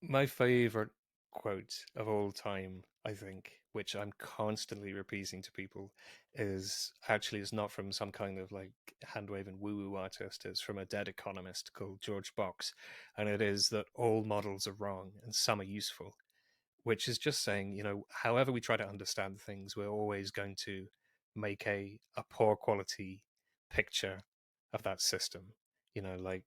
my favorite quote of all time, I think, which I'm constantly repeating to people, is not from some kind of like hand waving woo woo artist. It's from a dead economist called George Box, and it is that all models are wrong and some are useful, which is just saying, however we try to understand things, we're always going to make a poor quality picture of that system. Like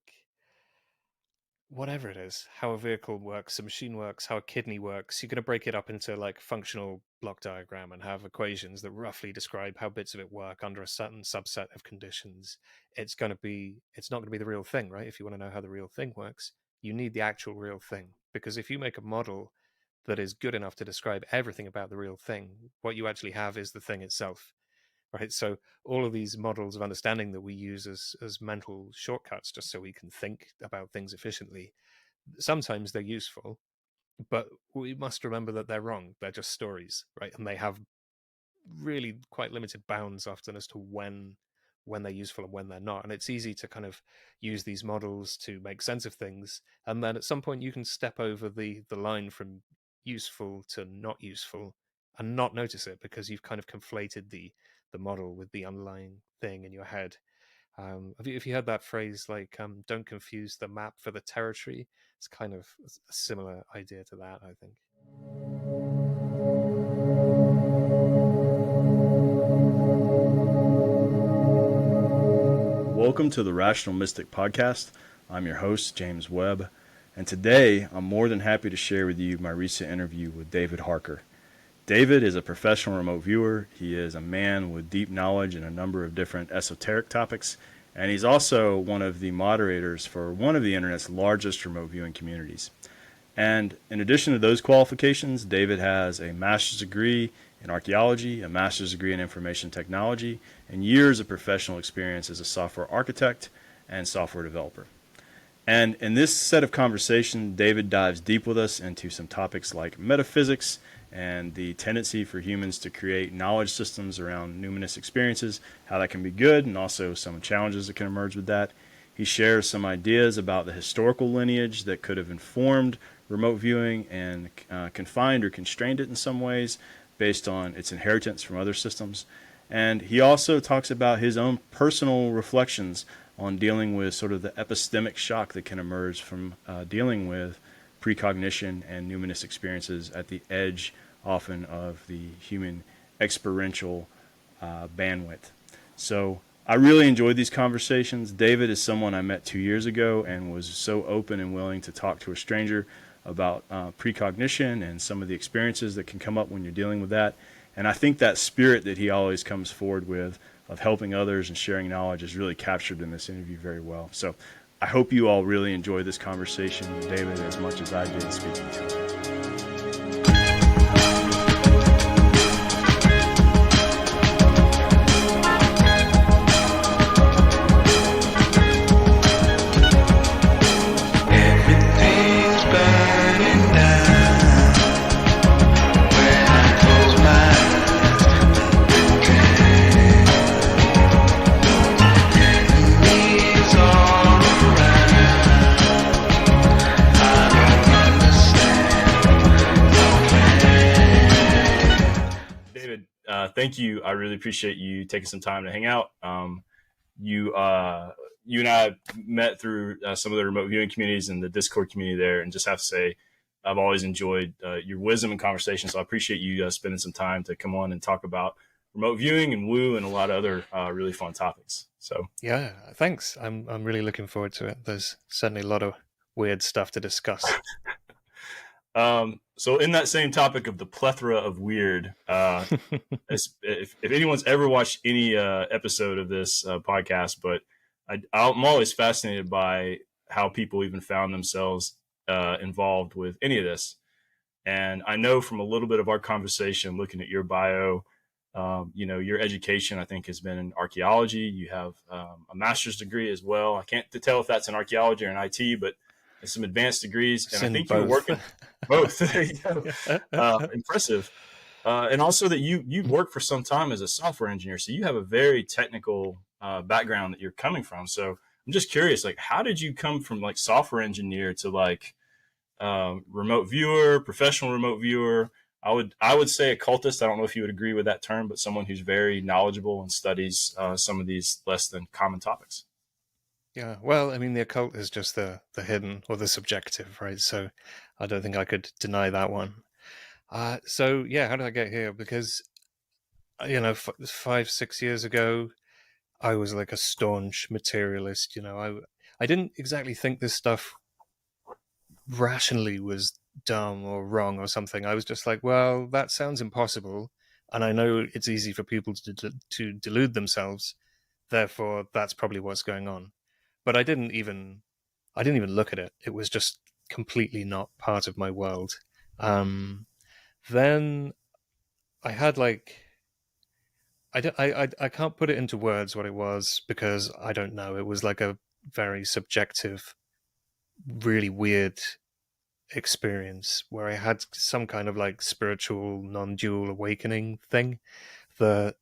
whatever it is, how a vehicle works, a machine works, how a kidney works, you're going to break it up into like functional block diagram and have equations that roughly describe how bits of it work under a certain subset of conditions. It's not going to be the real thing, right? If you want to know how the real thing works, you need the actual real thing. Because if you make a model that is good enough to describe everything about the real thing, what you actually have is the thing itself. Right. So all of these models of understanding that we use as mental shortcuts just so we can think about things efficiently, sometimes they're useful, but we must remember that they're wrong. They're just stories, right? And they have really quite limited bounds often as to when they're useful and when they're not. And it's easy to kind of use these models to make sense of things, and then at some point you can step over the line from useful to not useful and not notice it because you've kind of conflated the model with the underlying thing in your head. Have you heard that phrase like don't confuse the map for the territory? It's kind of a similar idea to that, I think. Welcome to the Rational Mystic Podcast. I'm your host, James Webb, and today I'm more than happy to share with you my recent interview with David Harker. David is a professional remote viewer. He is a man with deep knowledge in a number of different esoteric topics, and he's also one of the moderators for one of the internet's largest remote viewing communities. And in addition to those qualifications, David has a master's degree in archaeology, a master's degree in information technology, and years of professional experience as a software architect and software developer. And in this set of conversation, David dives deep with us into some topics like metaphysics and the tendency for humans to create knowledge systems around numinous experiences, how that can be good, and also some challenges that can emerge with that. He shares some ideas about the historical lineage that could have informed remote viewing and confined or constrained it in some ways based on its inheritance from other systems. And he also talks about his own personal reflections on dealing with sort of the epistemic shock that can emerge from dealing with precognition and numinous experiences at the edge often of the human experiential bandwidth. So I really enjoyed these conversations. David is someone I met 2 years ago and was so open and willing to talk to a stranger about precognition and some of the experiences that can come up when you're dealing with that. And I think that spirit that he always comes forward with of helping others and sharing knowledge is really captured in this interview very well. So I hope you all really enjoy this conversation with David as much as I did speaking to him. Thank you. I really appreciate you taking some time to hang out. You and I met through some of the remote viewing communities and the Discord community there, and just have to say, I've always enjoyed your wisdom and conversation. So I appreciate you spending some time to come on and talk about remote viewing and woo and a lot of other really fun topics. So yeah, thanks. I'm really looking forward to it. There's certainly a lot of weird stuff to discuss. So in that same topic of the plethora of weird, if anyone's ever watched any episode of this podcast, but I'm always fascinated by how people even found themselves involved with any of this. And I know from a little bit of our conversation, looking at your bio, your education, I think, has been in archaeology. You have a master's degree as well. I can't tell if that's in archaeology or in IT, but some advanced degrees, and I think you were working both. There you go. Impressive. And also that you worked for some time as a software engineer, so you have a very technical background that you're coming from. So I'm just curious, like, how did you come from like software engineer to like remote viewer, professional remote viewer? I would say occultist. I don't know if you would agree with that term, but someone who's very knowledgeable and studies some of these less than common topics. Yeah, well, I mean, the occult is just the hidden or the subjective, right? So I don't think I could deny that one. So yeah, how did I get here? Because five, 6 years ago, I was like a staunch materialist. I didn't exactly think this stuff rationally was dumb or wrong or something. I was just like, well, that sounds impossible, and I know it's easy for people to delude themselves. Therefore, that's probably what's going on. But I didn't even look at it. It was just completely not part of my world. Um, then I had like I can't put it into words what it was because I don't know. It was like a very subjective, really weird experience where I had some kind of like spiritual non-dual awakening thing that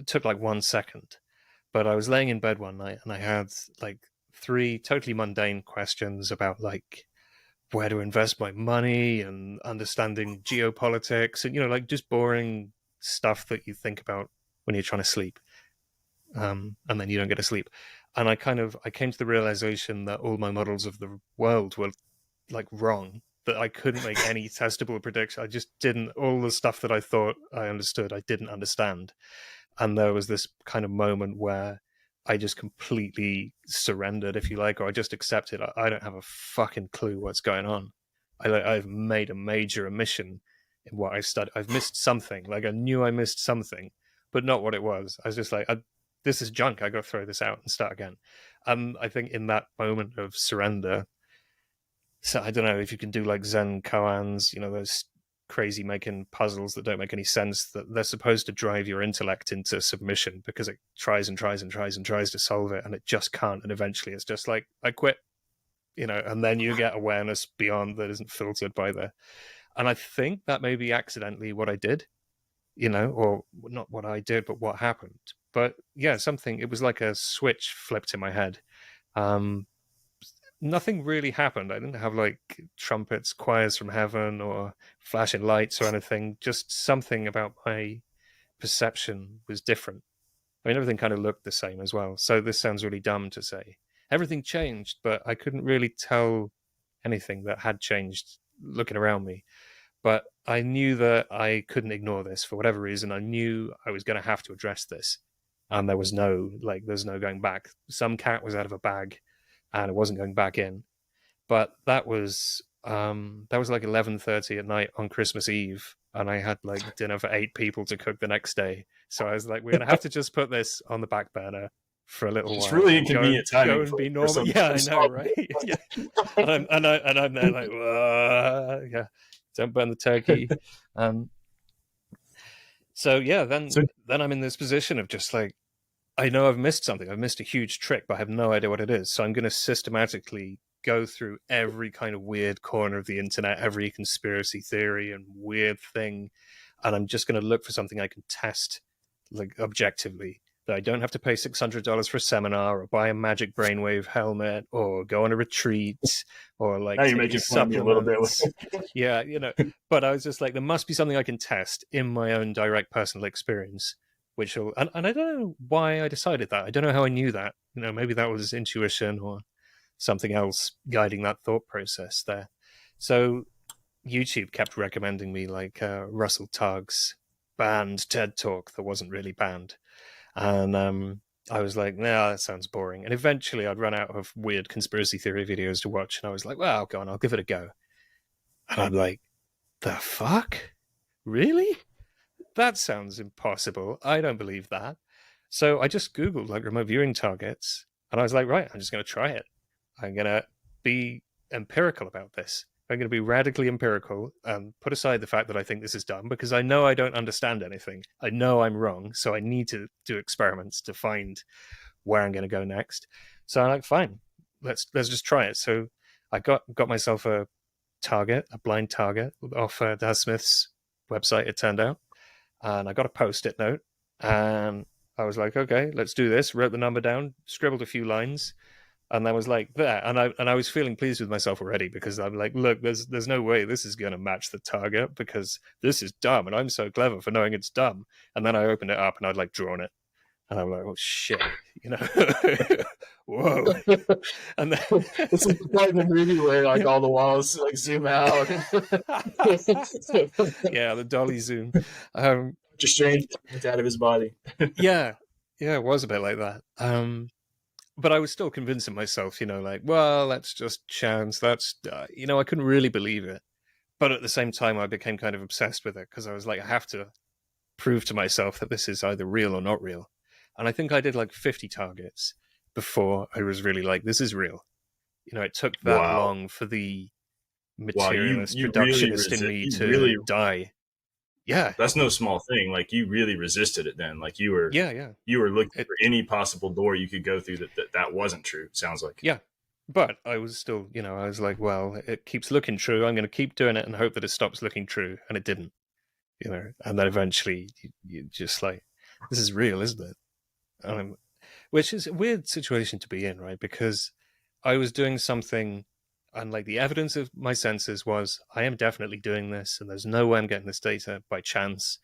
took like 1 second. But I was laying in bed one night and I had like three totally mundane questions about like where to invest my money and understanding geopolitics and like just boring stuff that you think about when you're trying to sleep, and then you don't get to sleep. And I came to the realization that all my models of the world were like wrong, that I couldn't make any testable prediction. I just didn't. All the stuff that I thought I understood, I didn't understand. And there was this kind of moment where I just completely surrendered, if you like, or I just accepted. I don't have a fucking clue what's going on. I've made a major omission in what I've studied. I've missed something. Like I knew I missed something, but not what it was. I was just like, this is junk. I got to throw this out and start again. And I think in that moment of surrender, so I don't know if you can do like Zen koans, those crazy making puzzles that don't make any sense, that they're supposed to drive your intellect into submission because it tries and tries and tries and tries to solve it and it just can't. And eventually it's just like, I quit, and then you get awareness beyond that isn't filtered by the. And I think that may be accidentally what I did, or not what I did, but what happened. But yeah, it was like a switch flipped in my head. Um, Nothing really happened. I didn't have like trumpets, choirs from heaven, or flashing lights or anything. Just something about my perception was different. I mean, everything kind of looked the same as well. So this sounds really dumb to say. Everything changed, but I couldn't really tell anything that had changed looking around me. But I knew that I couldn't ignore this for whatever reason. I knew I was going to have to address this. And there's no going back. Some cat was out of a bag and it wasn't going back in. But that was like 11:30 at night on Christmas Eve, and I had like dinner for 8 people to cook the next day. So I was like, we're gonna have to just put this on the back burner for a little It's while really and inconvenient go timing and be for normal. some. Yeah, I know, right? Yeah, and I'm there like, yeah, don't burn the turkey. Um, so yeah, So then I'm in this position of just like, I know I've missed something. I've missed a huge trick, but I have no idea what it is. So I'm going to systematically go through every kind of weird corner of the internet, every conspiracy theory and weird thing, and I'm just going to look for something I can test, like objectively. That I don't have to pay $600 for a seminar, or buy a magic brainwave helmet, or go on a retreat, or now like you're take making these fun of me a little bit. supplements. Yeah, But I was just like, there must be something I can test in my own direct personal experience and I don't know why I decided that. I don't know how I knew that. Maybe that was intuition or something else guiding that thought process there. So YouTube kept recommending me like Russell Targ's banned TED Talk that wasn't really banned. And I was like, nah, that sounds boring. And eventually I'd run out of weird conspiracy theory videos to watch. And I was like, well, go on, I'll give it a go. And I'm like, the fuck? Really? That sounds impossible. I don't believe that. So I just Googled like remote viewing targets and I was like, right, I'm just going to try it. I'm going to be empirical about this. I'm going to be radically empirical and put aside the fact that I think this is dumb because I know I don't understand anything. I know I'm wrong. So I need to do experiments to find where I'm going to go next. So I'm like, fine, let's just try it. So I got myself a blind target off Daz Smith's website, it turned out. And I got a post-it note and I was like, okay, let's do this. Wrote the number down, scribbled a few lines, And I was like there, and I was feeling pleased with myself already, because I'm like, look, there's no way this is going to match the target, because this is dumb, and I'm so clever for knowing it's dumb. And then I opened it up, and I'd like drawn it, and I'm like, oh shit, you know, whoa. And then, It's like the kind of movie where like all the walls like zoom out. yeah, the dolly zoom. Just strange out of his body. Yeah, it was a bit like that. But I was still convincing myself, you know, like, well, that's just chance. That's, you know, I couldn't really believe it. But at the same time, I became kind of obsessed with it, because I was like, I have to prove to myself that this is either real or not real. And I think I did like 50 targets before I was really like, this is real. You know, it took that long for the materialist reductionist in me to die. Yeah, that's no small thing. Like, you really resisted it then. Like, you were looking for any possible door you could go through that wasn't true. Sounds like. Yeah, but I was still, you know, I was like, well, it keeps looking true. I'm going to keep doing it and hope that it stops looking true, and it didn't. You know, and then eventually you just like, this is real, isn't it? Which is a weird situation to be in, right? Because I was doing something, and like the evidence of my senses was, I am definitely doing this, and there's no way I'm getting this data by chance,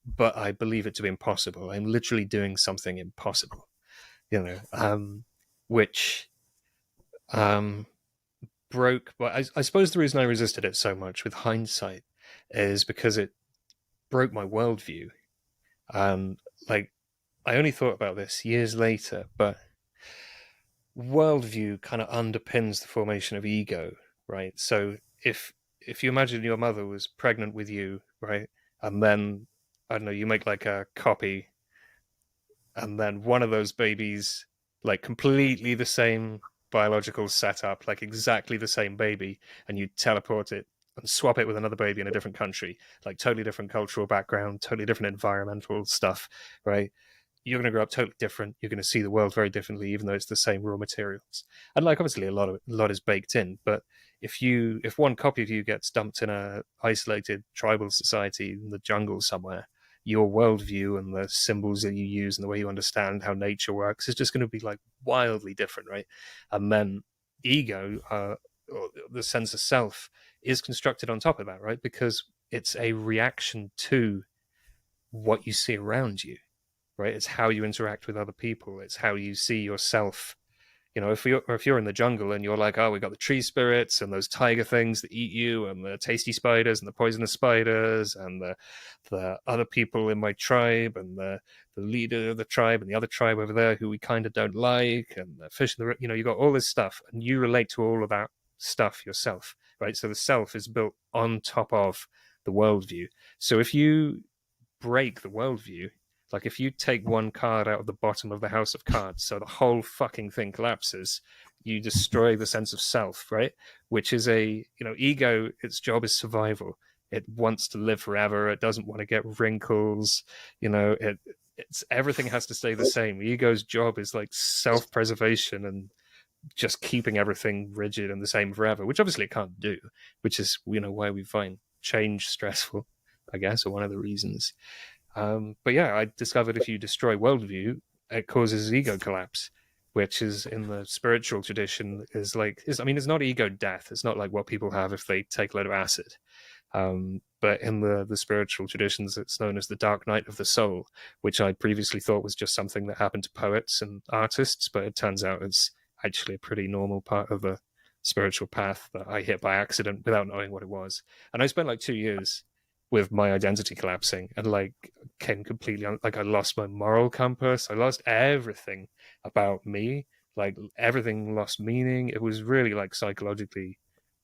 but I believe it to be impossible. I'm literally doing something impossible, you know, which broke. But I suppose the reason I resisted it so much with hindsight is because it broke my worldview. Like, I only thought about this years later, but worldview kind of underpins the formation of ego, right? So if you imagine your mother was pregnant with you, right, and then, I don't know, you make like a copy, and then one of those babies, like completely the same biological setup, like exactly the same baby, and you teleport it and swap it with another baby in a different country, like totally different cultural background, totally different environmental stuff, right? You're going to grow up totally different. You're going to see the world very differently, even though it's the same raw materials. And like, obviously a lot is baked in, but if one copy of you gets dumped in a isolated tribal society in the jungle somewhere, your worldview and the symbols that you use and the way you understand how nature works is just going to be like wildly different, right? And then ego, or the sense of self, is constructed on top of that, right? Because it's a reaction to what you see around you, right? It's how you interact with other people. It's how you see yourself. You know, if you're in the jungle and you're like, oh, we got the tree spirits and those tiger things that eat you, and the tasty spiders and the poisonous spiders, and the other people in my tribe, and the leader of the tribe and the other tribe over there who we kind of don't like, and the fish in the, you know, you got all this stuff, and you relate to all of that stuff yourself, right? So the self is built on top of the worldview. So if you break the worldview, like if you take one card out of the bottom of the house of cards, so the whole fucking thing collapses, you destroy the sense of self, right? Which is ego, its job is survival. It wants to live forever. It doesn't want to get wrinkles. You know, it's everything has to stay the same. Ego's job is like self-preservation and just keeping everything rigid and the same forever, which obviously it can't do, which is, you know, why we find change stressful, I guess, or one of the reasons. But yeah, I discovered if you destroy worldview, it causes ego collapse, which is in the spiritual tradition it's not ego death. It's not like what people have if they take a load of acid. But in the spiritual traditions, it's known as the dark night of the soul, which I previously thought was just something that happened to poets and artists, but it turns out it's actually a pretty normal part of the spiritual path that I hit by accident without knowing what it was. And I spent like 2 years with my identity collapsing, and like came completely like I lost my moral compass. I lost everything about me. Like everything lost meaning. It was really like psychologically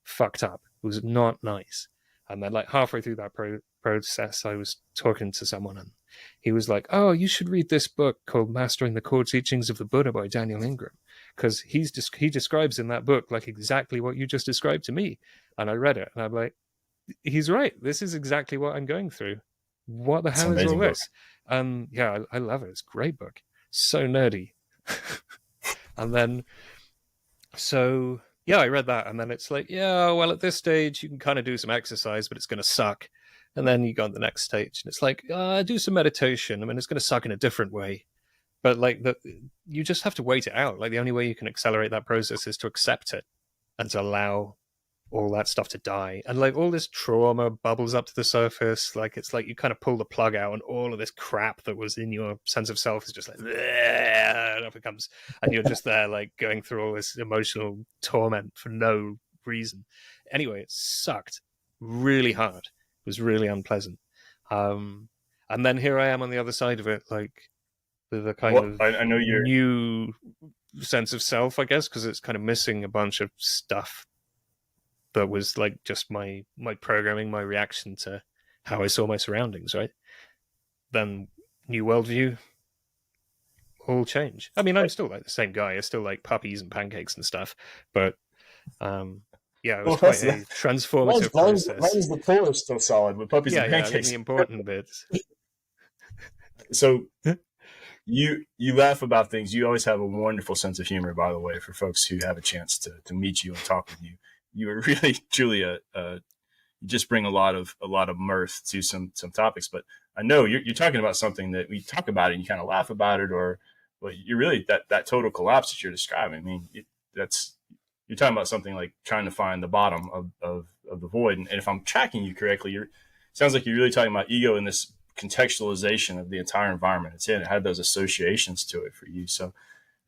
fucked up. It was not nice. And then like halfway through that process, I was talking to someone, and he was like, "Oh, you should read this book called Mastering the Core Teachings of the Buddha by Daniel Ingram, because he describes in that book like exactly what you just described to me." And I read it, and I'm like, he's right. This is exactly what I'm going through. What the hell is all this? Yeah, I love it. It's a great book. So nerdy. And then, so yeah, I read that, and then it's like, yeah, well, at this stage you can kind of do some exercise, but it's going to suck. And then you go on the next stage, and it's like, do some meditation. I mean, it's going to suck in a different way, But like you just have to wait it out. Like the only way you can accelerate that process is to accept it and to allow all that stuff to die. And like all this trauma bubbles up to the surface. Like it's like you kind of pull the plug out, and all of this crap that was in your sense of self is just like, and up it comes, and you're just there like going through all this emotional torment for no reason. Anyway, it sucked really hard. It was really unpleasant. And then here I am on the other side of it, like with a kind of I know you're new sense of self, I guess, because it's kind of missing a bunch of stuff that was like just my programming, my reaction to how I saw my surroundings, right? Then new worldview, all change. I mean, I'm still like the same guy. I still like puppies and pancakes and stuff, but yeah, it was quite a transformative process. Why is the core still solid with puppies and Yeah, I mean, pancakes? the important bits. So you laugh about things. You always have a wonderful sense of humor, by the way, for folks who have a chance to meet you and talk with you. You are really, truly you just bring a lot of mirth to some topics. But I know you're talking about something that we talk about it and you kind of laugh about it, but you're really that total collapse that you're describing. I mean, you're talking about something like trying to find the bottom of the void. And if I'm tracking you correctly, sounds like you're really talking about ego in this contextualization of the entire environment it's in. It had those associations to it for you. So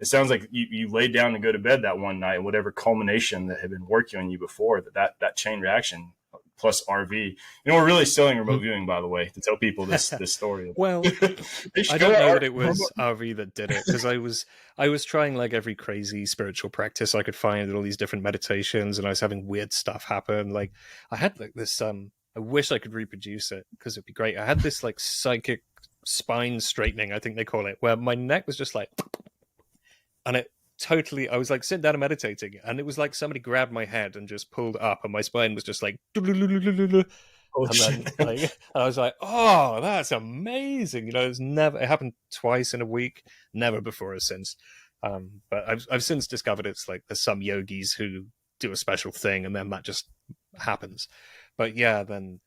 it sounds like you laid down to go to bed that one night, and whatever culmination that had been working on you before, that chain reaction plus RV. You know, we're really selling remote viewing, by the way, to tell people this story. Well, I don't know that it was RV that did it, because I was trying like every crazy spiritual practice I could find, all these different meditations, and I was having weird stuff happen. Like I had like this I wish I could reproduce it because it'd be great. I had this like psychic spine straightening, I think they call it, where my neck was just like, and it totally, I was like sitting down and meditating, and it was like somebody grabbed my head and just pulled up, and my spine was just like, and then like, and I was like, oh, that's amazing. You know, it happened twice in a week, never before or since. But I've since discovered it's like there's some yogis who do a special thing, and then that just happens. But yeah, then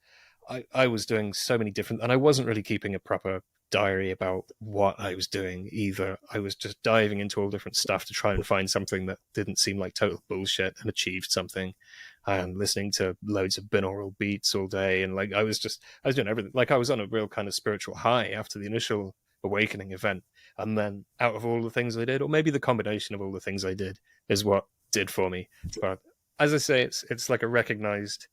I was doing so many different, and I wasn't really keeping a proper diary about what I was doing either. I was just diving into all different stuff to try and find something that didn't seem like total bullshit and achieved something, and listening to loads of binaural beats all day. And like I was doing everything. Like I was on a real kind of spiritual high after the initial awakening event, and then out of all the things I did, or maybe the combination of all the things I did, is what did for me. But as I say, it's like a recognized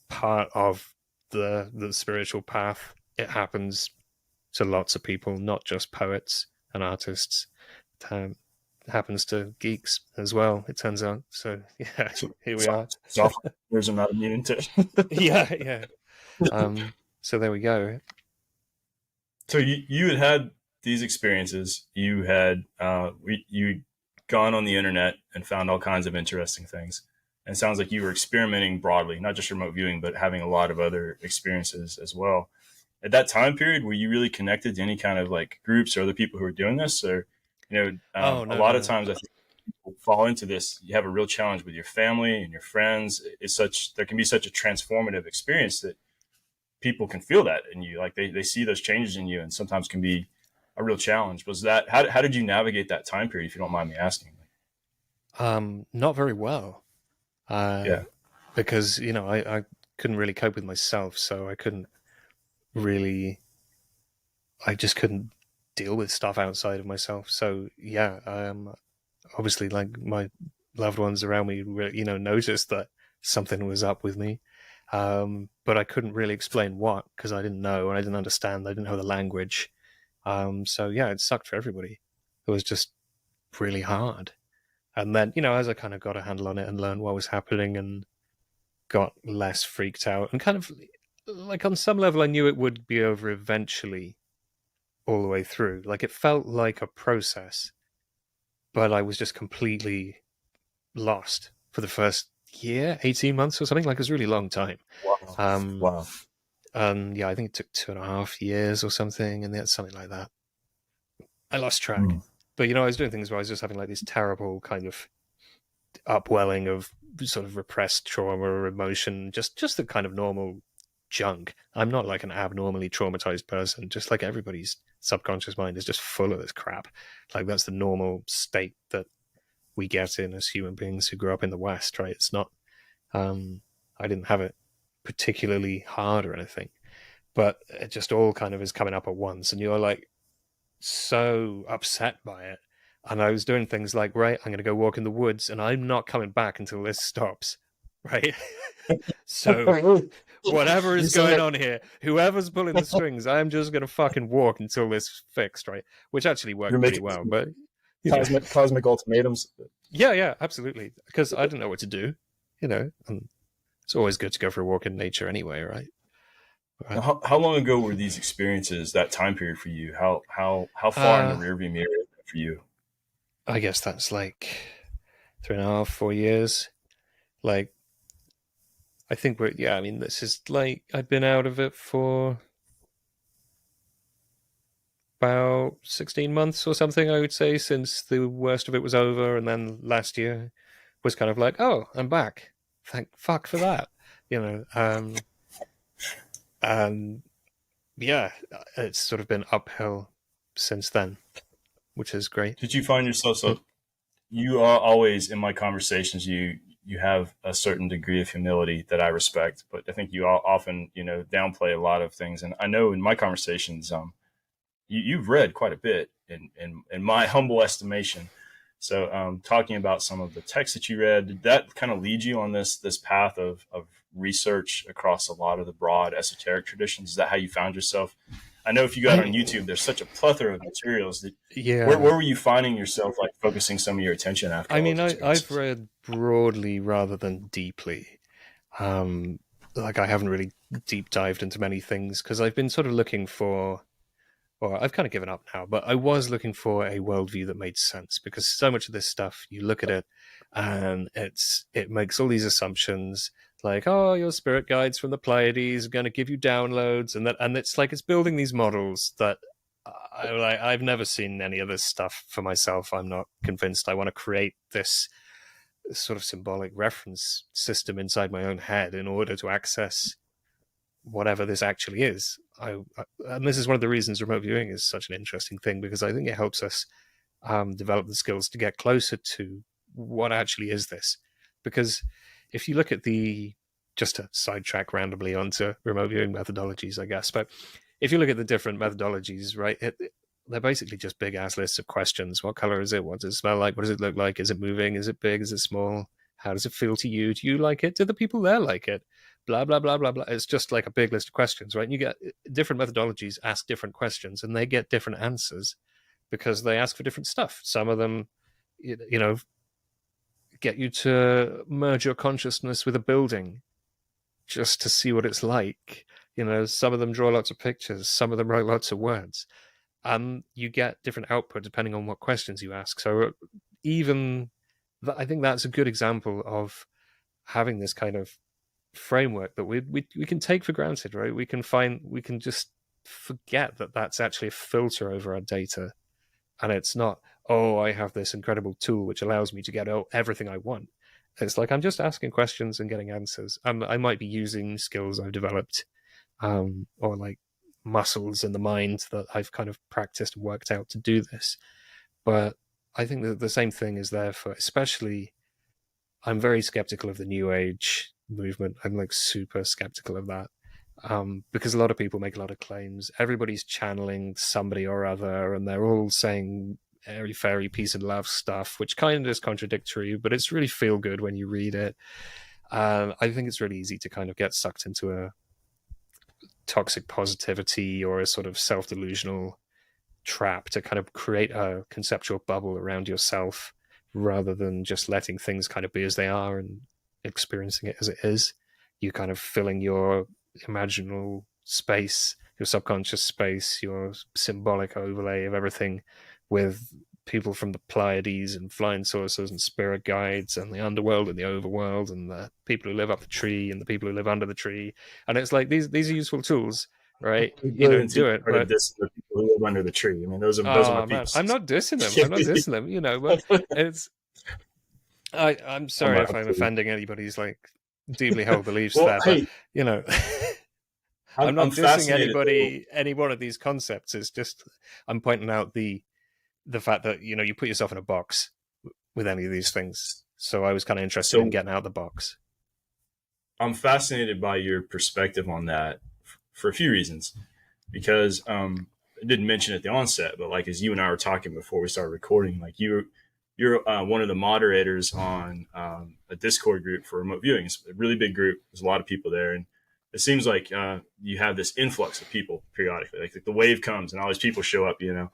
part of the spiritual path. It happens to lots of people, not just poets and artists. It happens to geeks as well, it turns out. So yeah, here we are. Softwares are not immune to. yeah. So there we go. So you had these experiences. You had you gone on the internet and found all kinds of interesting things. And it sounds like you were experimenting broadly, not just remote viewing, but having a lot of other experiences as well. At that time period, were you really connected to any kind of like groups or other people who were doing this? Or, you know, a lot of times I think people fall into this. You have a real challenge with your family and your friends. There can be such a transformative experience that people can feel that in you. Like they see those changes in you, and sometimes can be a real challenge. Was that, how did you navigate that time period, if you don't mind me asking? Not very well. Yeah. Because, you know, I couldn't really cope with myself, so I just couldn't deal with stuff outside of myself. So yeah, obviously like my loved ones around me, you know, noticed that something was up with me. But I couldn't really explain what, because I didn't know and I didn't understand. I didn't know the language. So yeah, it sucked for everybody. It was just really hard. And then, you know, as I kind of got a handle on it and learned what was happening and got less freaked out, and kind of like on some level I knew it would be over eventually all the way through. Like it felt like a process, but I was just completely lost for the first year, 18 months or something. Like it was a really long time. Wow. Wow. And yeah, I think it took 2.5 years or something, and that's something like that. I lost track. But, you know, I was doing things where I was just having like these terrible kind of upwelling of sort of repressed trauma or emotion, just the kind of normal junk. I'm not like an abnormally traumatized person. Just like everybody's subconscious mind is just full of this crap. Like that's the normal state that we get in as human beings who grew up in the West, right? It's not, I didn't have it particularly hard or anything, but it just all kind of is coming up at once, and you're like so upset by it. And I was doing things like, right, I'm going to go walk in the woods and I'm not coming back until this stops, right? So whatever is going on here, whoever's pulling the strings, I'm just going to fucking walk until this fixed, right? Which actually worked pretty well, but cosmic ultimatums. Yeah, absolutely. Because I didn't know what to do, and it's always good to go for a walk in nature anyway, right? How long ago were these experiences, that time period for you? How far in the rearview mirror is that for you? I guess that's like 3.5, 4 years. Like, I think this is like, I've been out of it for about 16 months or something, I would say, since the worst of it was over. And then last year was kind of like, oh, I'm back. Thank fuck for that. And yeah, it's sort of been uphill since then, which is great. Did you find yourself, so you are always, in my conversations, you have a certain degree of humility that I respect, but I think you often, downplay a lot of things. And I know in my conversations, you've read quite a bit in my humble estimation. So talking about some of the texts that you read, did that kind of lead you on this path of research across a lot of the broad esoteric traditions? Is that how you found yourself? I know if you got on YouTube, there's such a plethora of materials. Where were you finding yourself like focusing some of your attention after? I mean, I've read broadly rather than deeply. Like I haven't really deep dived into many things because I've been sort of looking for, or I've kind of given up now, but I was looking for a worldview that made sense, because so much of this stuff, you look at it and it makes all these assumptions like, oh, your spirit guides from the Pleiades are going to give you downloads, and it's like it's building these models that I've never seen any of this stuff for myself. I'm not convinced. I want to create this sort of symbolic reference system inside my own head in order to access whatever this actually is. And this is one of the reasons remote viewing is such an interesting thing, because I think it helps us develop the skills to get closer to what actually is this. Because if you look at just to sidetrack randomly onto remote viewing methodologies, I guess, but if you look at the different methodologies, right, they're basically just big ass lists of questions. What color is it? What does it smell like? What does it look like? Is it moving? Is it big? Is it small? How does it feel to you? Do you like it? Do the people there like it? Blah, blah, blah, blah, blah. It's just like a big list of questions, right? And you get different methodologies ask different questions, and they get different answers because they ask for different stuff. Some of them, get you to merge your consciousness with a building just to see what it's like. Some of them draw lots of pictures. Some of them write lots of words. And you get different output depending on what questions you ask. So I think that's a good example of having this kind of framework that we can take for granted, right? We can just forget that that's actually a filter over our data. And it's not, oh, I have this incredible tool which allows me to get everything I want. It's like I'm just asking questions and getting answers. I might be using skills I've developed or like muscles in the mind that I've kind of practiced and worked out to do this. But I think that the same thing is there for, especially, I'm very skeptical of the New Age movement. I'm like super skeptical of that. Because a lot of people make a lot of claims. Everybody's channeling somebody or other, and they're all saying airy fairy peace and love stuff, which kind of is contradictory, but it's really feel good when you read it. I think it's really easy to kind of get sucked into a toxic positivity or a sort of self-delusional trap to kind of create a conceptual bubble around yourself rather than just letting things kind of be as they are and experiencing it as it is. You kind of filling your imaginal space, your subconscious space, your symbolic overlay of everything with people from the Pleiades and flying saucers and spirit guides and the underworld and the overworld and the people who live up the tree and the people who live under the tree. And it's like these are useful tools, right? Do it. But the people who live under the tree. I mean, those are my peeps. I'm not dissing them. But it's. I'm sorry if I'm offending anybody's like deeply held beliefs there, but I'm I'm not dissing fascinated though. anybody, any one of these concepts. It's just I'm pointing out the fact that you put yourself in a box with any of these things. So I was kind of interested in So getting out of the box. I'm fascinated by your perspective on that for a few reasons. Because I didn't mention at the onset, but like as you and I were talking before we started recording, like you're one of the moderators on a Discord group for remote viewing. It's a really big group. There's a lot of people there, and it seems like you have this influx of people periodically. Like the wave comes and all these people show up, you know.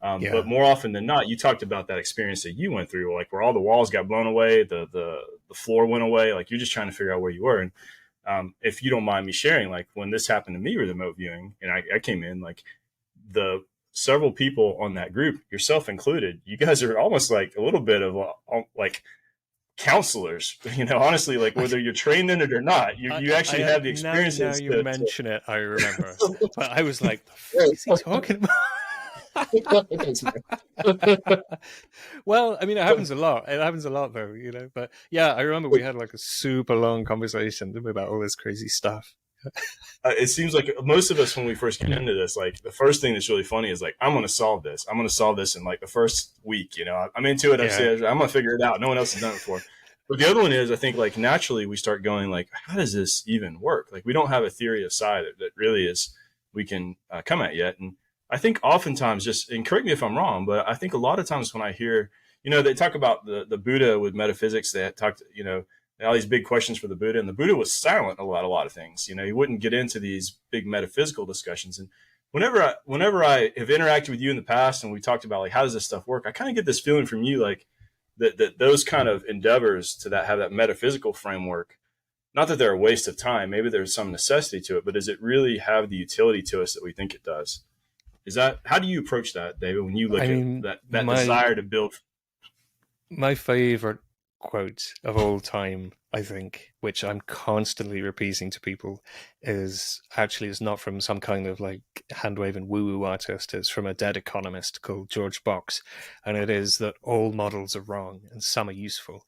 But Yeah. more often than not, you talked about that experience that you went through, like where all the walls got blown away, the floor went away. Like you're just trying to figure out where you were. And if you don't mind me sharing, like when this happened to me with remote viewing, and I came in, like the several people on that group, yourself included, you guys are almost like a little bit of like counselors, you know, honestly, like whether you're trained in it or not, you actually have the now experiences you mention it, I remember. But I was like, the Yeah, fuck is he talking about? Well, I mean, it happens a lot. It happens a lot, though, But yeah, I remember we had like a super long conversation about all this crazy stuff. It seems like most of us, when we first get into this, like the first thing that's really funny is like, I'm going to solve this. I'm going to solve this in like the first week. You know, I'm into it. I'm going to figure it out. No one else has done it before. But the other one is, I think like naturally we start going like, how does this even work? Like we don't have a theory of psi that really is we can come at yet. And I think oftentimes and correct me if I'm wrong, but I think a lot of times when I hear, they talk about the Buddha with metaphysics, they talked, all these big questions for the Buddha, and the Buddha was silent a lot of things. He wouldn't get into these big metaphysical discussions. And whenever I have interacted with you in the past and we talked about like, how does this stuff work? I kind of get this feeling from you, like that those kind of endeavors to have that metaphysical framework, not that they're a waste of time, maybe there's some necessity to it, but does it really have the utility to us that we think it does? How do you approach that, David, when you look at that desire to build? My favorite quote of all time, I think, which I'm constantly repeating to people, is not from some kind of like hand-waving woo-woo artist. It's from a dead economist called George Box, and it is that all models are wrong and some are useful,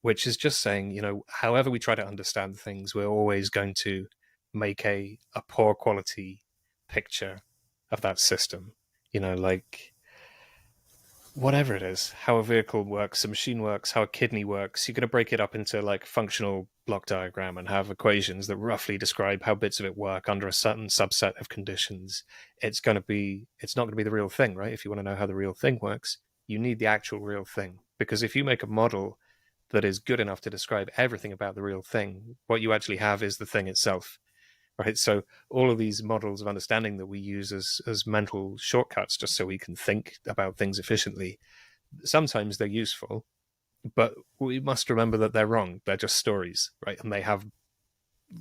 which is just saying, however we try to understand things, we're always going to make a poor quality picture of that system. Like whatever it is, how a vehicle works, a machine works, how a kidney works, you're going to break it up into like functional block diagram and have equations that roughly describe how bits of it work under a certain subset of conditions. It's not going to be the real thing, right? If you want to know how the real thing works, you need the actual real thing. Because if you make a model that is good enough to describe everything about the real thing, what you actually have is the thing itself. Right, so all of these models of understanding that we use as mental shortcuts just so we can think about things efficiently, sometimes they're useful, but we must remember that they're wrong. They're just stories, right? And they have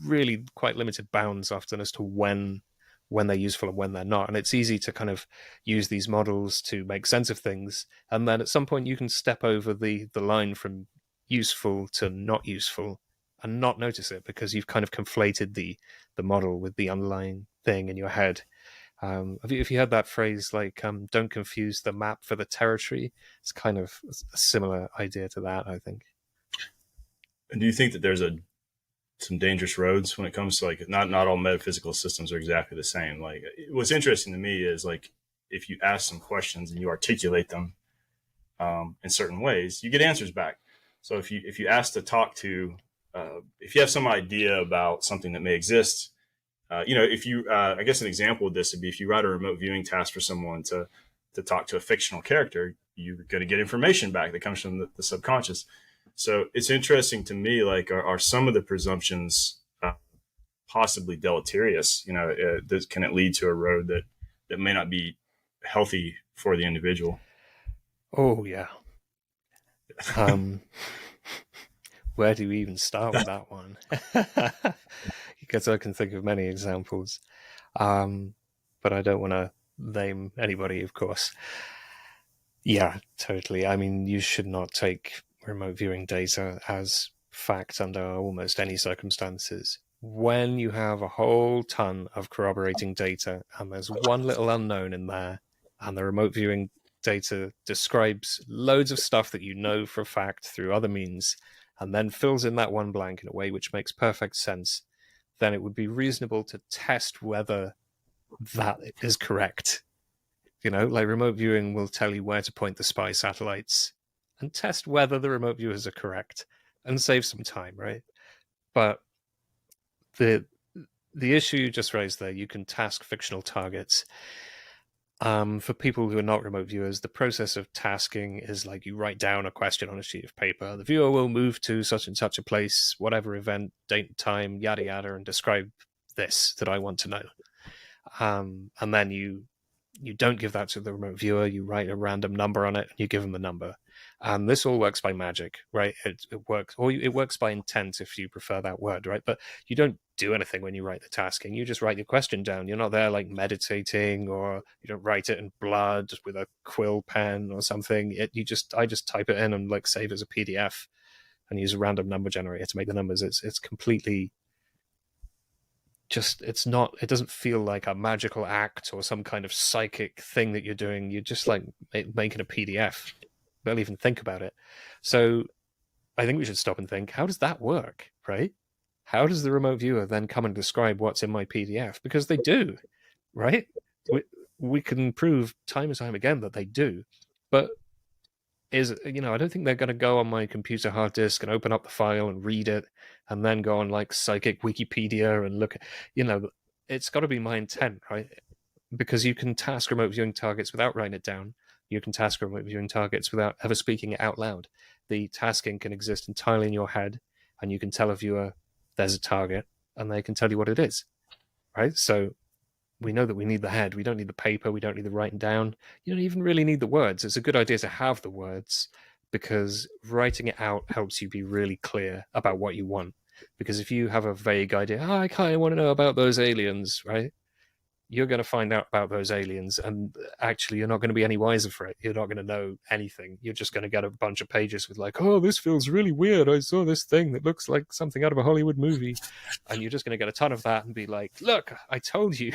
really quite limited bounds often as to when they're useful and when they're not. And it's easy to kind of use these models to make sense of things, and then at some point you can step over the line from useful to not useful and not notice it because you've kind of conflated the model with the underlying thing in your head. Have you heard that phrase, like, don't confuse the map for the territory? It's kind of a similar idea to that, I think. And do you think that there's some dangerous roads when it comes to like, not all metaphysical systems are exactly the same? Like what's interesting to me is like, if you ask some questions and you articulate them in certain ways, you get answers back. So if you ask to talk to, if you have some idea about something that may exist, if you, I guess an example of this would be if you write a remote viewing task for someone to talk to a fictional character, you're going to get information back that comes from the subconscious. So it's interesting to me, like, are some of the presumptions possibly deleterious? Can it lead to a road that may not be healthy for the individual? Oh, yeah. Where do we even start with that one? Because I can think of many examples, but I don't want to name anybody, of course. Yeah, totally. I mean, you should not take remote viewing data as fact under almost any circumstances. When you have a whole ton of corroborating data and there's one little unknown in there, and the remote viewing data describes loads of stuff that you know for a fact through other means, and then fills in that one blank in a way which makes perfect sense, then it would be reasonable to test whether that is correct. Like remote viewing will tell you where to point the spy satellites and test whether the remote viewers are correct and save some time, right? But the issue you just raised there, you can task fictional targets. For people who are not remote viewers, the process of tasking is like you write down a question on a sheet of paper. The viewer will move to such and such a place, whatever event, date, time, yada yada, and describe this that I want to know. And then you don't give that to the remote viewer. You write a random number on it, and you give them the number. And this all works by magic, right? It works, or it works by intent if you prefer that word, right? But you don't do anything when you write the tasking. You just write your question down. You're not there like meditating, or you don't write it in blood with a quill pen or something. I just type it in and like save as a PDF and use a random number generator to make the numbers. It's completely just, it doesn't feel like a magical act or some kind of psychic thing that you're doing. You're just like making a PDF. Barely even think about it. So I think we should stop and think, how does that work, right? How does the remote viewer then come and describe what's in my PDF? Because they do, right? We can prove time and time again that they do. But I don't think they're going to go on my computer hard disk and open up the file and read it and then go on like psychic Wikipedia and look at, it's got to be my intent, right? Because you can task remote viewing targets without writing it down. You can task remote viewing targets without ever speaking it out loud. The tasking can exist entirely in your head, and you can tell a viewer there's a target, and they can tell you what it is, right? So we know that we need the head. We don't need the paper. We don't need the writing down. You don't even really need the words. It's a good idea to have the words, because writing it out helps you be really clear about what you want. Because if you have a vague idea, I kind of want to know about those aliens, right? You're going to find out about those aliens, and actually you're not going to be any wiser for it. You're not going to know anything. You're just going to get a bunch of pages with like, oh, this feels really weird. I saw this thing that looks like something out of a Hollywood movie. And you're just going to get a ton of that and be like, look, I told you.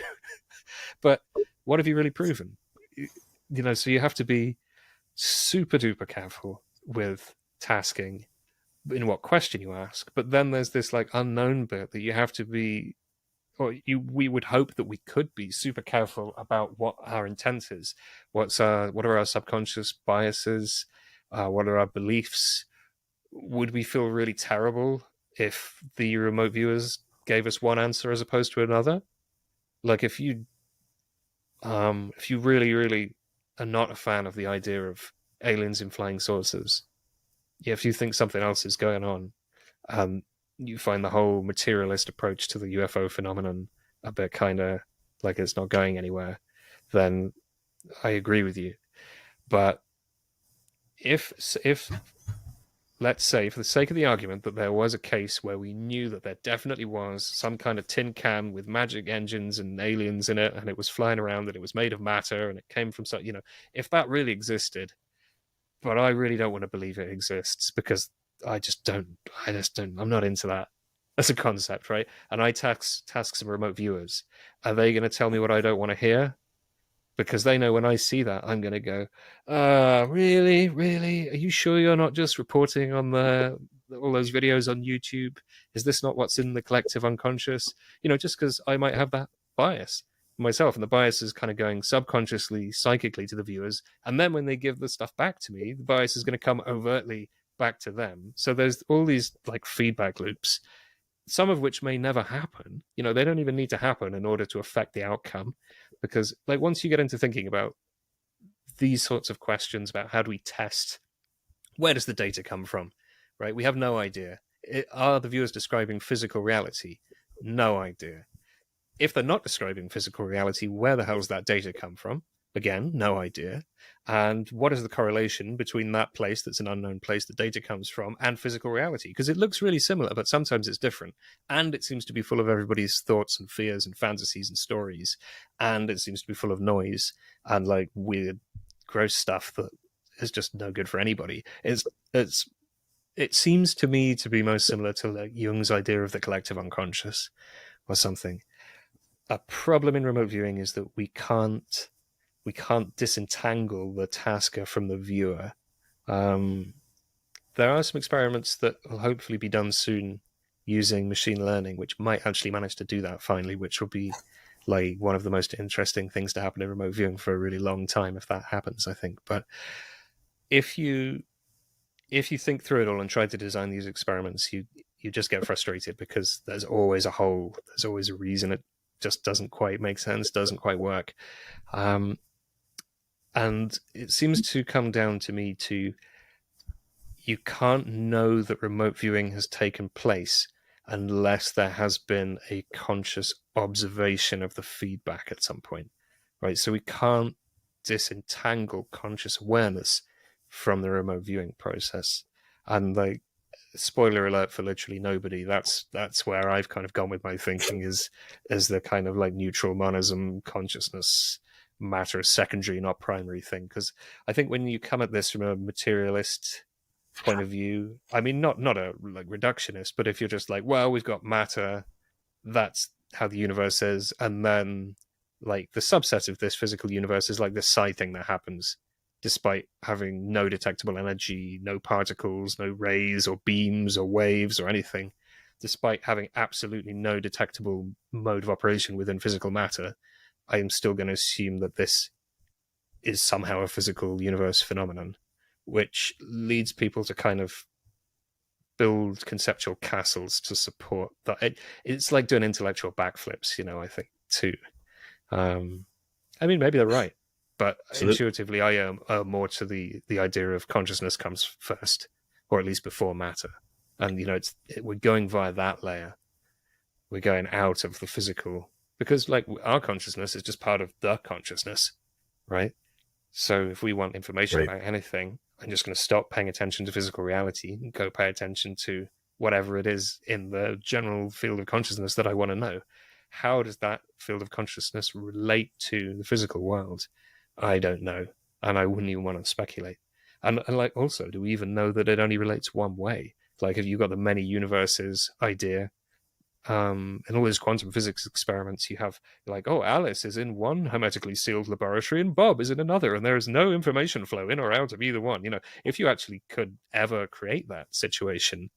But what have you really proven? So you have to be super duper careful with tasking in what question you ask. But then there's this like unknown bit that you have to be, we would hope that we could be super careful about what our intent is. What are our subconscious biases? What are our beliefs? Would we feel really terrible if the remote viewers gave us one answer as opposed to another? Like if you really, really are not a fan of the idea of aliens in flying saucers, if you think something else is going on, you find the whole materialist approach to the UFO phenomenon a bit kind of like it's not going anywhere, then I agree with you. But if let's say, for the sake of the argument, that there was a case where we knew that there definitely was some kind of tin can with magic engines and aliens in it, and it was flying around, and it was made of matter, and it came from some, if that really existed, but I really don't want to believe it exists, because I just don't, I'm not into that as a concept, right? And I task some remote viewers. Are they going to tell me what I don't want to hear? Because they know when I see that, I'm going to go, really? Really? Are you sure you're not just reporting on all those videos on YouTube? Is this not what's in the collective unconscious? Just because I might have that bias myself, and the bias is kind of going subconsciously, psychically to the viewers. And then when they give the stuff back to me, the bias is going to come overtly back to them. So there's all these like feedback loops, some of which may never happen. They don't even need to happen in order to affect the outcome, because like once you get into thinking about these sorts of questions about how do we test, where does the data come from, right? We have no idea. Are the viewers describing physical reality? No idea. If they're not describing physical reality, where the hell does that data come from? Again, no idea. And what is the correlation between that place that's an unknown place the data comes from and physical reality? Because it looks really similar, but sometimes it's different. And it seems to be full of everybody's thoughts and fears and fantasies and stories. And it seems to be full of noise and like weird, gross stuff that is just no good for anybody. It seems to me to be most similar to like Jung's idea of the collective unconscious or something. A problem in remote viewing is that we can't disentangle the tasker from the viewer. There are some experiments that will hopefully be done soon using machine learning, which might actually manage to do that finally, which will be like one of the most interesting things to happen in remote viewing for a really long time if that happens, I think. But if you think through it all and try to design these experiments, you just get frustrated because there's always a hole, there's always a reason it just doesn't quite make sense, doesn't quite work. And it seems to come down to me to, you can't know that remote viewing has taken place unless there has been a conscious observation of the feedback at some point, right? So we can't disentangle conscious awareness from the remote viewing process. And like, spoiler alert for literally nobody, that's where I've kind of gone with my thinking, is the kind of like neutral monism, consciousness, matter is secondary, not primary thing. Because I think when you come at this from a materialist point of view, I mean, not a like reductionist, but if you're just like, well, we've got matter, that's how the universe is, and then like the subset of this physical universe is like this side thing that happens despite having no detectable energy, no particles, no rays or beams or waves or anything, despite having absolutely no detectable mode of operation within physical matter, I am still going to assume that this is somehow a physical universe phenomenon, which leads people to kind of build conceptual castles to support that. It's like doing intellectual backflips, I think, too. I mean, maybe they're right, but so intuitively, I am more to the idea of consciousness comes first, or at least before matter. And, we're going via that layer. We're going out of the physical, because, like, our consciousness is just part of the consciousness, right? So if we want information about anything, I'm just going to stop paying attention to physical reality and go pay attention to whatever it is in the general field of consciousness that I want to know. How does that field of consciousness relate to the physical world? I don't know, and I wouldn't even want to speculate. And like, also, do we even know that it only relates one way? Like, if you've got the many universes idea, in all these quantum physics experiments, you have like, oh, Alice is in one hermetically sealed laboratory and Bob is in another, and there is no information flow in or out of either one. If you actually could ever create that situation,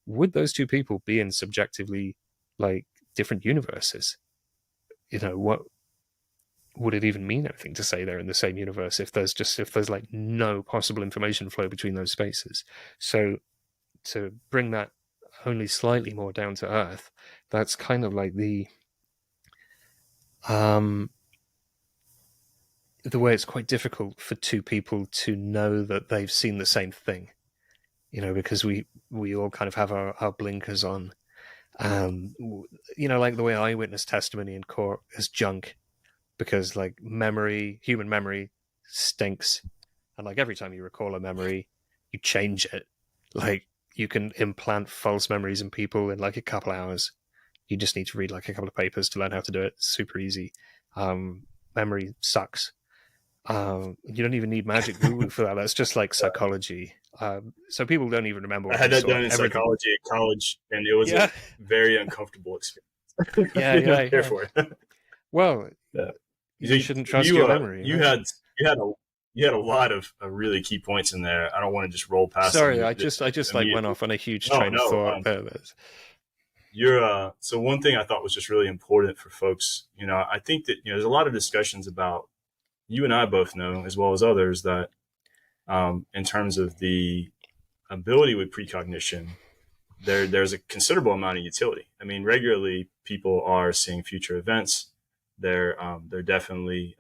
would those two people be in subjectively like different universes? What would it even mean anything to say they're in the same universe if there's like no possible information flow between those spaces? So to bring that only slightly more down to earth, that's kind of like the way it's quite difficult for two people to know that they've seen the same thing, because we all kind of have our blinkers on. Like the way eyewitness testimony in court is junk, because like human memory stinks, and like every time you recall a memory, you change it. Like, you can implant false memories in people in like a couple hours. You just need to read like a couple of papers to learn how to do it. It's super easy. Memory sucks. You don't even need magic woo-woo for that. That's just like psychology. So people don't even remember what I had that done in everything. Psychology at college, and it was a very uncomfortable experience. Yeah. For it. Well, you shouldn't trust your memory. You right? You had a lot of really key points in there. I don't want to just roll past. Sorry, I just like went off on a huge train of thought. So one thing I thought was just really important for folks. I think that there's a lot of discussions about, you and I both know, as well as others, that in terms of the ability with precognition, there's a considerable amount of utility. I mean, regularly people are seeing future events. They're definitely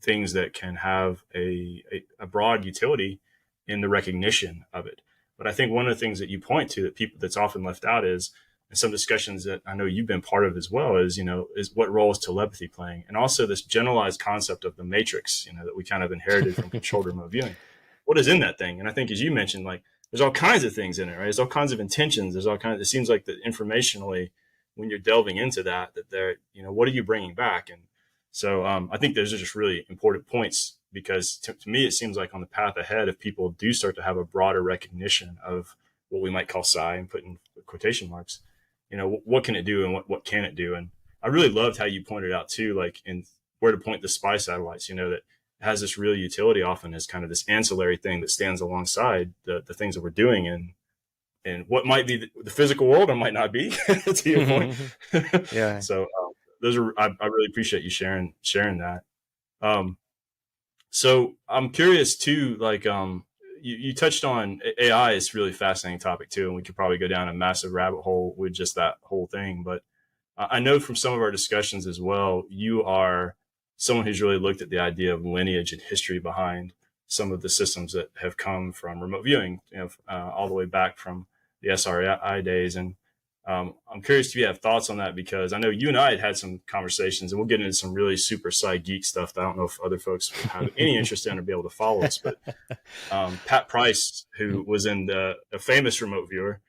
things that can have a broad utility in the recognition of it. But I think one of the things that you point to that's often left out is, in some discussions that I know you've been part of as well, is what role is telepathy playing, and also this generalized concept of the matrix, that we kind of inherited from controlled remote viewing. What is in that thing? And I think, as you mentioned, like, there's all kinds of things in it, right? There's all kinds of intentions. There's all kinds. It seems like that informationally, when you're delving into that there, what are you bringing back? And so I think those are just really important points, because to me, it seems like on the path ahead, if people do start to have a broader recognition of what we might call psi, and put in quotation marks, what can it do and what can it do? And I really loved how you pointed out too, like, in where to point the spy satellites, that has this real utility often as kind of this ancillary thing that stands alongside the things that we're doing. And and what might be the physical world and might not be, to your point. Yeah. So those are, I really appreciate you sharing that. So I'm curious too, like, you touched on AI is really fascinating topic too, and we could probably go down a massive rabbit hole with just that whole thing. But I know from some of our discussions as well, you are someone who's really looked at the idea of lineage and history behind some of the systems that have come from remote viewing, all the way back from the SRI days. And I'm curious if you have thoughts on that, because I know you and I had some conversations, and we'll get into some really super sci geek stuff that I don't know if other folks would have any interest in or be able to follow us. But Pat Price, who was in a famous remote viewer,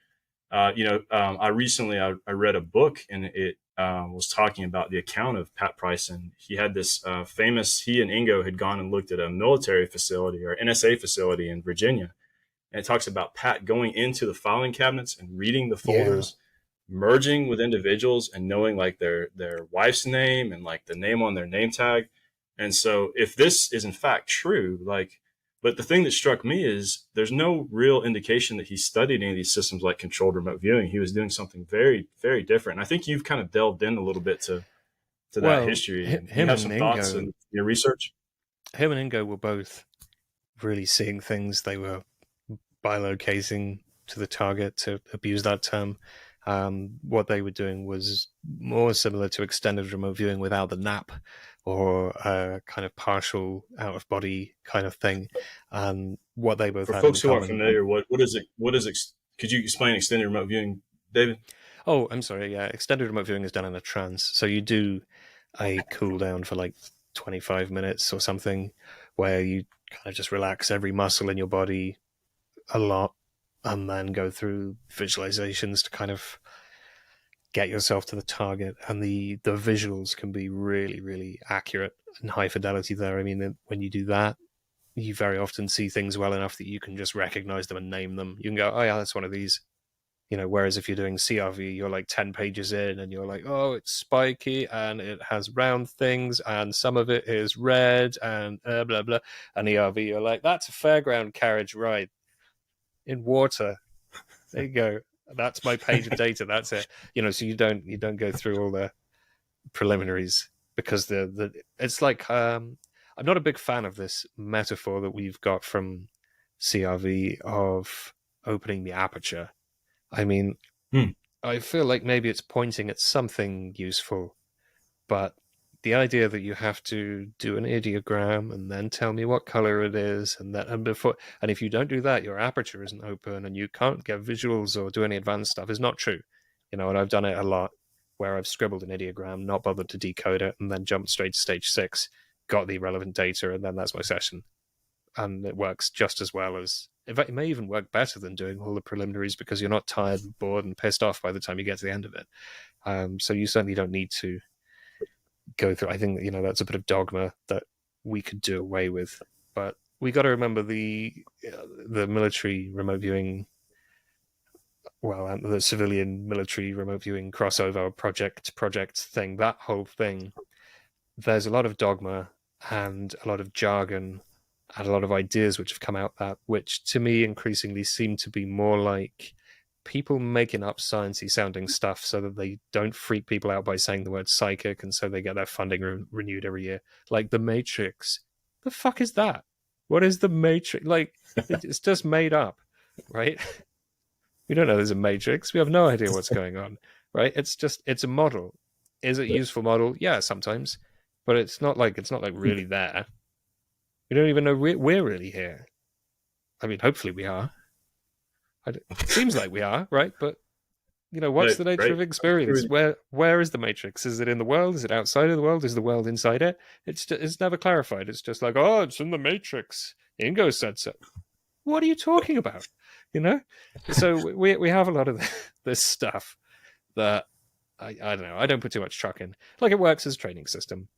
I recently I read a book, and it was talking about the account of Pat Price, and he had this he and Ingo had gone and looked at a military facility or NSA facility in Virginia, and it talks about Pat going into the filing cabinets and reading the folders, merging with individuals and knowing like their wife's name and like the name on their name tag. And so if this is in fact true, like, but the thing that struck me is there's no real indication that he studied any of these systems like controlled remote viewing. He was doing something very, very different. And I think you've kind of delved in a little bit to that history. And you have some thoughts in your research? Him and Ingo were both really seeing things. They were bilocating to the target, to abuse that term. What they were doing was more similar to extended remote viewing without the nap, or a kind of partial out of body kind of thing. What they both for had folks in who aren't common, familiar, what is it? Could you explain extended remote viewing, David? Oh, I'm sorry. Yeah, extended remote viewing is done in a trance. So you do a cool down for like 25 minutes or something, where you kind of just relax every muscle in your body a lot, and then go through visualizations to kind of get yourself to the target. And the visuals can be really, really accurate and high fidelity there. I mean, when you do that, you very often see things well enough that you can just recognize them and name them. You can go, oh yeah, that's one of these. Whereas if you're doing CRV, you're like 10 pages in and you're like, oh, it's spiky and it has round things and some of it is red and blah, blah. And ERV, you're like, that's a fairground carriage ride in water. There you go. That's my page of data. That's it. So you don't go through all the preliminaries, because it's like, I'm not a big fan of this metaphor that we've got from CRV of opening the aperture. I mean, I feel like maybe it's pointing at something useful, but the idea that you have to do an ideogram and then tell me what color it is, and if you don't do that, your aperture isn't open and you can't get visuals or do any advanced stuff, is not true. And I've done it a lot, where I've scribbled an ideogram, not bothered to decode it, and then jumped straight to stage 6, got the relevant data, and then that's my session. And it works just as well as, in fact, it may even work better than doing all the preliminaries, because you're not tired and bored and pissed off by the time you get to the end of it. So you certainly don't need to go through. I think that's a bit of dogma that we could do away with, but we got to remember the military remote viewing, the civilian military remote viewing crossover project thing. That whole thing, there's a lot of dogma and a lot of jargon and a lot of ideas which have come out which to me increasingly seem to be more like people making up sciencey sounding stuff so that they don't freak people out by saying the word psychic, and so they get their funding renewed every year. Like the Matrix. The fuck is that? What is the Matrix? Like, it's just made up, right? We don't know there's a Matrix. We have no idea what's going on, right? It's a model. Is it a useful model? Yeah, sometimes, but it's not like really there. We don't even know we're really here. I mean, hopefully we are. It seems like we are, right? But what's the nature of experience? Where is the Matrix? Is it in the world? Is it outside of the world? Is the world inside it? It's never clarified. It's just like, oh, it's in the Matrix. Ingo said so. What are you talking about? So we have a lot of this stuff that I don't know. I don't put too much truck in. Like, it works as a training system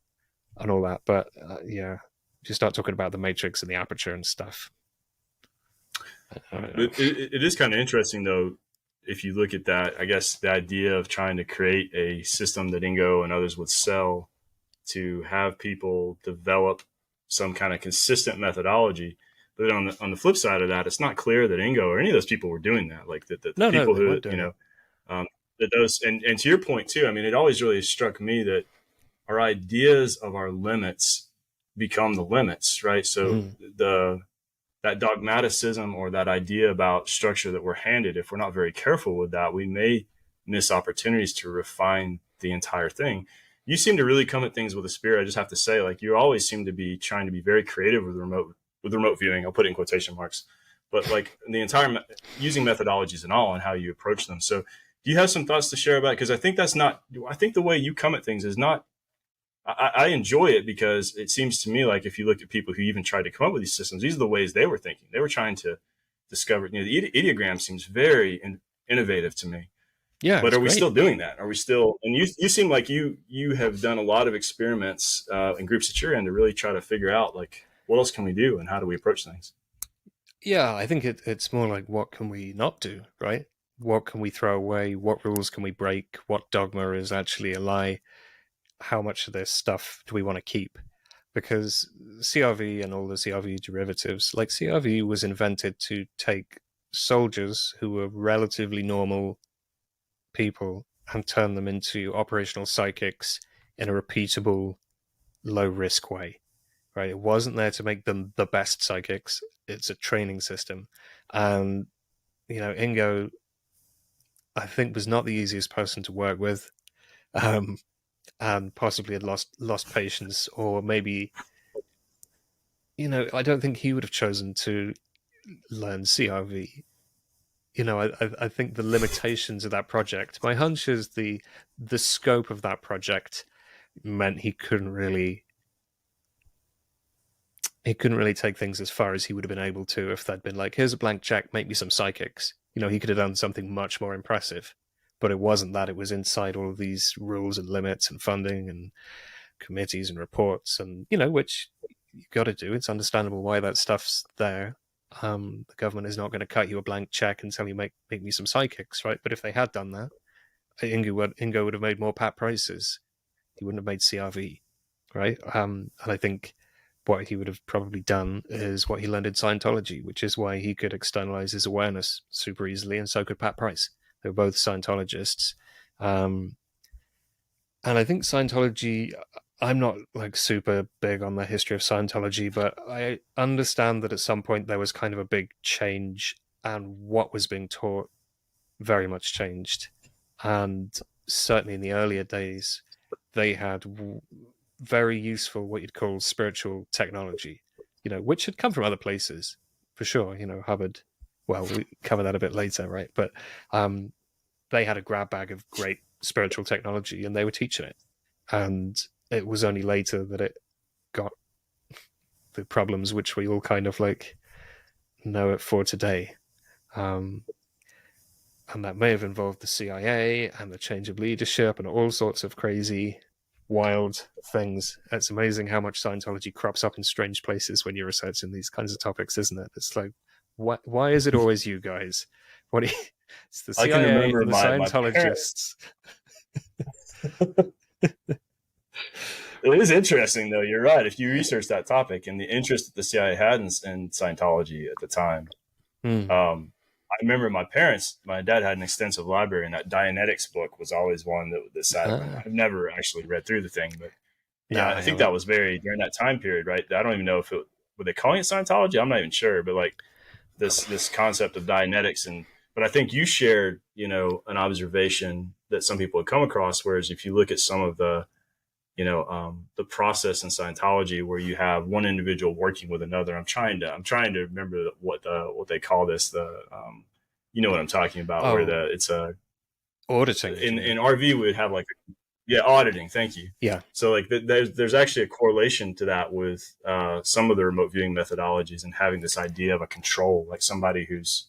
and all that, but yeah, you start talking about the Matrix and the aperture and stuff. It is kind of interesting, though, if you look at that. I guess the idea of trying to create a system that Ingo and others would sell to have people develop some kind of consistent methodology. But on the flip side of that, it's not clear that Ingo or any of those people were doing that. Like the No, people they who, weren't doing it. that those, and to your point too, I mean, it always really struck me that our ideas of our limits become the limits, right? So that dogmaticism or that idea about structure that we're handed, if we're not very careful with that, we may miss opportunities to refine the entire thing. You seem to really come at things with a spirit. I just have to say, like, you always seem to be trying to be very creative with remote viewing. I'll put it in quotation marks, but like the entire using methodologies and all and how you approach them. So do you have some thoughts to share about it? Because I think I think the way you come at things is not, I enjoy it because it seems to me like if you look at people who even tried to come up with these systems, these are the ways they were thinking. They were trying to discover, the ideogram seems very innovative to me. Yeah. But are we great. still doing that? Are we still, and you seem like you have done a lot of experiments in groups that you're in to really try to figure out like, what else can we do and how do we approach things? Yeah, I think it's more like, what can we not do, right? What can we throw away? What rules can we break? What dogma is actually a lie? How much of this stuff do we want to keep? Because CRV and all the CRV derivatives, like CRV was invented to take soldiers who were relatively normal people and turn them into operational psychics in a repeatable, low-risk way, right? It wasn't there to make them the best psychics. It's a training system. And, Ingo, I think, was not the easiest person to work with. And possibly had lost patience, or maybe, I don't think he would have chosen to learn CRV. I think the limitations of that project, my hunch is the scope of that project meant he couldn't really take things as far as he would have been able to if they'd been like, here's a blank check, make me some psychics. He could have done something much more impressive. But it wasn't that. It was inside all of these rules and limits and funding and committees and reports and, which you got to do. It's understandable why that stuff's there. The government is not going to cut you a blank check and tell you, make me some psychics, right? But if they had done that, Ingo would have made more pat prices. He wouldn't have made CRV, right? And I think what he would have probably done is what he learned in Scientology, which is why he could externalize his awareness super easily, and so could Pat Price. They were both Scientologists. And I think Scientology, I'm not like super big on the history of Scientology, but I understand that at some point there was kind of a big change, and what was being taught very much changed. And certainly in the earlier days, they had very useful, what you'd call spiritual technology, which had come from other places, for sure. Hubbard, well, we cover that a bit later, right? But they had a grab bag of great spiritual technology, and they were teaching it. And it was only later that it got the problems which we all kind of like know it for today. And that may have involved the CIA and the change of leadership and all sorts of crazy, wild things. It's amazing how much Scientology crops up in strange places when you're researching these kinds of topics, isn't it? It's like, why is it always you guys? What? It's the CIA I can remember and the Scientologists. It is interesting, though. You're right. If you research that topic and the interest that the CIA had in Scientology at the time, I remember my dad had an extensive library, and that Dianetics book was always one that sat. I've never actually read through the thing, but I think that was very during that time period, right? I don't even know if were they calling it Scientology? I'm not even sure, but like this concept of Dianetics, but I think you shared, an observation that some people had come across. Whereas if you look at some of the process in Scientology where you have one individual working with another, I'm trying to remember what they call this, you know what I'm talking about, where it's a auditing. In RV we would have like, auditing. Thank you. Yeah. So like there's actually a correlation to that with some of the remote viewing methodologies and having this idea of a control, like somebody who's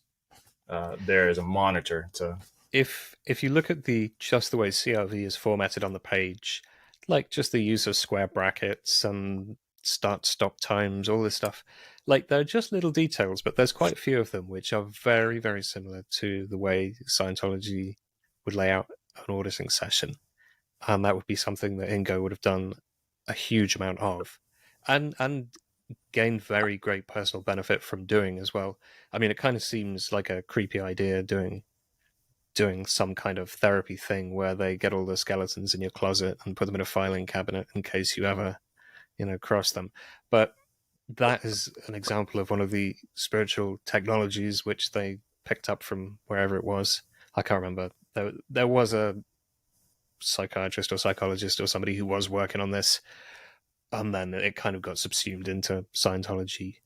there as a monitor to. If you look at just the way CRV is formatted on the page, like just the use of square brackets and stop times, all this stuff, like they're just little details, but there's quite a few of them which are very, very similar to the way Scientology would lay out an auditing session. And that would be something that Ingo would have done a huge amount of. And gained very great personal benefit from doing as well. I mean, it kind of seems like a creepy idea doing some kind of therapy thing where they get all the skeletons in your closet and put them in a filing cabinet in case you ever, cross them. But that is an example of one of the spiritual technologies which they picked up from wherever it was. I can't remember. There was a psychiatrist or psychologist or somebody who was working on this, and then it kind of got subsumed into Scientology.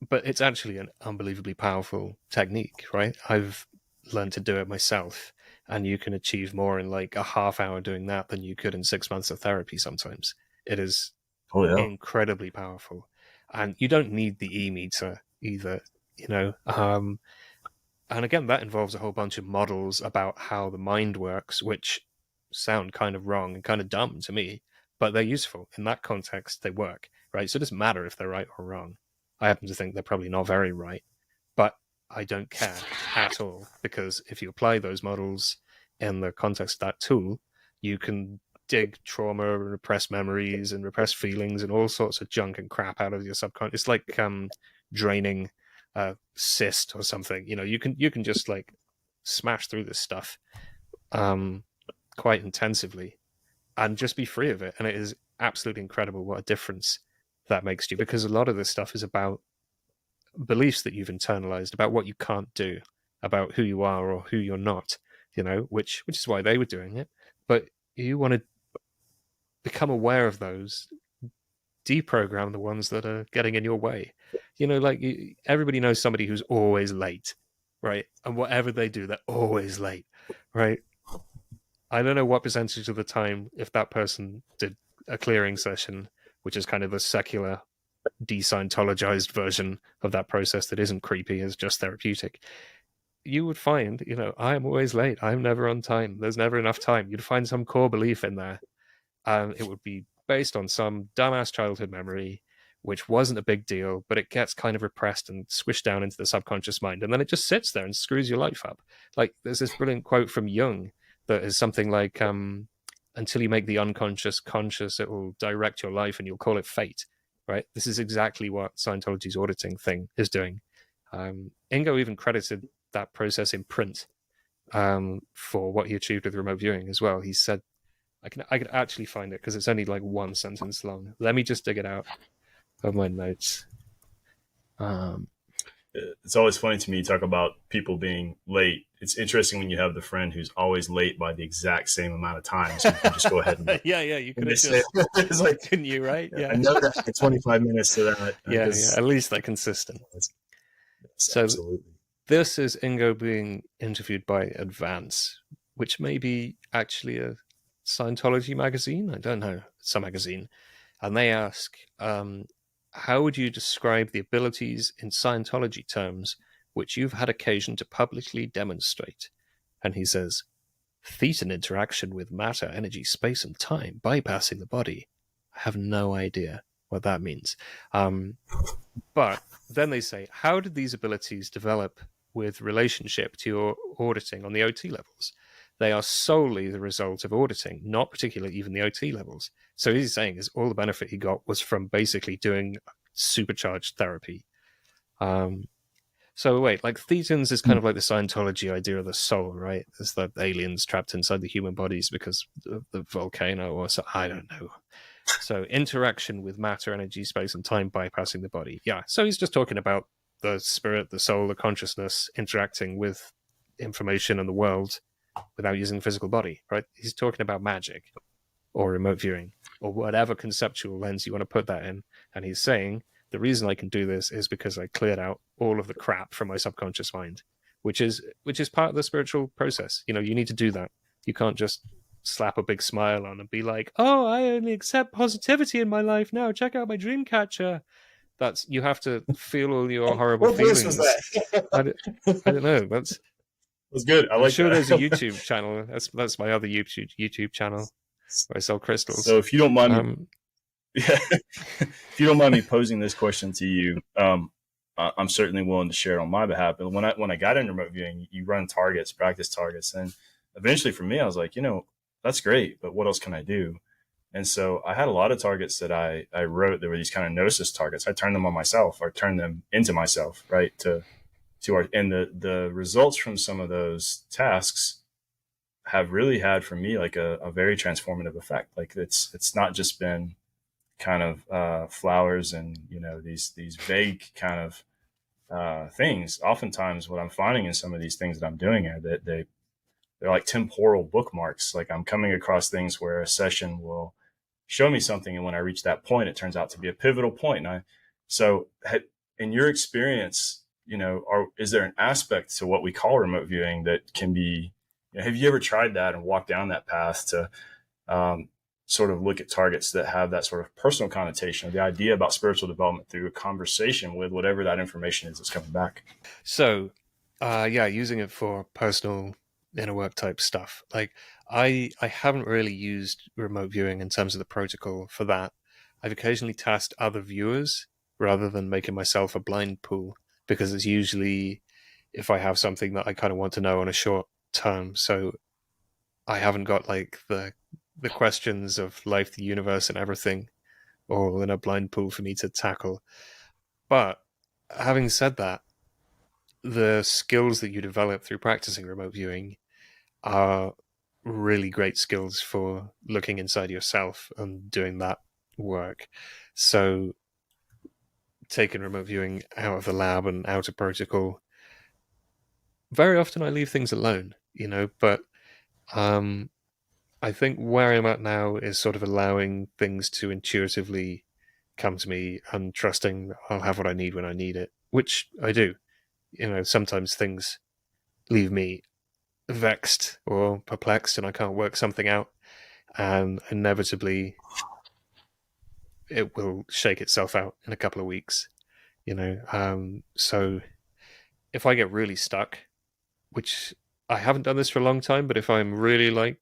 But it's actually an unbelievably powerful technique, right? I've learned to do it myself, and you can achieve more in like a half hour doing that than you could in 6 months of therapy sometimes. It is Oh yeah. incredibly powerful. And you don't need the e-meter either, and again, that involves a whole bunch of models about how the mind works, which sound kind of wrong and kind of dumb to me, but they're useful. In that context, they work, right? So it doesn't matter if they're right or wrong. I happen to think they're probably not very right, but I don't care at all, because if you apply those models in the context of that tool, you can dig trauma and repressed memories and repressed feelings and all sorts of junk and crap out of your subconscious. It's like draining a cyst or something. You can just like smash through this stuff quite intensively and just be free of it. And it is absolutely incredible what a difference that makes to you, because a lot of this stuff is about beliefs that you've internalized, about what you can't do, about who you are or who you're not, which is why they were doing it. But you want to become aware of those, deprogram the ones that are getting in your way. Like everybody knows somebody who's always late, right? And whatever they do, they're always late, right? I don't know what percentage of the time, if that person did a clearing session, which is kind of a secular, de-Scientologized version of that process that isn't creepy, is just therapeutic, you would find, I am always late. I'm never on time. There's never enough time. You'd find some core belief in there. It would be based on some dumbass childhood memory, which wasn't a big deal, but it gets kind of repressed and squished down into the subconscious mind. And then it just sits there and screws your life up. Like there's this brilliant quote from Jung that is something like, until you make the unconscious conscious, it will direct your life and you'll call it fate, right? This is exactly what Scientology's auditing thing is doing. Ingo even credited that process in print for what he achieved with remote viewing as well. He said, I could actually find it because it's only like one sentence long. Let me just dig it out of my notes. It's always funny to me, you talk about people being late. It's interesting when you have the friend who's always late by the exact same amount of time. So you can just go ahead and yeah, you could have just it's like, couldn't you, right? Yeah, I know that 25 minutes to that. Yeah, at least they're consistent. Yes, So absolutely. this is Ingo being interviewed by Advance, which may be actually a Scientology magazine. I don't know, some magazine. And they ask, how would you describe the abilities in Scientology terms which you've had occasion to publicly demonstrate? And he says, thetan interaction with matter, energy, space, and time, bypassing the body. I have no idea what that means. But then they say, how did these abilities develop with relationship to your auditing on the OT levels? They are solely the result of auditing, not particularly even the OT levels. So what he's saying is all the benefit he got was from basically doing supercharged therapy. So wait, like thetans is kind of like the Scientology idea of the soul, right? It's the aliens trapped inside the human bodies because of the volcano or so, I don't know. So interaction with matter, energy, space, and time bypassing the body. Yeah, so he's just talking about the spirit, the soul, the consciousness interacting with information and the world without using the physical body, right? He's talking about magic or remote viewing or whatever conceptual lens you want to put that in. And he's saying, the reason I can do this is because I cleared out all of the crap from my subconscious mind, which is part of the spiritual process. You need to do that. You can't just slap a big smile on and be like, oh, I only accept positivity in my life now. Check out my dream catcher. You have to feel all your horrible feelings. What was that? I don't know. That's good. I'm sure there's a YouTube channel. That's my other YouTube channel where I sell crystals. So if you don't mind me, if you don't mind me posing this question to you, I'm certainly willing to share it on my behalf. But when I got into remote viewing, you run targets, practice targets, and eventually for me, I was like, that's great, but what else can I do? And so I had a lot of targets that I wrote. There were these kind of gnosis targets. I turned them on myself, or turned them into myself, right? And the results from some of those tasks have really had for me like a very transformative effect. Like it's not just been kind of flowers and, you know, these vague kind of things. Oftentimes what I'm finding in some of these things that I'm doing are that they're like temporal bookmarks. Like I'm coming across things where a session will show me something, and when I reach that point, it turns out to be a pivotal point. So in your experience, you know, is there an aspect to what we call remote viewing that can be, you know, have you ever tried that and walked down that path to sort of look at targets that have that sort of personal connotation, or the idea about spiritual development through a conversation with whatever that information is that's coming back? So, yeah, using it for personal inner work type stuff. Like I haven't really used remote viewing in terms of the protocol for that. I've occasionally tasked other viewers rather than making myself a blind pool, because it's usually if I have something that I kind of want to know on a short term. So I haven't got like the questions of life, the universe, and everything all in a blind pool for me to tackle. But having said that, the skills that you develop through practicing remote viewing are really great skills for looking inside yourself and doing that work. So, taking remote viewing out of the lab and out of protocol, very often I leave things alone, you know, but um, I think where I'm at now is sort of allowing things to intuitively come to me and trusting I'll have what I need when I need it, which I do. You know, sometimes things leave me vexed or perplexed and I can't work something out, and inevitably it will shake itself out in a couple of weeks, you know. So if I get really stuck, which I haven't done this for a long time, but if I'm really like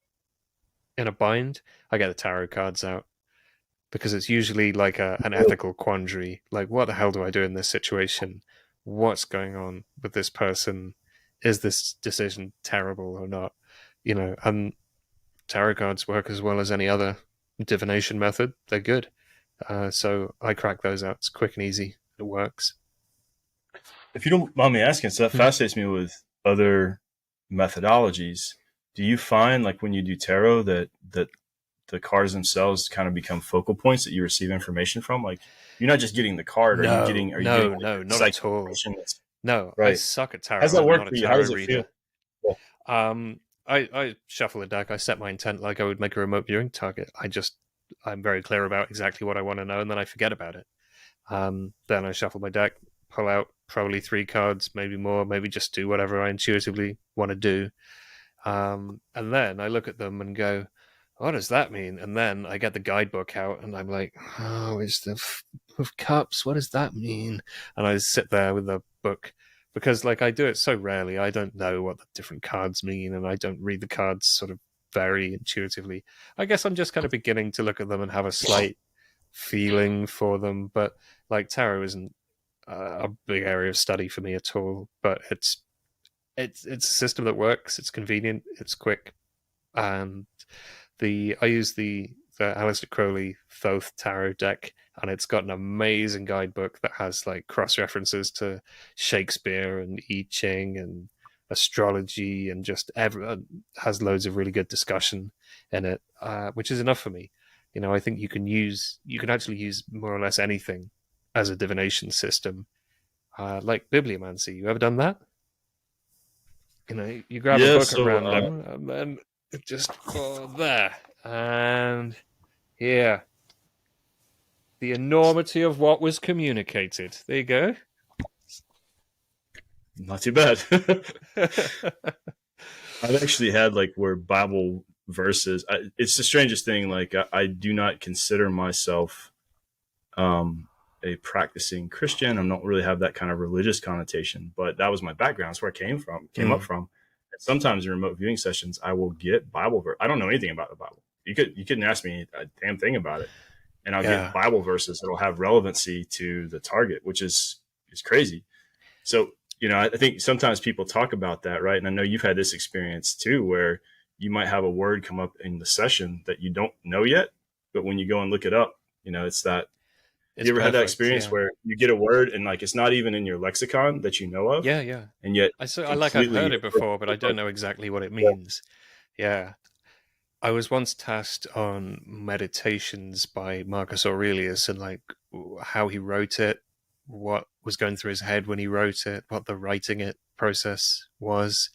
in a bind, I get the tarot cards out, because it's usually like an ethical quandary. Like, what the hell do I do in this situation? What's going on with this person? Is this decision terrible or not? You know, and tarot cards work as well as any other divination method. They're good. So I crack those out. It's quick and easy. It works. If you don't mind me asking, so that fascinates me with other methodologies. Do you find, like, when you do tarot, that the cards themselves kind of become focal points that you receive information from? Like, you're not just getting the card, are you getting not at all. No, I Right. suck at tarot. How's that I'm work not a for you? How tarot does it feel? reader. Yeah. I shuffle a deck. I set my intent like I would make a remote viewing target. I'm very clear about exactly what I want to know, and then I forget about it. Then I shuffle my deck, pull out probably 3 cards, maybe more, maybe just do whatever I intuitively want to do. And then I look at them and go, what does that mean? And then I get the guidebook out and I'm like, oh, it's the of cups. What does that mean? And I sit there with the book, because like I do it so rarely, I don't know what the different cards mean, and I don't read the cards sort of very intuitively. I guess I'm just kind of beginning to look at them and have a slight feeling for them, but like tarot isn't a big area of study for me at all. But it's a system that works. It's convenient. It's quick, and I use the Aleister Crowley Thoth Tarot deck, and it's got an amazing guidebook that has like cross references to Shakespeare and I Ching and astrology, and just has loads of really good discussion in it, which is enough for me. You know, I think you can actually use more or less anything as a divination system, like bibliomancy. You ever done that? You know, you grab a Yeah. book at So, random and then just there, and yeah, the enormity of what was communicated. There you go. not too bad. I've actually had like where Bible verses. It's the strangest thing. Like I do not consider myself a practicing Christian. I don't really have that kind of religious connotation, but that was my background. That's where I came up from. And sometimes in remote viewing sessions, I will get Bible verse. I don't know anything about the Bible. You couldn't ask me a damn thing about it, and I'll get Bible verses that'll have relevancy to the target, which is crazy. So, you know, I think sometimes people talk about that, right? And I know you've had this experience too, where you might have a word come up in the session that you don't know yet, but when you go and look it up, it's that. It's You ever had that perfect. experience Yeah. where you get a word and like it's not even in your lexicon that you know of, Yeah. Yeah. and yet I've completely heard it before, but I don't know exactly what it yeah. means. Yeah. I was once tasked on meditations by Marcus Aurelius and like how he wrote it, what was going through his head when he wrote it, what the writing it process was.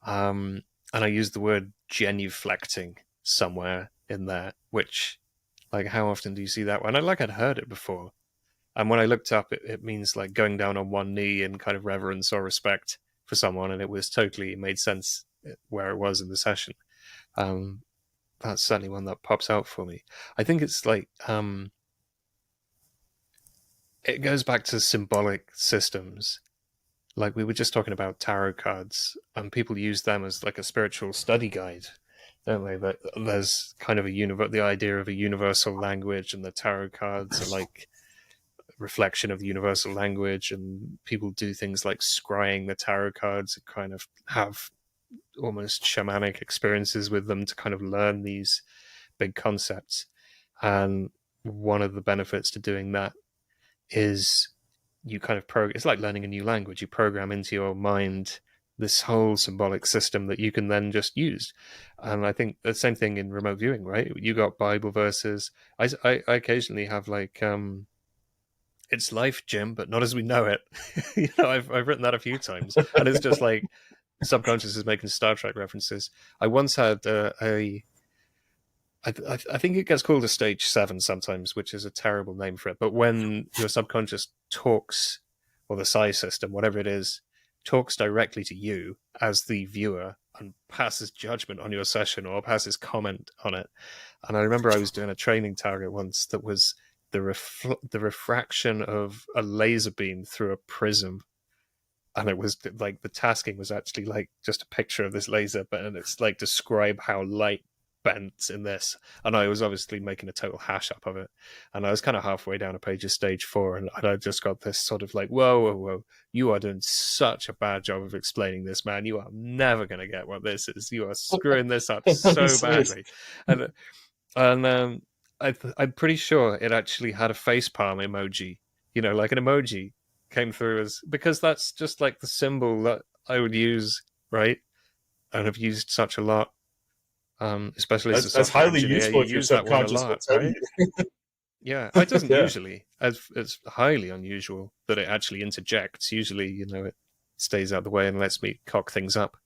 And I used the word genuflecting somewhere in there, which, like, how often do you see that one? I'd heard it before. And when I looked up, it means like going down on one knee in kind of reverence or respect for someone. And it made sense where it was in the session. Um, that's certainly one that pops out for me. I think it's like, it goes back to symbolic systems. Like we were just talking about tarot cards, and people use them as like a spiritual study guide, don't they? That there's kind of the idea of a universal language, and the tarot cards are like reflection of the universal language, and people do things like scrying the tarot cards and kind of have almost shamanic experiences with them to kind of learn these big concepts. And one of the benefits to doing that is you kind of it's like learning a new language. You program into your mind this whole symbolic system that you can then just use. And I think the same thing in remote viewing, right? You got Bible verses. I occasionally have like it's life, Jim, but not as we know it. I've written that a few times, and it's just like subconscious is making Star Trek references. I once had I think it gets called a stage 7 sometimes, which is a terrible name for it. But when your subconscious talks, or the psi system, whatever it is, talks directly to you as the viewer and passes judgment on your session or passes comment on it. And I remember I was doing a training target once that was the refraction of a laser beam through a prism. And it was like the tasking was actually like just a picture of this laser, but and it's like describe how light bent in this. And I was obviously making a total hash up of it. And I was kind of halfway down a page of stage 4, and I just got this sort of like, whoa, you are doing such a bad job of explaining this, man. You are never going to get what this is. You are screwing this up so badly. And I'm pretty sure it actually had a facepalm emoji, like an emoji came through as, because that's just like the symbol that I would use, right? And have used such a lot. Especially as a That's software highly engineer, you useful if your use that one a subconscious will lot, tell right? you. Yeah, it doesn't Yeah. usually. It's highly unusual that it actually interjects. Usually, it stays out of the way and lets me cock things up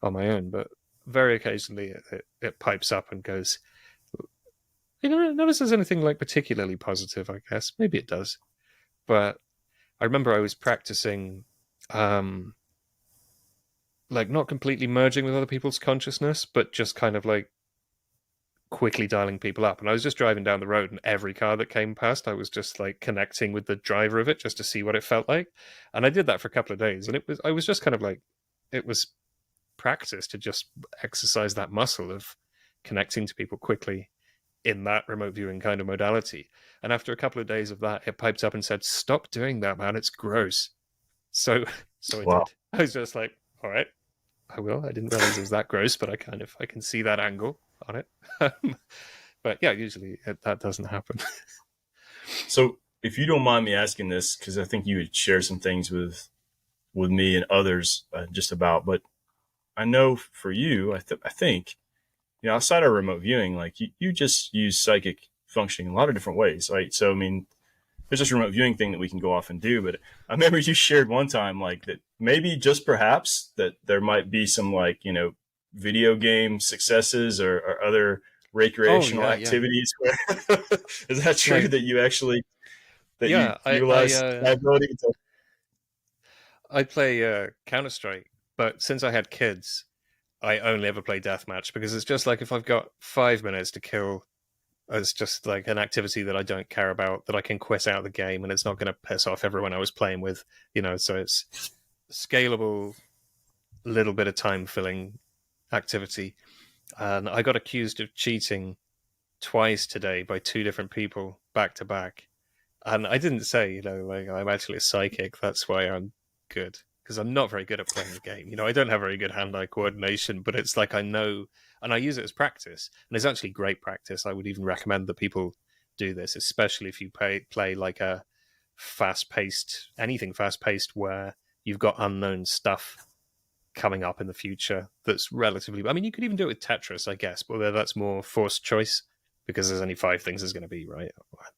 on my own. But very occasionally, it pipes up and goes, notice there's anything like particularly positive, I guess. Maybe it does. But I remember I was practicing, like not completely merging with other people's consciousness, but just kind of like quickly dialing people up. And I was just driving down the road, and every car that came past, I was just like connecting with the driver of it just to see what it felt like. And I did that for a couple of days, and I was just kind of like, it was practice to just exercise that muscle of connecting to people quickly in that remote viewing kind of modality. And after a couple of days of that, it piped up and said, "Stop doing that, man. It's gross." So I Wow. did. I was just like, all right, I will. I didn't realize it was that gross, but I can see that angle on it. But yeah, usually that doesn't happen. So if you don't mind me asking this, because I think you would share some things with me and others just about, but I know for you, I think, outside of remote viewing, like you just use psychic functioning in a lot of different ways, right? So, I mean, there's this remote viewing thing that we can go off and do, but I remember you shared one time, like that maybe just perhaps that there might be some like, video game successes or other recreational activities. Where, is that true that you actually, that you utilize that ability to? I play Counter-Strike, but since I had kids, I only ever play deathmatch because it's just like if I've got 5 minutes to kill, it's just like an activity that I don't care about, that I can quit out of the game, and it's not going to piss off everyone I was playing with, so it's scalable, little bit of time filling activity. And I got accused of cheating twice today by 2 different people back to back. And I didn't say, like I'm actually a psychic, that's why I'm good. because I'm not very good at playing the game. You know, I don't have very good hand-eye coordination, but it's like I know, and I use it as practice, and it's actually great practice. I would even recommend that people do this, especially if you play like a fast-paced, anything fast-paced where you've got unknown stuff coming up in the future that's relatively, I mean, you could even do it with Tetris, I guess, but that's more forced choice because there's only 5 things there's going to be, right?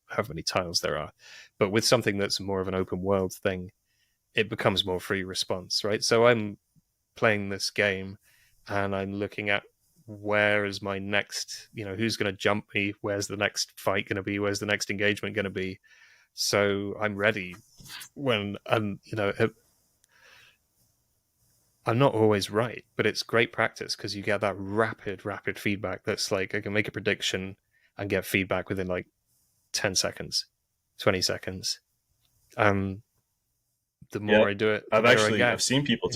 How many tiles there are. But with something that's more of an open world thing, it becomes more free response, right? So I'm playing this game and I'm looking at where is my next, you know, who's going to jump me? Where's the next fight going to be? Where's the next engagement going to be? So I'm ready when, you know, I'm not always right, but it's great practice because you get that rapid feedback that's like, I can make a prediction and get feedback within like 10 seconds, 20 seconds. The more I do it, the better I get. I've seen people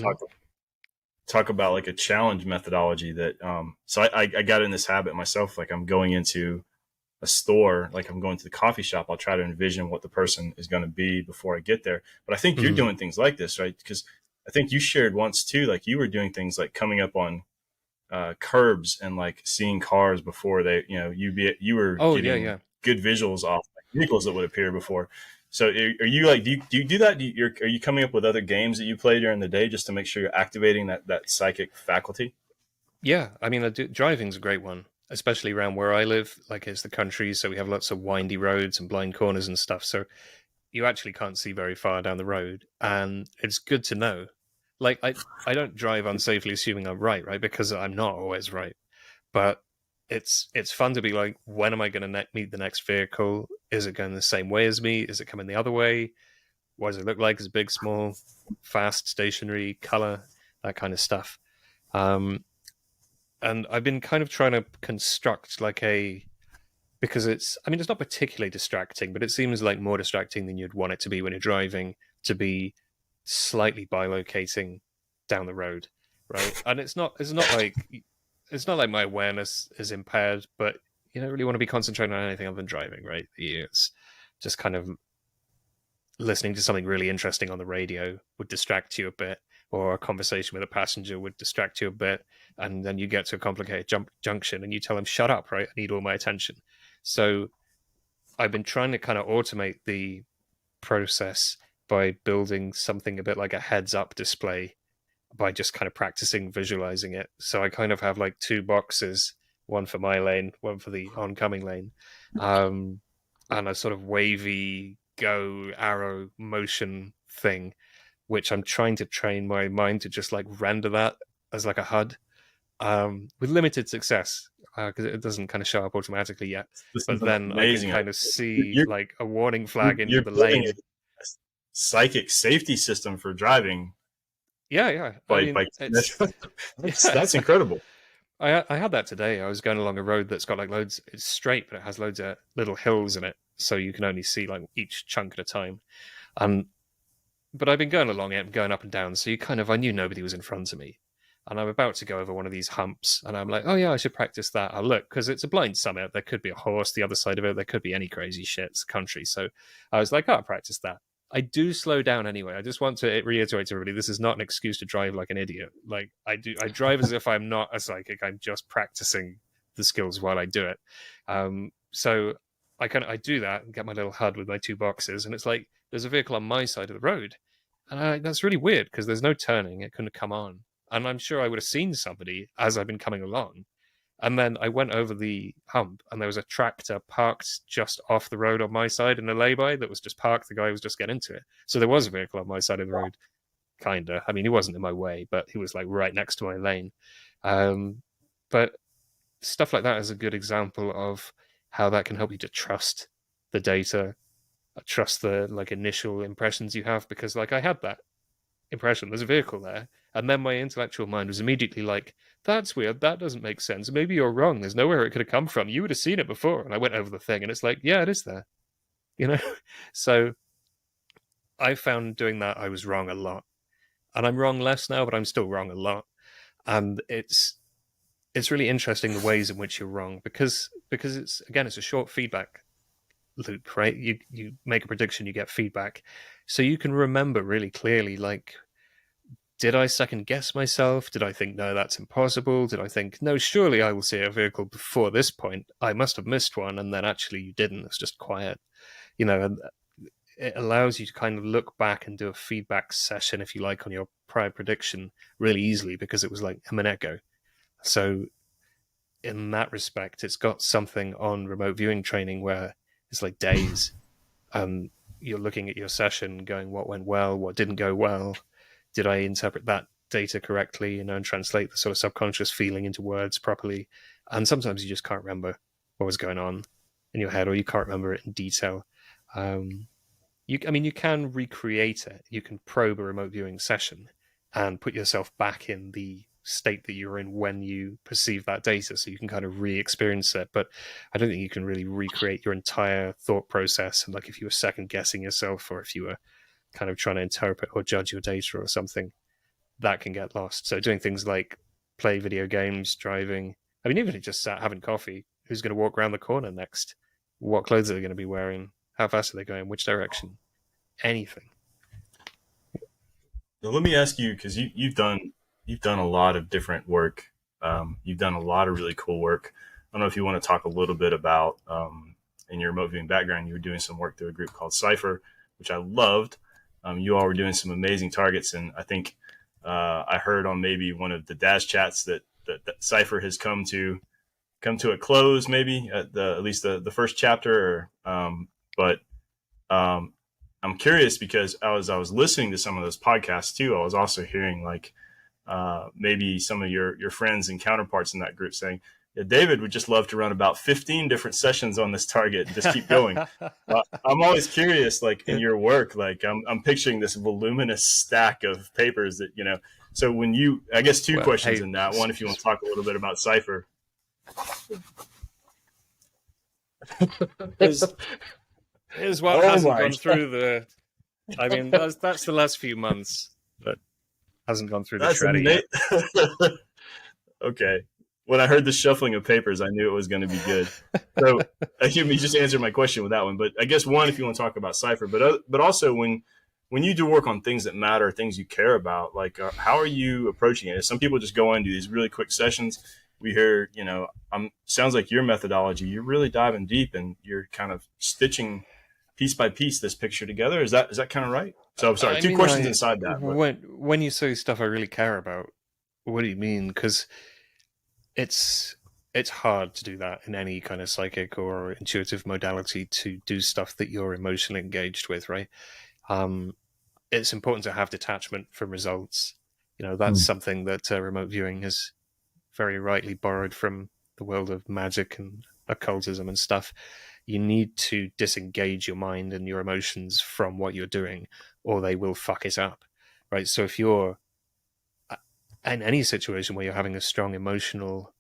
talk about like a challenge methodology that, so I got in this habit myself. Like I'm going into a store, like I'm going to the coffee shop, I'll try to envision what the person is going to be before I get there. But I think you're doing things like this, right? Because I think you shared once too, like you were doing things like coming up on curbs and like seeing cars before they, you know, you were getting good visuals off like vehicles that would appear before. So are you like, do you do that? Are you coming up with other games that you play during the day just to make sure you're activating that psychic faculty? Yeah, I mean, driving's a great one, especially around where I live. Like it's the country, so we have lots of windy roads and blind corners and stuff. So you actually can't see very far down the road, and it's good to know. Like I don't drive unsafely assuming I'm right, because I'm not always right. But it's fun to be like, when am I going to meet the next vehicle? Is it going the same way as me? Is it coming the other way? What does it look like? Is it big, small, fast, stationary, color, that kind of stuff. And I've been kind of trying to construct like because it's not particularly distracting, but it seems like more distracting than you'd want it to be when you're driving, to be slightly bilocating down the road, right? And it's not like my awareness is impaired, but you don't really want to be concentrating on anything other than driving, right? It's just kind of listening to something really interesting on the radio would distract you a bit, or a conversation with a passenger would distract you a bit, and then you get to a complicated junction and you tell them, shut up, right? I need all my attention. So I've been trying to kind of automate the process by building something a bit like a heads-up display, by just kind of practicing visualizing it. So I kind of have like 2 boxes, one for my lane, one for the oncoming lane, and a sort of wavy go arrow motion thing, which I'm trying to train my mind to just like render that as like a HUD, with limited success, because it doesn't kind of show up automatically yet. But then amazing. I can kind of see like a warning flag into the lane. A psychic safety system for driving. Yeah. That's incredible. I had that today. I was going along a road that's got like loads, it's straight, but it has loads of little hills in it. So you can only see like each chunk at a time. But I've been going along it and going up and down. So I knew nobody was in front of me. And I'm about to go over one of these humps. And I'm like, oh yeah, I should practice that. I'll look, because it's a blind summit. There could be a horse the other side of it. There could be any crazy shit. It's country. So I was like, oh, I'll practice that. I do slow down anyway. I just want to reiterate to everybody, this is not an excuse to drive like an idiot. Like I drive as if I'm not a psychic. I'm just practicing the skills while I do it. So I do that and get my little HUD with my 2 boxes, and it's like there's a vehicle on my side of the road, and that's really weird because there's no turning. It couldn't come on, and I'm sure I would have seen somebody as I've been coming along. And then I went over the hump, and there was a tractor parked just off the road on my side in a lay-by that was just parked. The guy was just getting into it. So there was a vehicle on my side of the road, kind of. I mean, he wasn't in my way, but he was like right next to my lane. But stuff like that is a good example of how that can help you to trust the data, trust the like initial impressions you have, because like I had that impression, there's a vehicle there, and then my intellectual mind was immediately like, that's weird, that doesn't make sense, maybe you're wrong, there's nowhere it could have come from, you would have seen it before. And I went over the thing and it's like, yeah, it is there, you know. So I found doing that I was wrong a lot, and I'm wrong less now, but I'm still wrong a lot. And it's really interesting the ways in which you're wrong, because it's a short feedback loop, right? You make a prediction, you get feedback, so you can remember really clearly like did I second guess myself? Did I think, no, that's impossible? Did I think, no, surely I will see a vehicle before this point? I must have missed one. And then actually you didn't. It's just quiet, and it allows you to kind of look back and do a feedback session, if you like, on your prior prediction really easily, because it was like a minute ago. So in that respect, it's got something on remote viewing training where it's like days. You're looking at your session going, what went well, what didn't go well? Did I interpret that data correctly, and translate the sort of subconscious feeling into words properly? And sometimes you just can't remember what was going on in your head, or you can't remember it in detail. You can recreate it. You can probe a remote viewing session and put yourself back in the state that you were in when you perceive that data, so you can kind of re-experience it. But I don't think you can really recreate your entire thought process. And like if you were second guessing yourself, or if you were kind of trying to interpret or judge your data or something, that can get lost. So doing things like play video games, driving, even if you just sat having coffee, who's going to walk around the corner next? What clothes are they going to be wearing? How fast are they going? Which direction? Anything. Now, let me ask you, because you've done a lot of different work. You've done a lot of really cool work. I don't know if you want to talk a little bit about, in your remote viewing background, you were doing some work through a group called Cypher, which I loved. You all were doing some amazing targets, and I think I heard on maybe one of the Dash chats that Cypher has come to a close, maybe at least the first chapter. But I'm curious, because I was listening to some of those podcasts too. I was also hearing like maybe some of your friends and counterparts in that group saying, yeah, David would just love to run about 15 different sessions on this target and just keep going. I'm always curious, like in your work, like I'm picturing this voluminous stack of papers that, so when you, I guess two questions in that. One, if you want to talk a little bit about Cypher. Here's what hasn't gone through the. That's the last few months, but hasn't gone through the shredder yet. Okay. When I heard the shuffling of papers, I knew it was going to be good. So you just answered my question with that one. But I guess one, if you want to talk about Cypher, but also when you do work on things that matter, things you care about, like how are you approaching it? Some people just go in and do these really quick sessions. We hear, sounds like your methodology, you're really diving deep and you're kind of stitching piece by piece this picture together. Is that kind of right? So I'm sorry, two questions inside that. But when you say stuff I really care about, what do you mean? Because it's hard to do that in any kind of psychic or intuitive modality, to do stuff that you're emotionally engaged with, right? It's important to have detachment from results. That's something that remote viewing has very rightly borrowed from the world of magic and occultism and stuff. You need to disengage your mind and your emotions from what you're doing, or they will fuck it up, right? So if you're in any situation where you're having a strong emotional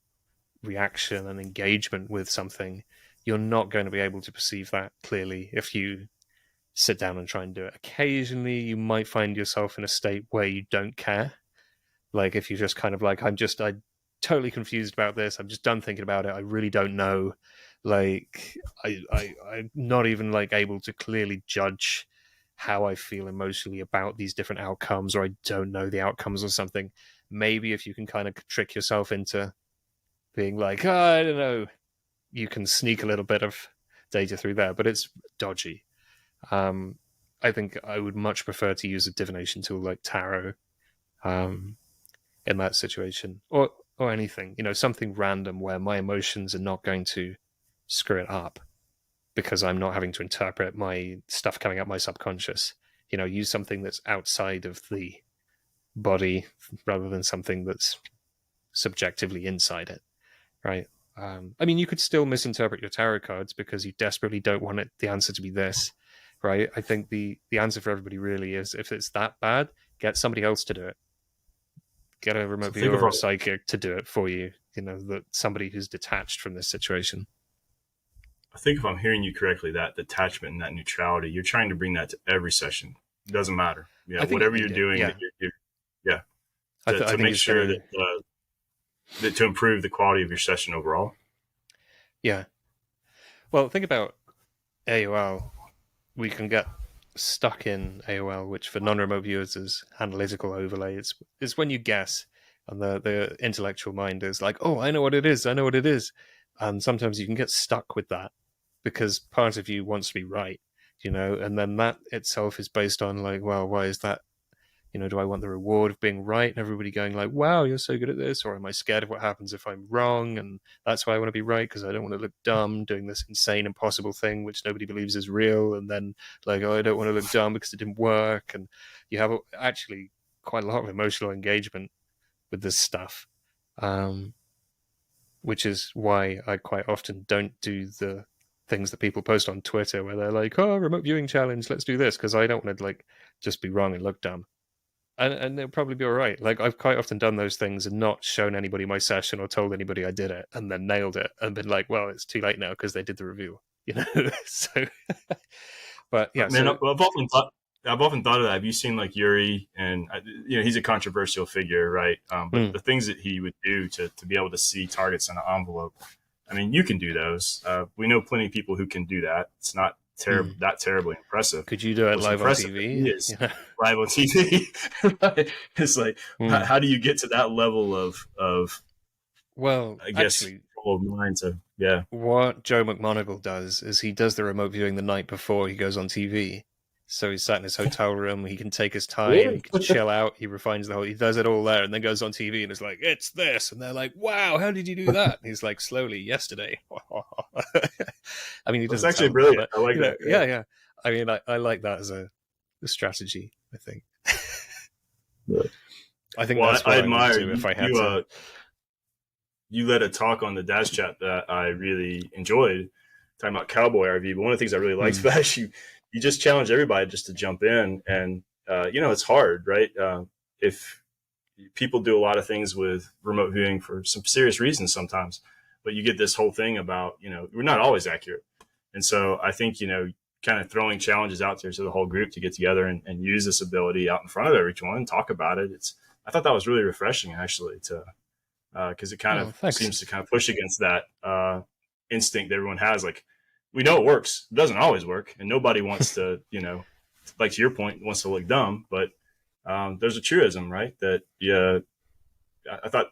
reaction and engagement with something, you're not going to be able to perceive that clearly if you sit down and try and do it. Occasionally, you might find yourself in a state where you don't care. Like if you're just kind of like, I'm totally confused about this. I'm just done thinking about it. I really don't know. Like I'm not even like able to clearly judge how I feel emotionally about these different outcomes, or I don't know the outcomes or something. Maybe if you can kind of trick yourself into being like, I don't know, you can sneak a little bit of data through there, but it's dodgy. I think I would much prefer to use a divination tool like tarot in that situation, or anything, something random where my emotions are not going to screw it up because I'm not having to interpret my stuff coming up my subconscious. Use something that's outside of the body rather than something that's subjectively inside it, right? You could still misinterpret your tarot cards because you desperately don't want the answer to be this, right? I think the answer for everybody really is, if it's that bad, get somebody else to do it. Get a remote viewer or a psychic to do it for you, somebody who's detached from this situation. I think if I'm hearing you correctly, that detachment and that neutrality, you're trying to bring that to every session. It doesn't matter. Yeah, whatever you're doing, to make sure that to improve the quality of your session overall. Yeah. Well, think about AOL. We can get stuck in AOL, which for non-remote viewers is analytical overlay. It's when you guess, and the intellectual mind is like, oh, I know what it is, I know what it is, and sometimes you can get stuck with that because part of you wants to be right, and then that itself is based on like, well, why is that? Do I want the reward of being right and everybody going like, wow, you're so good at this? Or am I scared of what happens if I'm wrong? And that's why I want to be right, because I don't want to look dumb doing this insane, impossible thing, which nobody believes is real. And then like, oh, I don't want to look dumb because it didn't work. And you have actually quite a lot of emotional engagement with this stuff, which is why I quite often don't do the things that people post on Twitter where they're like, oh, remote viewing challenge, let's do this, because I don't want to like just be wrong and look dumb. And they'll probably be all right. Like, I've quite often done those things and not shown anybody my session or told anybody I did it, and then nailed it and been like, well, it's too late now because they did the review, So, but yeah. Man, So, I've often thought of that. Have you seen like Yuri? And he's a controversial figure, right? But the things that he would do to be able to see targets in an envelope, I mean, you can do those. We know plenty of people who can do that. It's not that terribly impressive. Could you do it live on TV? Live on TV. It's like, how do you get to that level of well, I guess, actually, of mind? So yeah, what Joe McMoneagle does is he does the remote viewing the night before he goes on TV. So he's sat in his hotel room. He can take his time. He can chill out. He refines the whole. He does it all there, and then goes on TV and is like, "It's this," and they're like, "Wow, how did you do that?" And he's like, "Slowly, yesterday." I mean, he doesn't. It's actually brilliant. I like that. Yeah. I mean, I like that as a strategy. I think. I think that's what I admire you, if I had to. You led a talk on the Dash Chat that I really enjoyed, talking about Cowboy RV. But one of the things I really liked about it, you just challenge everybody just to jump in, and it's hard, right? If people do a lot of things with remote viewing for some serious reasons sometimes, but you get this whole thing about we're not always accurate, and so I think kind of throwing challenges out there to the whole group to get together and use this ability out in front of everyone and talk about it. I thought that was really refreshing, actually, to because it kind of seems to kind of push against that instinct that everyone has, like, we know it works. It doesn't always work, and nobody wants to, like to your point, wants to look dumb. But there's a truism, right? That I thought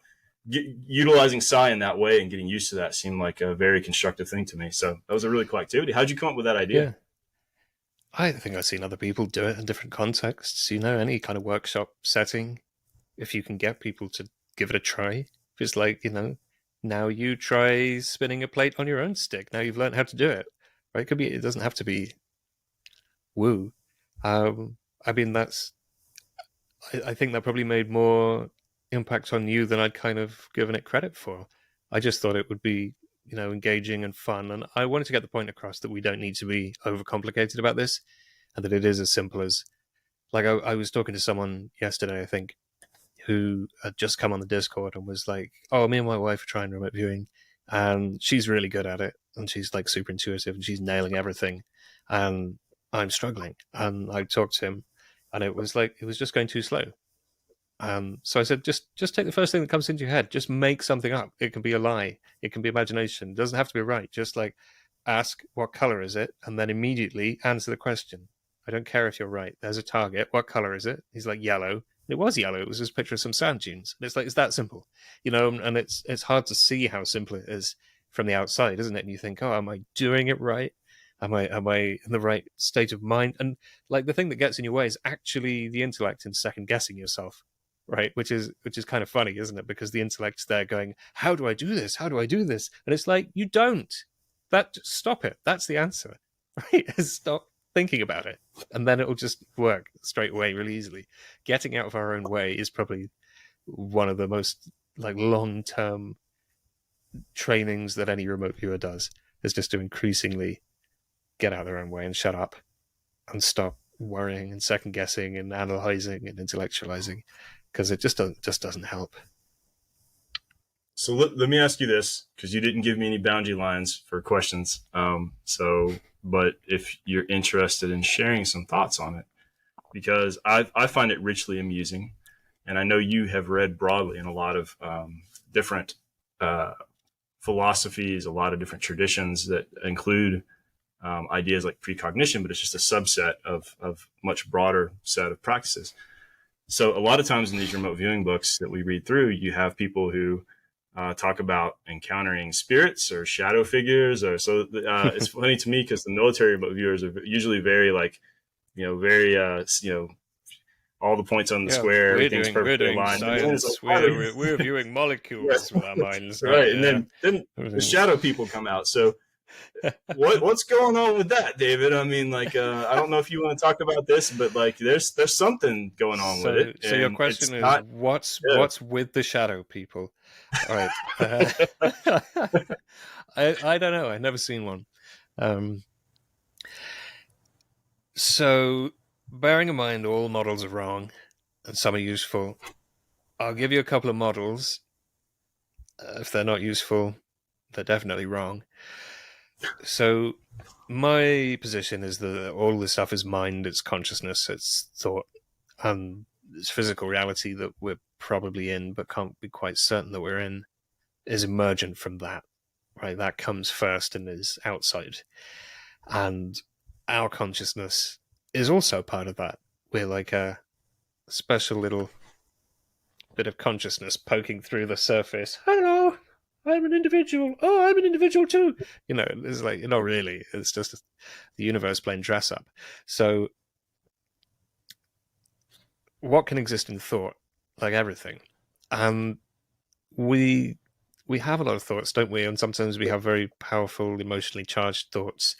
utilizing psi in that way and getting used to that seemed like a very constructive thing to me. So that was a really cool activity. How'd you come up with that idea? Yeah. I think I've seen other people do it in different contexts. Any kind of workshop setting, if you can get people to give it a try. If it's like, now you try spinning a plate on your own stick. Now you've learned how to do it, right? It doesn't have to be woo. I mean, I think that probably made more impact on you than I'd kind of given it credit for. I just thought it would be, engaging and fun. And I wanted to get the point across that we don't need to be overcomplicated about this, and that it is as simple as, like, I was talking to someone yesterday, I think, who had just come on the Discord and was like, oh, me and my wife are trying remote viewing, and she's really good at it, and she's like super intuitive, and she's nailing everything, and I'm struggling. And I talked to him, and it was just going too slow. So I said, just take the first thing that comes into your head. Just make something up. It can be a lie. It can be imagination. It doesn't have to be right. Just like ask, what color is it? And then immediately answer the question. I don't care if you're right. There's a target. What color is it? He's like, yellow. It was yellow. It was just a picture of some sand dunes. And it's like, it's that simple, and it's hard to see how simple it is from the outside, isn't it? And you think, oh, am I doing it right? Am I in the right state of mind? And like, the thing that gets in your way is actually the intellect and second guessing yourself, right? Which is kind of funny, isn't it? Because the intellect's there going, how do I do this? How do I do this? And it's like, you don't. Stop it. That's the answer, right? Stop thinking about it, and then it'll just work straight away really easily. Getting out of our own way is probably one of the most like long-term trainings that any remote viewer does, is just to increasingly get out of their own way and shut up and stop worrying and second guessing and analyzing and intellectualizing, because it just doesn't help. So let me ask you this, because you didn't give me any boundary lines for questions. But if you're interested in sharing some thoughts on it, because I find it richly amusing, and I know you have read broadly in a lot of different philosophies, a lot of different traditions that include ideas like precognition, but it's just a subset of much broader set of practices. So a lot of times in these remote viewing books that we read through, you have people who talk about encountering spirits or shadow figures, or so. It's funny to me because the military remote viewers are usually very very all the points on the square, everything's perfectly aligned. Science. We're viewing molecules with our minds, right? And then the shadow people come out. So what's going on with that, David? I mean, like, I don't know if you want to talk about this, but like, there's something going on with it. So your question is, what's with the shadow people? All right. I don't know. I've never seen one. So bearing in mind all models are wrong and some are useful, I'll give you a couple of models. If they're not useful, they're definitely wrong. So my position is that all this stuff is mind, it's consciousness, it's thought, and it's physical reality that we're probably in but can't be quite certain that we're in is emergent from that, right? That comes first and is outside. And our consciousness is also part of that. We're like a special little bit of consciousness poking through the surface. Hello, I'm an individual. Oh, I'm an individual too. It's like, not really. It's just the universe playing dress up. So what can exist in thought? Like everything. And we have a lot of thoughts, don't we? And sometimes we have very powerful, emotionally charged thoughts,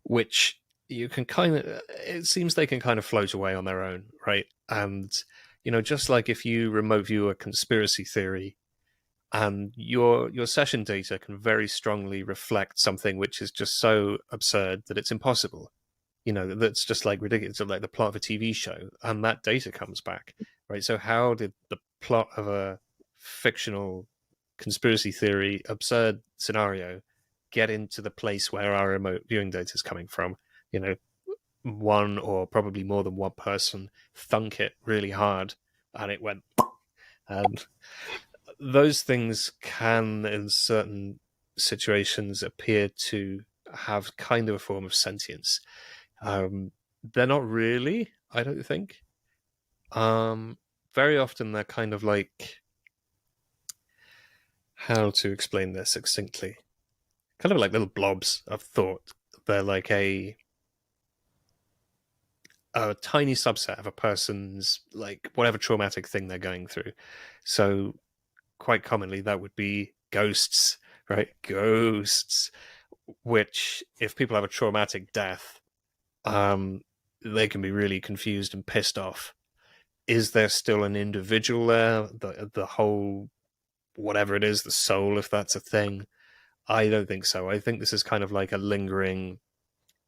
which you can it seems they can kind of float away on their own, right? And, just like if you remote view a conspiracy theory and your session data can very strongly reflect something which is just so absurd that it's impossible, that's just like ridiculous, like the plot of a TV show, and that data comes back, right? So how did the plot of a fictional conspiracy theory absurd scenario get into the place where our remote viewing data is coming from? One or probably more than one person thunk it really hard and it went. And those things can, in certain situations, appear to have kind of a form of sentience. They're not really, I don't think. Very often they're kind of like, how to explain this succinctly? Kind of like little blobs of thought. They're like a tiny subset of a person's, like, whatever traumatic thing they're going through. So quite commonly that would be ghosts, right? Ghosts, which if people have a traumatic death, they can be really confused and pissed off. Is there still an individual there? The whole, whatever it is, the soul, if that's a thing? I don't think so. I think this is kind of like a lingering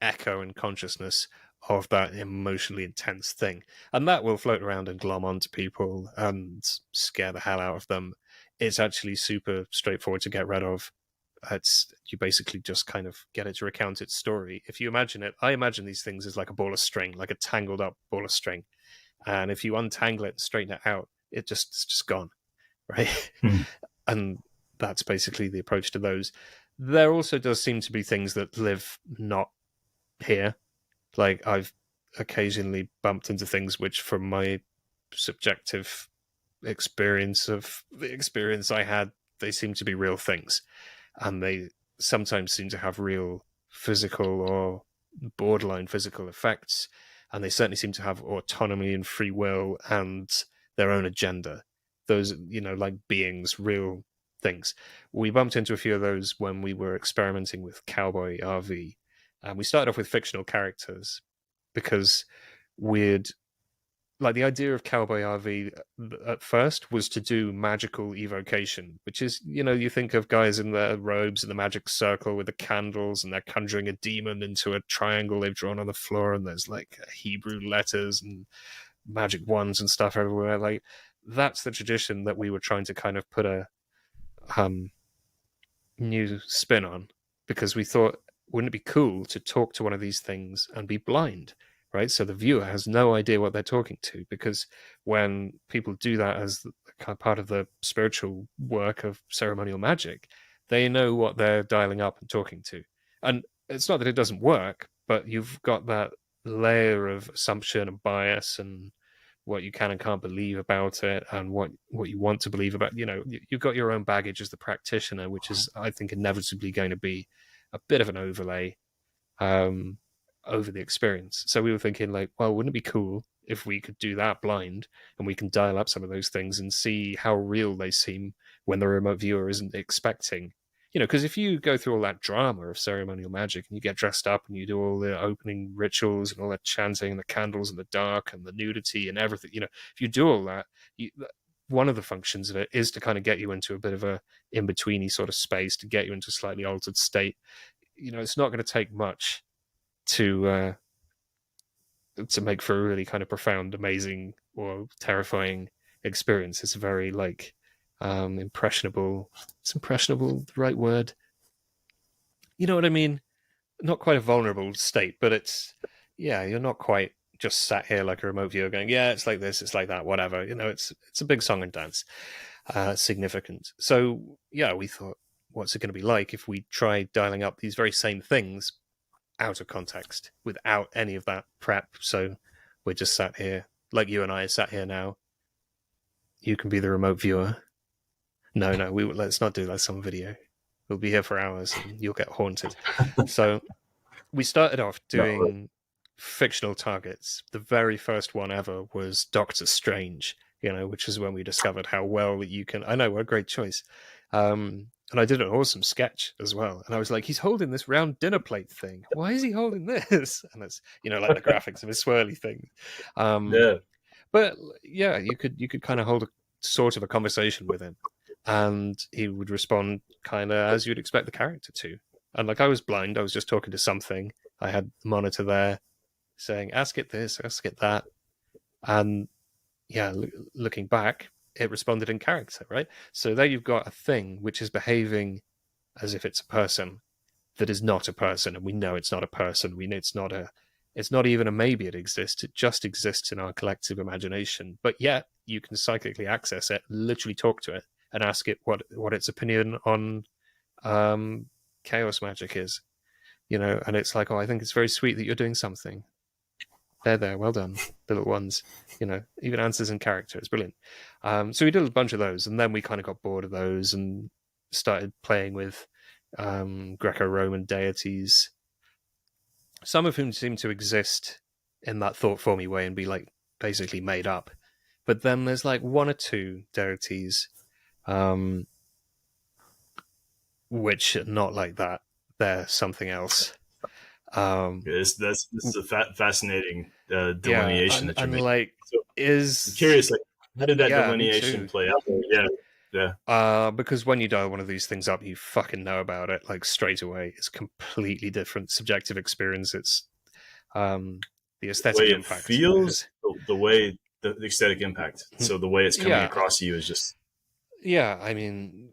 echo in consciousness of that emotionally intense thing. And that will float around and glom onto people and scare the hell out of them. It's actually super straightforward to get rid of. You basically just kind of get it to recount its story. If you imagine it, I imagine these things as like a ball of string, like a tangled up ball of string. And if you untangle it and straighten it out, it's just gone, right? And that's basically the approach to those. There also does seem to be things that live not here. Like, I've occasionally bumped into things which, from my subjective experience of the experience I had, they seem to be real things. And they sometimes seem to have real physical or borderline physical effects. And they certainly seem to have autonomy and free will and their own agenda. Those, like beings, real things. We bumped into a few of those when we were experimenting with Cowboy RV. And we started off with fictional characters because the idea of Cowboy RV at first was to do magical evocation, which is, you think of guys in their robes in the magic circle with the candles, and they're conjuring a demon into a triangle they've drawn on the floor, and there's like Hebrew letters and magic wands and stuff everywhere. Like, that's the tradition that we were trying to kind of put a new spin on, because we thought, wouldn't it be cool to talk to one of these things and be blind, right? So the viewer has no idea what they're talking to, because when people do that as part of the spiritual work of ceremonial magic, they know what they're dialing up and talking to. And it's not that it doesn't work, but you've got that layer of assumption and bias and what you can and can't believe about it, and what you want to believe about. You've got your own baggage as the practitioner, which is, I think, inevitably going to be a bit of an overlay um, over the experience. So we were thinking, like, well, wouldn't it be cool if we could do that blind, and we can dial up some of those things and see how real they seem when the remote viewer isn't expecting. Because if you go through all that drama of ceremonial magic and you get dressed up and you do all the opening rituals and all that chanting and the candles in the dark and the nudity and everything, if you do all that, one of the functions of it is to kind of get you into a bit of a in-betweeny sort of space, to get you into a slightly altered state. It's not going to take much to make for a really kind of profound, amazing, or terrifying experience. It's very like impressionable. Is impressionable the right word? You know what I mean? Not quite a vulnerable state, but it's, you're not quite just sat here like a remote viewer going, yeah, it's like this, it's like that, whatever. It's a big song and dance, significant. So yeah, we thought, what's it going to be like if we try dialing up these very same things out of context without any of that prep? So we're just sat here like you and I are sat here now. You can be the remote viewer. No, let's not do that. Some video. We'll be here for hours and you'll get haunted. So we started off doing fictional targets. The very first one ever was Doctor Strange, which is when we discovered how well you can. I know, what a great choice. And I did an awesome sketch as well. And I was like, he's holding this round dinner plate thing. Why is he holding this? And it's, like the graphics of his swirly thing. Yeah. But yeah, you could kind of hold a sort of a conversation with him, and he would respond kind of as you'd expect the character to. And like, I was blind. I was just talking to something. I had the monitor there saying, ask it this, ask it that. And yeah, looking back, it responded in character, right? So there you've got a thing which is behaving as if it's a person that is not a person, and we know it's not a person. We know it's not even a maybe it exists. It just exists in our collective imagination. But yet you can psychically access it, literally talk to it, and ask it what its opinion on chaos magic is. And it's like, oh, I think it's very sweet that you're doing something. There, well done, little ones. Even answers in character. It's brilliant. So we did a bunch of those, and then we kind of got bored of those and started playing with Greco-Roman deities, some of whom seem to exist in that thought-formy way and be like basically made up. But then there's like one or two deities which are not like that. They're something else. This is a fascinating delineation that you're making. Like, so I'm curious, like, how did that delineation play out? Yeah. Because when you dial one of these things up, you fucking know about it like straight away. It's completely different subjective experience. It's the aesthetic the way impact. It feels, the way the aesthetic impact. So the way it's coming across you is just. Yeah, I mean,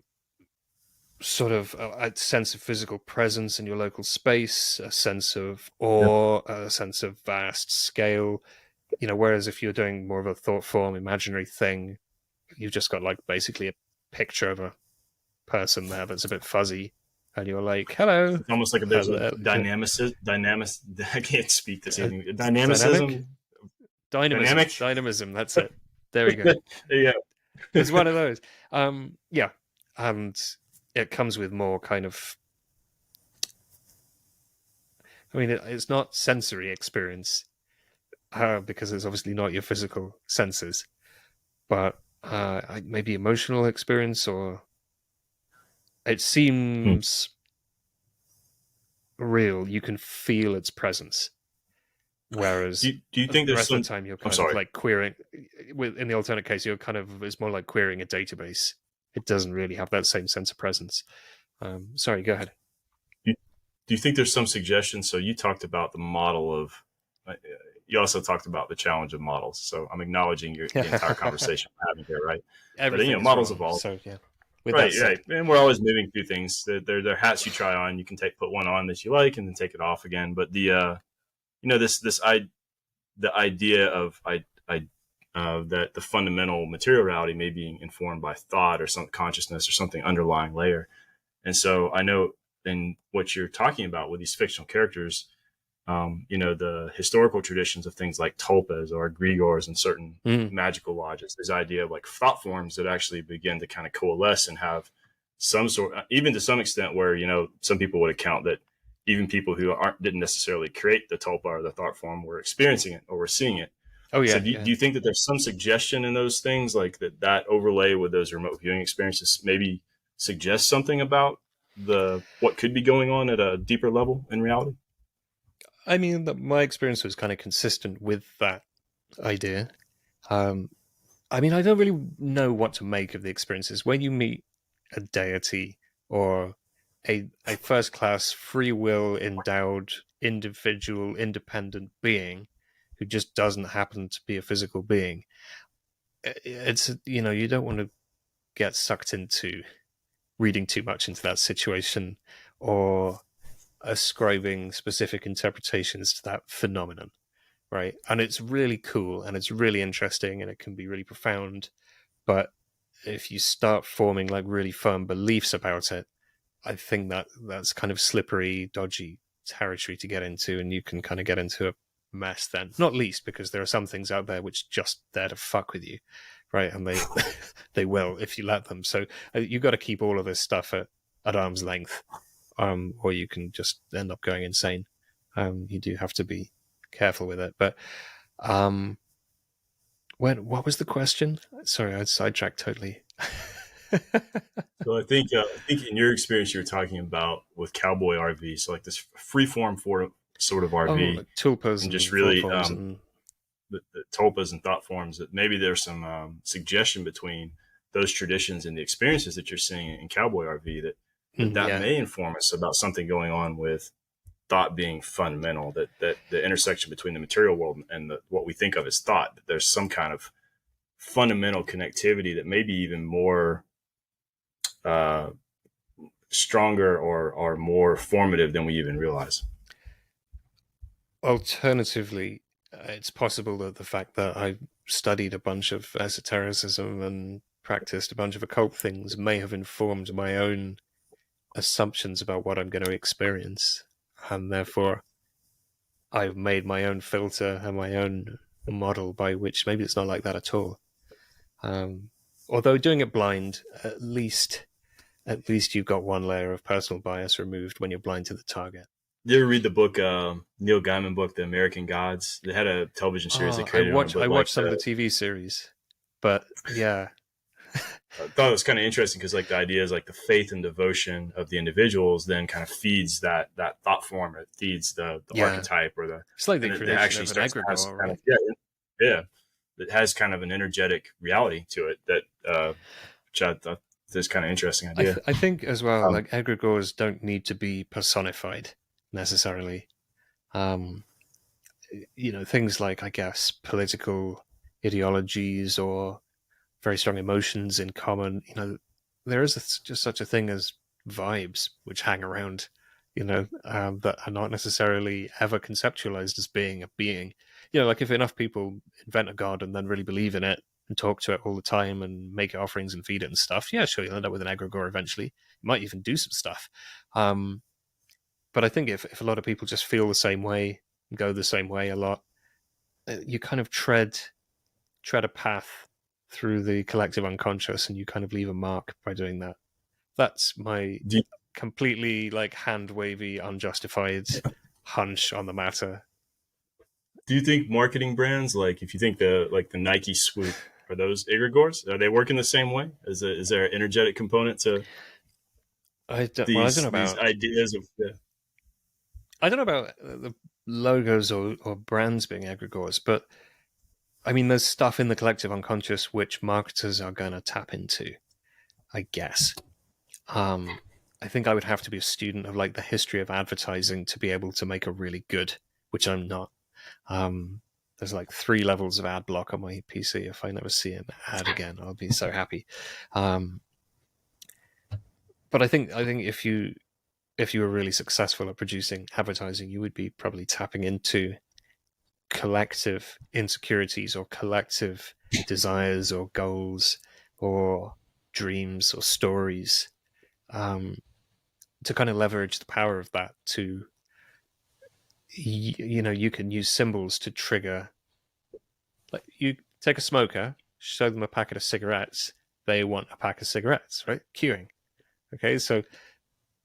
sort of a sense of physical presence in your local space, a sense of awe, a sense of vast scale. Whereas if you're doing more of a thought form, imaginary thing, you've just got like basically a picture of a person there that's a bit fuzzy, and you're like, hello. It's almost like there's a dynamicism. I can't speak this evening. Dynamicism. Dynamism. That's it. There we go. Yeah. It's one of those. Yeah. And it comes with more kind of, I mean, it's not sensory experience because it's obviously not your physical senses, but maybe emotional experience, or it seems real. You can feel its presence. Whereas do you think the there's rest of the time you're kind of like querying, in the alternate case, it's more like querying a database. It doesn't really have that same sense of presence. Sorry, go ahead. Do you think there's some suggestion? So you talked about the model of, you also talked about the challenge of models. So I'm acknowledging the entire conversation we're having here, right? But models evolve. So yeah. Right. And we're always moving through things. They're hats you try on. You can put one on that you like and then take it off again. But the idea of that the fundamental material reality may be informed by thought or some consciousness or something underlying layer. And so I know in what you're talking about with these fictional characters, the historical traditions of things like tulpas or egregores and certain magical lodges, this idea of like thought forms that actually begin to kind of coalesce and have some sort, even to some extent where, some people would account that even people who didn't necessarily create the tulpa or the thought form were experiencing it or were seeing it. Oh yeah. So do you think that there's some suggestion in those things, like that overlay with those remote viewing experiences maybe suggests something about what could be going on at a deeper level in reality? I mean, my experience was kind of consistent with that idea. I mean, I don't really know what to make of the experiences. When you meet a deity or a first-class free will endowed individual independent being who just doesn't happen to be a physical being, it's, you don't want to get sucked into reading too much into that situation or ascribing specific interpretations to that phenomenon, right? And it's really cool and it's really interesting and it can be really profound, but if you start forming like really firm beliefs about it, I think that's kind of slippery, dodgy territory to get into, and you can kind of get into a mess then. Not least because there are some things out there which just there to fuck with you, right? And they they will if you let them. So you've got to keep all of this stuff at arm's length, or you can just end up going insane. You do have to be careful with it. But what was the question? Sorry, I sidetracked totally. So I think in your experience you were talking about with Cowboy RV, so like this freeform sort of RV, like tulpas and just really and the tulpas and thought forms, that maybe there's some suggestion between those traditions and the experiences that you're seeing in Cowboy RV that may inform us about something going on with thought being fundamental, that the intersection between the material world and what we think of as thought, that there's some kind of fundamental connectivity that may be even more stronger or more formative than we even realize. Alternatively, it's possible that the fact that I studied a bunch of esotericism and practiced a bunch of occult things may have informed my own assumptions about what I'm going to experience, and therefore I've made my own filter and my own model by which maybe it's not like that at all. Although doing it blind, at least you've got one layer of personal bias removed when you're blind to the target. Did you ever read the book, Neil Gaiman book, The American Gods? They had a television series they created. I watched some of the TV series, but yeah. I thought it was kind of interesting because like the idea is like the faith and devotion of the individuals then kind of feeds that thought form. It feeds the archetype or the. It's like the creation of an egregore, right? Yeah. It has kind of an energetic reality to it that, which I thought is kind of interesting idea. I think as well, like egregores don't need to be personified necessarily. Things like, I guess, political ideologies or very strong emotions in common. There is just such a thing as vibes which hang around, that are not necessarily ever conceptualized as being a being. Like if enough people invent a god and then really believe in it and talk to it all the time and make it offerings and feed it and stuff, yeah, sure, you'll end up with an egregore eventually. You might even do some stuff. But I think if a lot of people just feel the same way, go the same way a lot, you kind of tread a path through the collective unconscious, and you kind of leave a mark by doing that. That's my completely like hand wavy, unjustified hunch on the matter. Do you think marketing brands, like if you think the Nike swoop, are those egregores? Are they working the same way? Is there an energetic component to I don't know about these ideas of? Yeah. I don't know about the logos or brands being egregores, but I mean, there's stuff in the collective unconscious which marketers are going to tap into, I guess. I think I would have to be a student of like the history of advertising to be able to make a really good, which I'm not. There's like 3 levels of ad block on my PC. If I never see an ad again, I'll be so happy. But I think if you were really successful at producing advertising, you would be probably tapping into collective insecurities or collective desires or goals or dreams or stories, to kind of leverage the power of that to, you can use symbols to trigger. Like, you take a smoker, show them a packet of cigarettes, they want a pack of cigarettes, right? Queuing. Okay, so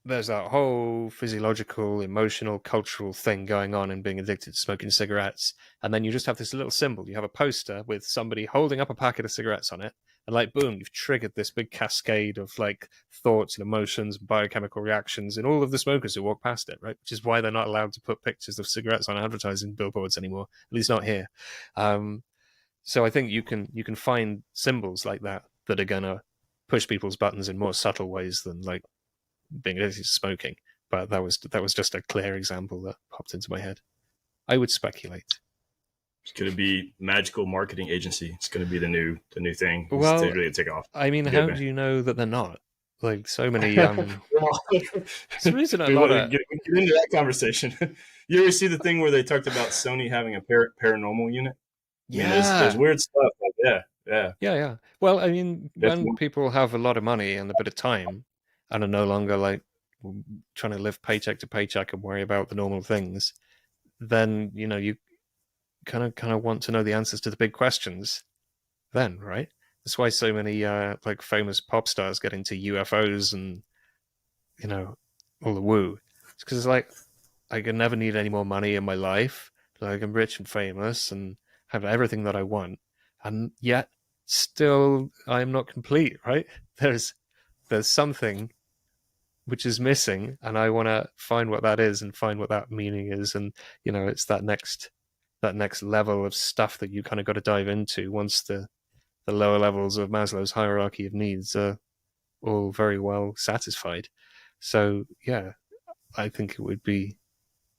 there's that whole physiological, emotional, cultural thing going on in being addicted to smoking cigarettes. And then you just have this little symbol. You have a poster with somebody holding up a packet of cigarettes on it. And like, boom, you've triggered this big cascade of like thoughts and emotions and biochemical reactions in all of the smokers who walk past it, right? Which is why they're not allowed to put pictures of cigarettes on advertising billboards anymore, at least not here. So I think you can find symbols like that are going to push people's buttons in more subtle ways than like being addicted to smoking. But that was just a clear example that popped into my head. I would speculate. It's going to be magical marketing agency. It's going to be the new thing. Well, to really take off. I mean, how do you know that they're not? Like, so many. There's a reason a lot of get into that conversation. You ever see the thing where they talked about Sony having a paranormal unit? Yeah, I mean, there's weird stuff. Like, yeah. Well, I mean, That's when people have a lot of money and a bit of time and are no longer like trying to live paycheck to paycheck and worry about the normal things, then you kind of want to know the answers to the big questions. Then, right? That's why so many like famous pop stars get into UFOs and all the woo. It's because like, I can never need any more money in my life. Like, I'm rich and famous and have everything that I want, and yet still I'm not complete, right? There's something which is missing, and I want to find what that is and find what that meaning is. And it's that next level of stuff that you kind of got to dive into once the lower levels of Maslow's hierarchy of needs are all very well satisfied. So yeah, I think it would be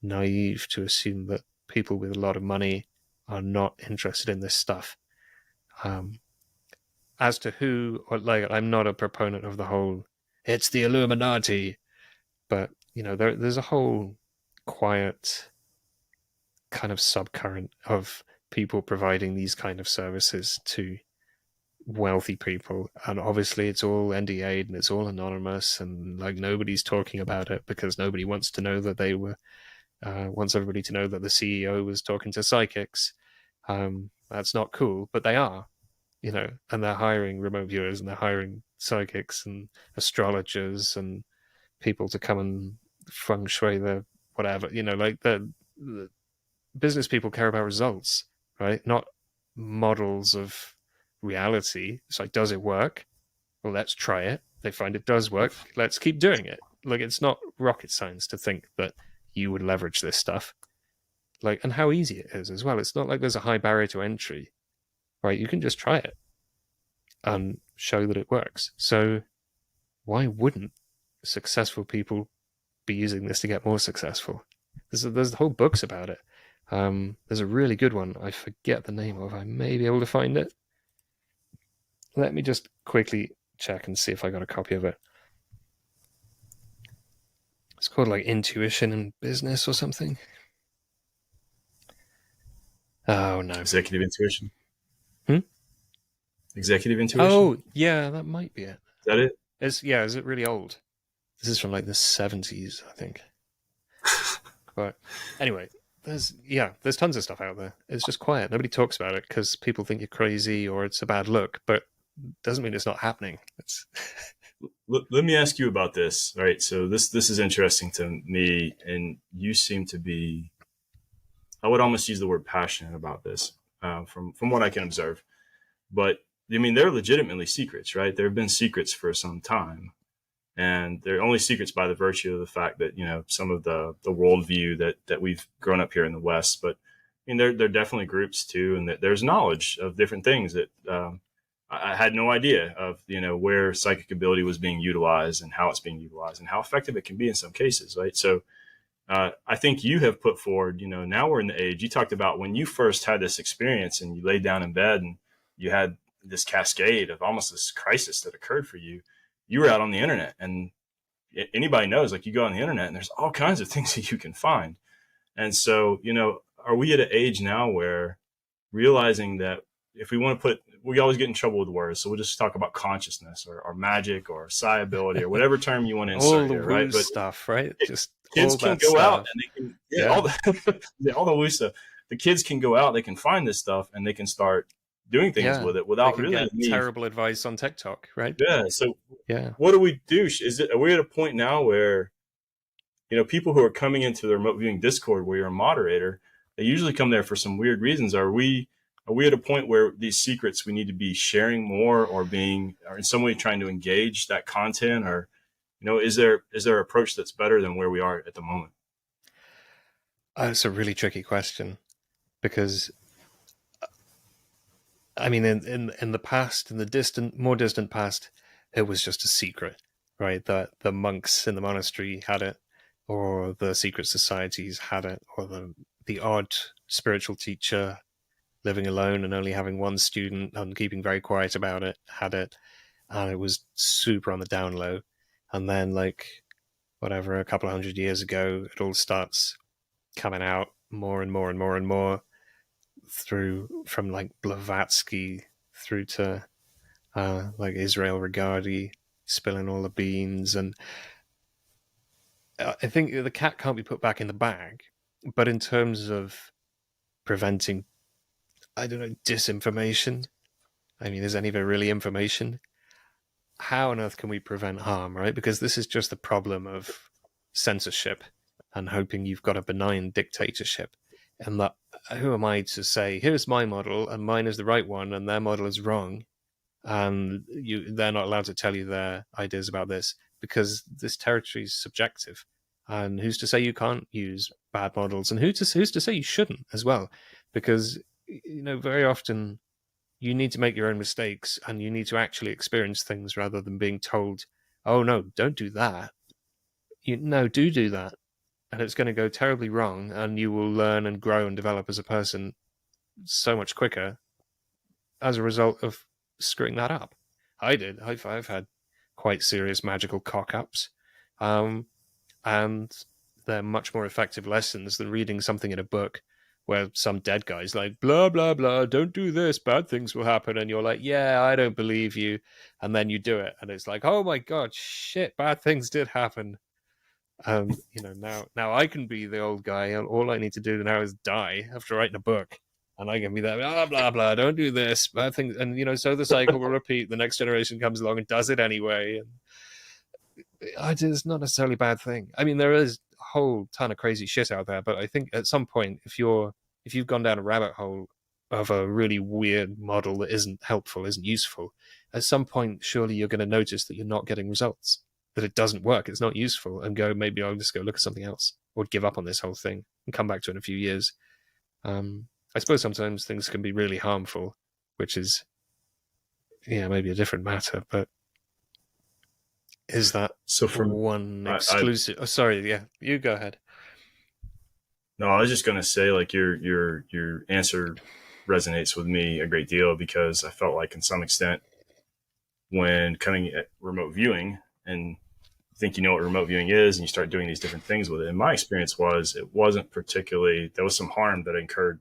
naive to assume that people with a lot of money are not interested in this stuff. As to who, or like, I'm not a proponent of the whole "it's the Illuminati," but there's a whole quiet kind of subcurrent of people providing these kind of services to wealthy people, and obviously it's all NDA'd and it's all anonymous, and like, nobody's talking about it because nobody wants to know that they were wants everybody to know that the CEO was talking to psychics. That's not cool, but they are, and they're hiring remote viewers and they're hiring psychics and astrologers and people to come and feng shui the whatever. Like, the business people care about results, right? Not models of reality. It's like, does it work? Well, let's try it. They find it does work. Let's keep doing it. Like, it's not rocket science to think that you would leverage this stuff. Like, and how easy it is as well. It's not like there's a high barrier to entry, right? You can just try it and show that it works. So why wouldn't successful people be using this to get more successful? There's whole books about it. There's a really good one I forget the name of. I may be able to find it. Let me just quickly check and see if I got a copy of it. It's called like Intuition in Business or something. Oh no. Executive Intuition. Hmm? Executive Intuition. Oh yeah, that might be it. Is that it? Is it really old? This is from like the 70s, I think. But anyway, there's tons of stuff out there. It's just quiet. Nobody talks about it because people think you're crazy or it's a bad look, but doesn't mean it's not happening. Let me ask you about this. All right, so this is interesting to me, and you seem to be, I would almost use the word passionate about this, from what I can observe. But I mean, they're legitimately secrets, right? There have been secrets for some time, and they're only secrets by the virtue of the fact that some of the worldview that we've grown up here in the West. But I mean, they're definitely groups too, and that there's knowledge of different things that I had no idea of, where psychic ability was being utilized and how it's being utilized and how effective it can be in some cases, right? So I think you have put forward, now we're in the age, you talked about when you first had this experience and you laid down in bed and you had this cascade of almost this crisis that occurred for you. You were out on the internet, and anybody knows, like, you go on the internet and there's all kinds of things that you can find. And so, are we at an age now where realizing that if we want to put we always get in trouble with words, so we'll just talk about consciousness or magic or psi ability or whatever term you want to all insert the here, woo right? But stuff, right? Just kids all can that go stuff. out and they can all the all the woo stuff. The kids can go out, they can find this stuff, and they can start doing things with it without they can really get terrible advice on TikTok, right? Yeah. So Yeah. what do we do? Are we at a point now where, people who are coming into the remote viewing Discord where you're a moderator, they usually come there for some weird reasons. Are we at a point where these secrets we need to be sharing more or in some way trying to engage that content, or, is there an approach that's better than where we are at the moment? It's a really tricky question, because I mean, in the past, in the more distant past, it was just a secret, right? The monks in the monastery had it, or the secret societies had it, or the odd spiritual teacher living alone and only having one student and keeping very quiet about it had it, and it was super on the down low. And then, like, whatever, a couple of 100 years ago, it all starts coming out more and more and more and more, from like Blavatsky through to like Israel Regardie spilling all the beans. And I think the cat can't be put back in the bag, but in terms of preventing, I don't know, disinformation, I mean, is any of it really information? How on earth can we prevent harm, right? Because this is just the problem of censorship and hoping you've got a benign dictatorship. And that, who am I to say, here's my model and mine is the right one and their model is wrong, and they're not allowed to tell you their ideas about this, because this territory is subjective. And who's to say you can't use bad models, and who's to say you shouldn't as well? Because, very often you need to make your own mistakes, and you need to actually experience things rather than being told, oh no, don't do that. Do that. And it's going to go terribly wrong, and you will learn and grow and develop as a person so much quicker as a result of screwing that up. I did. I've had quite serious magical cock-ups, and they're much more effective lessons than reading something in a book where some dead guy's like, blah, blah, blah, don't do this, bad things will happen. And you're like, yeah, I don't believe you. And then you do it. And it's like, oh my God, shit, bad things did happen. Now I can be the old guy, and all I need to do now is die after writing a book. And I can be there, blah, blah, blah, don't do this, bad things. And, so the cycle will repeat. The next generation comes along and does it anyway. And it's not necessarily a bad thing. I mean, there is a whole ton of crazy shit out there, but I think at some point, if you've gone down a rabbit hole of a really weird model that isn't helpful, isn't useful, at some point, surely you're going to notice that you're not getting results, that it doesn't work, it's not useful, and go, maybe I'll just go look at something else, or give up on this whole thing and come back to it in a few years. I suppose sometimes things can be really harmful, which is, maybe a different matter, but is that so for one exclusive? You go ahead. No, I was just going to say, like, your answer resonates with me a great deal, because I felt like, in some extent, when coming at remote viewing, and think you know what remote viewing is, and you start doing these different things with it, and my experience was, it wasn't particularly, there was some harm that incurred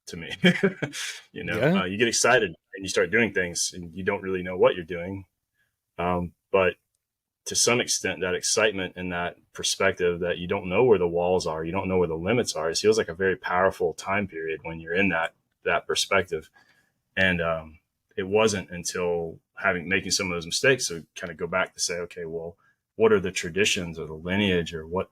to me. You get excited and you start doing things, and you don't really know what you're doing. But to some extent, that excitement and that perspective that you don't know where the walls are, you don't know where the limits are, it feels like a very powerful time period when you're in that perspective. And it wasn't until making some of those mistakes, so kind of go back to say, okay, well, what are the traditions or the lineage, or what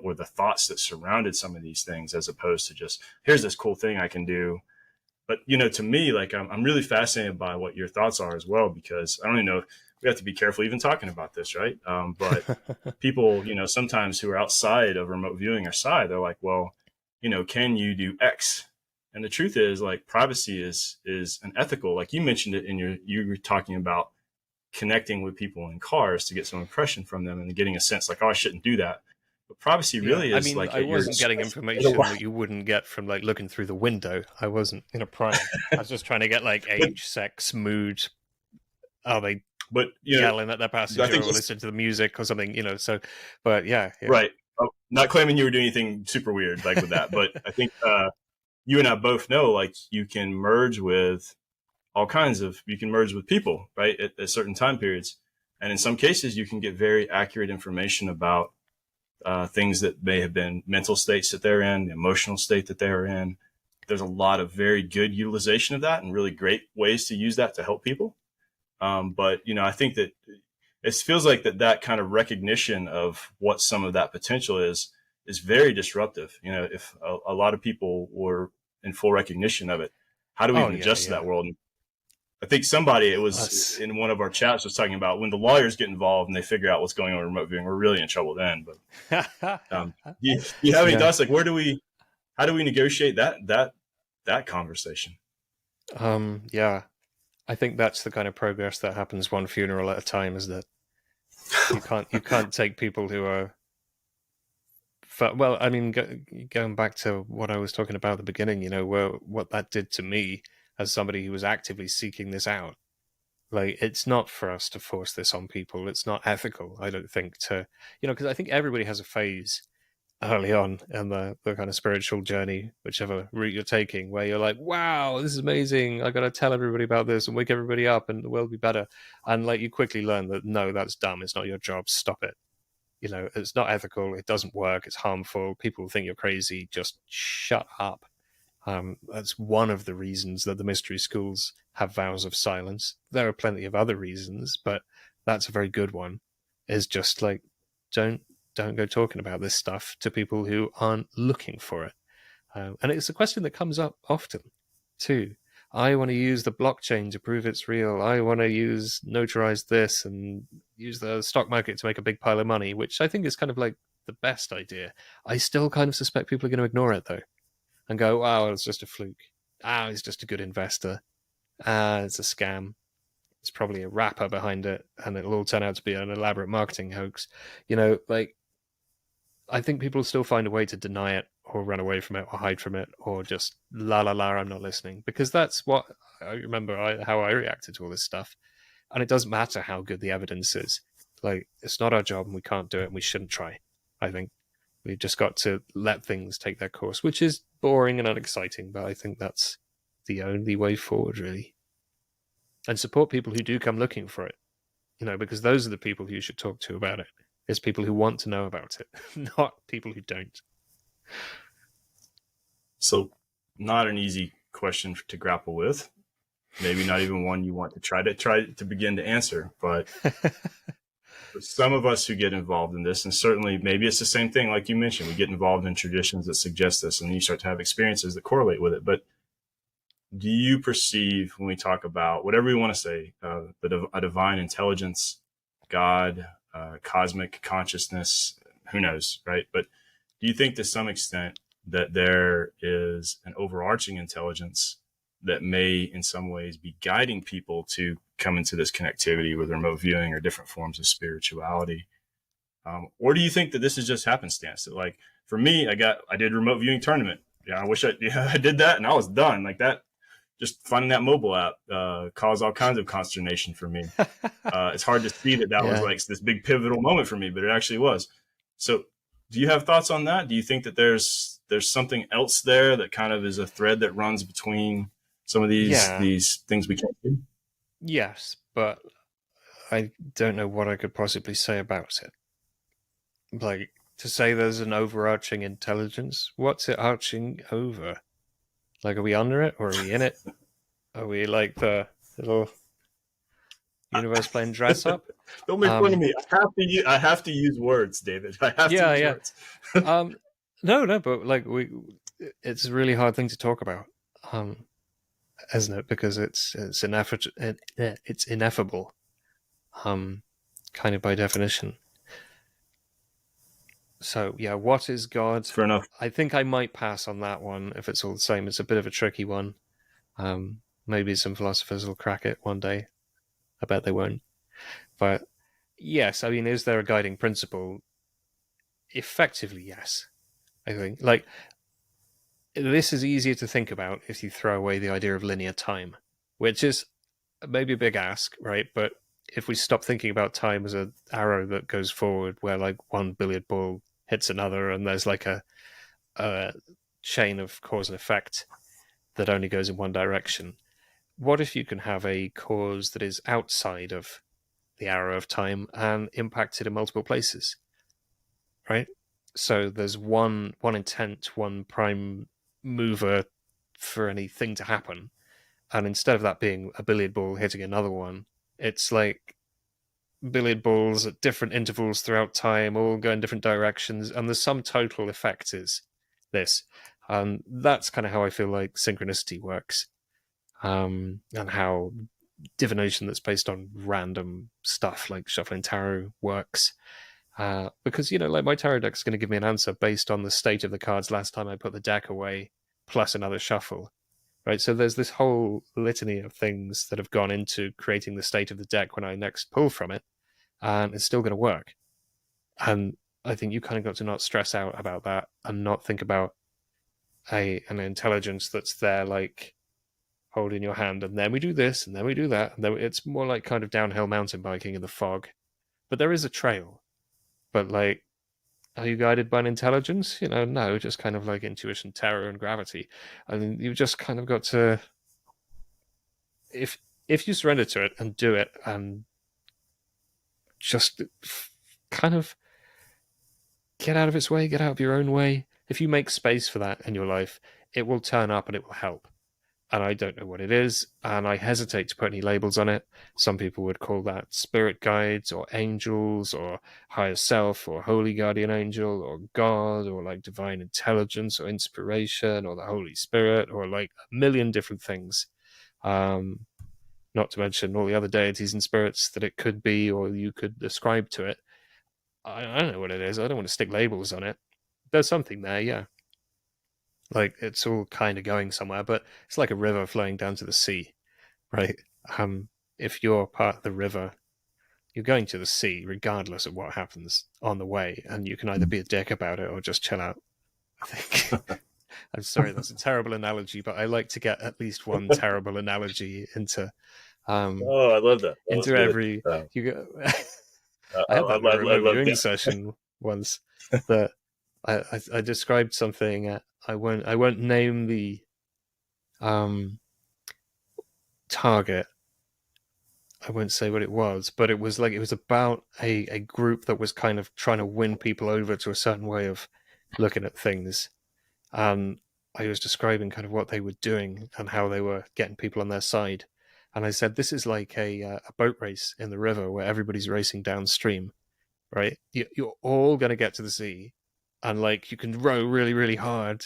were the thoughts that surrounded some of these things, as opposed to just, here's this cool thing I can do. But, to me, like, I'm really fascinated by what your thoughts are as well, because I don't even know, we have to be careful even talking about this, right? But people, sometimes who are outside of remote viewing or side, they're like, well, can you do X? And the truth is, like, privacy is an ethical, like you mentioned it you were talking about connecting with people in cars to get some impression from them and getting a sense like, oh, I shouldn't do that. But privacy really is, like, I wasn't getting information that you wouldn't get from, like, looking through the window. I wasn't in a prime. I was just trying to get, like, age, sex, mood. Are they yelling at their passenger, or listen to the music or something? So, but yeah. Right. Not claiming you were doing anything super weird like with that, but I think you and I both know, like, you can merge with all kinds of, you can merge with people, right, at certain time periods. And in some cases, you can get very accurate information about things that may have been mental states that they're in, the emotional state that they're in. There's a lot of very good utilization of that and really great ways to use that to help people. But, I think that it feels like that kind of recognition of what some of that potential is very disruptive. If a lot of people were in full recognition of it, how do we even adjust to that world? And I think it was in one of our chats was talking about when the lawyers get involved and they figure out what's going on with remote viewing, we're really in trouble then. But you have any thoughts? Like, how do we negotiate that conversation? Yeah, I think that's the kind of progress that happens one funeral at a time, is that you can't take people who are, well, I mean, going back to what I was talking about at the beginning, what that did to me as somebody who was actively seeking this out. Like, it's not for us to force this on people. It's not ethical, I don't think, to, because I think everybody has a phase early on in the kind of spiritual journey, whichever route you're taking, where you're like, wow, this is amazing. I got to tell everybody about this and wake everybody up and the world will be better. And like, you quickly learn that, no, that's dumb. It's not your job. Stop it. It's not ethical. It doesn't work. It's harmful. People think you're crazy. Just shut up. That's one of the reasons that the mystery schools have vows of silence. There are plenty of other reasons, but that's a very good one. Is just like, don't go talking about this stuff to people who aren't looking for it. And it's a question that comes up often too. I want to use the blockchain to prove it's real. I want to notarize this and use the stock market to make a big pile of money, which I think is kind of like the best idea. I still kind of suspect people are going to ignore it though and go, oh, it's just a fluke. He's just a good investor. It's a scam. It's probably a rapper behind it, and it'll all turn out to be an elaborate marketing hoax. I think people still find a way to deny it or run away from it or hide from it or just la, I'm not listening. Because that's what I remember how I reacted to all this stuff. And it doesn't matter how good the evidence is. Like, it's not our job and we can't do it and we shouldn't try. I think we've just got to let things take their course, which is boring and unexciting. But I think that's the only way forward, really. And support people who do come looking for it. Because those are the people who you should talk to about it. It's people who want to know about it, not people who don't. So, not an easy question to grapple with. Maybe not even one you want to try to begin to answer. But for some of us who get involved in this, and certainly maybe it's the same thing, like you mentioned, we get involved in traditions that suggest this, and you start to have experiences that correlate with it. But do you perceive, when we talk about whatever we want to say, a divine intelligence, God, cosmic consciousness, who knows, right? But do you think to some extent that there is an overarching intelligence that may in some ways be guiding people to come into this connectivity with remote viewing or different forms of spirituality? Or do you think that this is just happenstance? That, like, for me, I did remote viewing tournament. Yeah, I wish I did that and I was done. Like, that, just finding that mobile app caused all kinds of consternation for me. It's hard to see that was like this big pivotal moment for me, but it actually was. So do you have thoughts on that? Do you think that there's something else there that kind of is a thread that runs between some of these things we can't do? Yes, but I don't know what I could possibly say about it. Like, to say there's an overarching intelligence, what's it arching over? Like, are we under it or are we in it? Are we like the little universe playing dress up? Don't make fun of me. I have to use words, David. I have to use words. No, but like it's a really hard thing to talk about, isn't it? Because it's ineffable, kind of by definition. So, yeah, what is God? Fair enough. I think I might pass on that one if it's all the same. It's a bit of a tricky one. Maybe some philosophers will crack it one day. I bet they won't. But, yes, I mean, is there a guiding principle? Effectively, yes. I think. Like, this is easier to think about if you throw away the idea of linear time, which is maybe a big ask, right? But if we stop thinking about time as an arrow that goes forward where like one billiard ball hits another and there's like a chain of cause and effect that only goes in one direction, what if you can have a cause that is outside of the arrow of time and impacted in multiple places, right? So there's one intent, one prime mover for anything to happen, and instead of that being a billiard ball hitting another one, it's like billiard balls at different intervals throughout time, all go in different directions, and the sum total effect is this. That's kind of how I feel like synchronicity works, and how divination that's based on random stuff like shuffling tarot works. Because, like my tarot deck is going to give me an answer based on the state of the cards last time I put the deck away, plus another shuffle, right? So there's this whole litany of things that have gone into creating the state of the deck when I next pull from it, and it's still going to work. And I think you kind of got to not stress out about that and not think about an intelligence that's there, like holding your hand, and then we do this, and then we do that. And then it's more like kind of downhill mountain biking in the fog. But there is a trail. But like, are you guided by an intelligence? No, just kind of like intuition, terror, and gravity. I mean, you've just kind of got to, if you surrender to it and do it, and just kind of get out of its way, get out of your own way. If you make space for that in your life, it will turn up and it will help. And I don't know what it is, and I hesitate to put any labels on it. Some people would call that spirit guides or angels or higher self or holy guardian angel or God or like divine intelligence or inspiration or the Holy Spirit or like a million different things. Not to mention all the other deities and spirits that it could be or you could ascribe to it. I don't know what it is. I don't want to stick labels on it. There's something there, yeah. Like, it's all kind of going somewhere, but it's like a river flowing down to the sea, right? If you're part of the river, you're going to the sea regardless of what happens on the way, and you can either be a dick about it or just chill out, I think. I'm sorry, that's a terrible analogy, but I like to get at least one terrible analogy into Oh, I love that. That was into good. every you go. I had that in I a remote love viewing that. session once that I described something. I won't name the target. I won't say what it was, but it was about a group that was kind of trying to win people over to a certain way of looking at things. And I was describing kind of what they were doing and how they were getting people on their side. And I said, this is like a boat race in the river where everybody's racing downstream, right? You're all going to get to the sea, and like you can row really, really hard,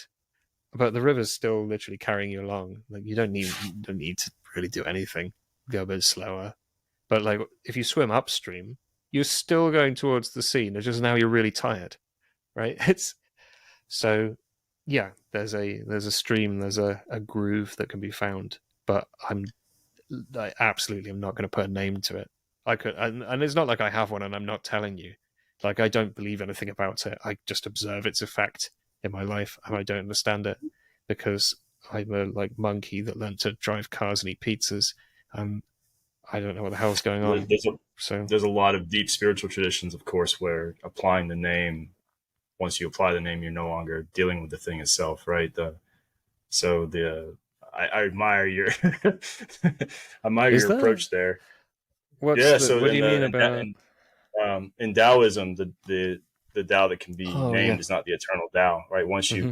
but the river's still literally carrying you along. Like you don't need to really do anything. Go a bit slower. But like if you swim upstream, you're still going towards the sea. It's just now you're really tired, right? It's so yeah. There's a stream. There's a groove that can be found. But I absolutely am not going to put a name to it. I could, and it's not like I have one and I'm not telling you. Like I don't believe anything about it. I just observe its effect in my life, and I don't understand it because I'm a like monkey that learned to drive cars and eat pizzas, and I don't know what the hell's going on. There's a lot of deep spiritual traditions, of course, where applying the name, once you apply the name, you're no longer dealing with the thing itself, right? I admire your your approach there. What do you mean about? In Taoism, the Tao that can be named is not the eternal Tao, right? Once you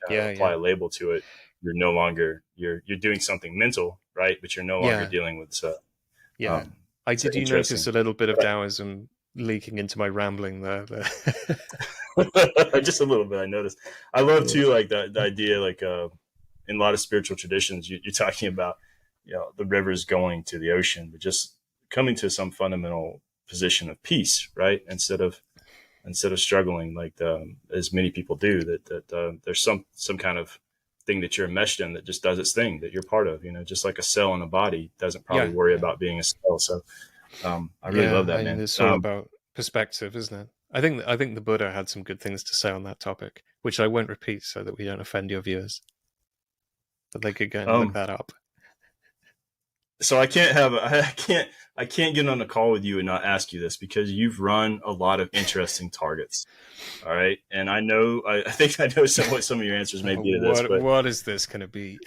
apply a label to it, you're no longer you're doing something mental, right? But you're no longer dealing with. Did you notice a little bit of Taoism leaking into my rambling there? Just a little bit. I noticed. I love too, like the idea, like in a lot of spiritual traditions, you're talking about, the rivers going to the ocean, but just coming to some fundamental position of peace, right? Instead of struggling like as many people do, that there's some kind of thing that you're enmeshed in that just does its thing, that you're part of, just like a cell in a body doesn't probably worry about being a cell. So I really love that, man. It's all about perspective, isn't it? I think the Buddha had some good things to say on that topic, which I won't repeat so that we don't offend your viewers, but they could go and look that up. So I can't get on a call with you and not ask you this, because you've run a lot of interesting targets. All right. And I think I know what some of your answers may be to this. What is this going to be?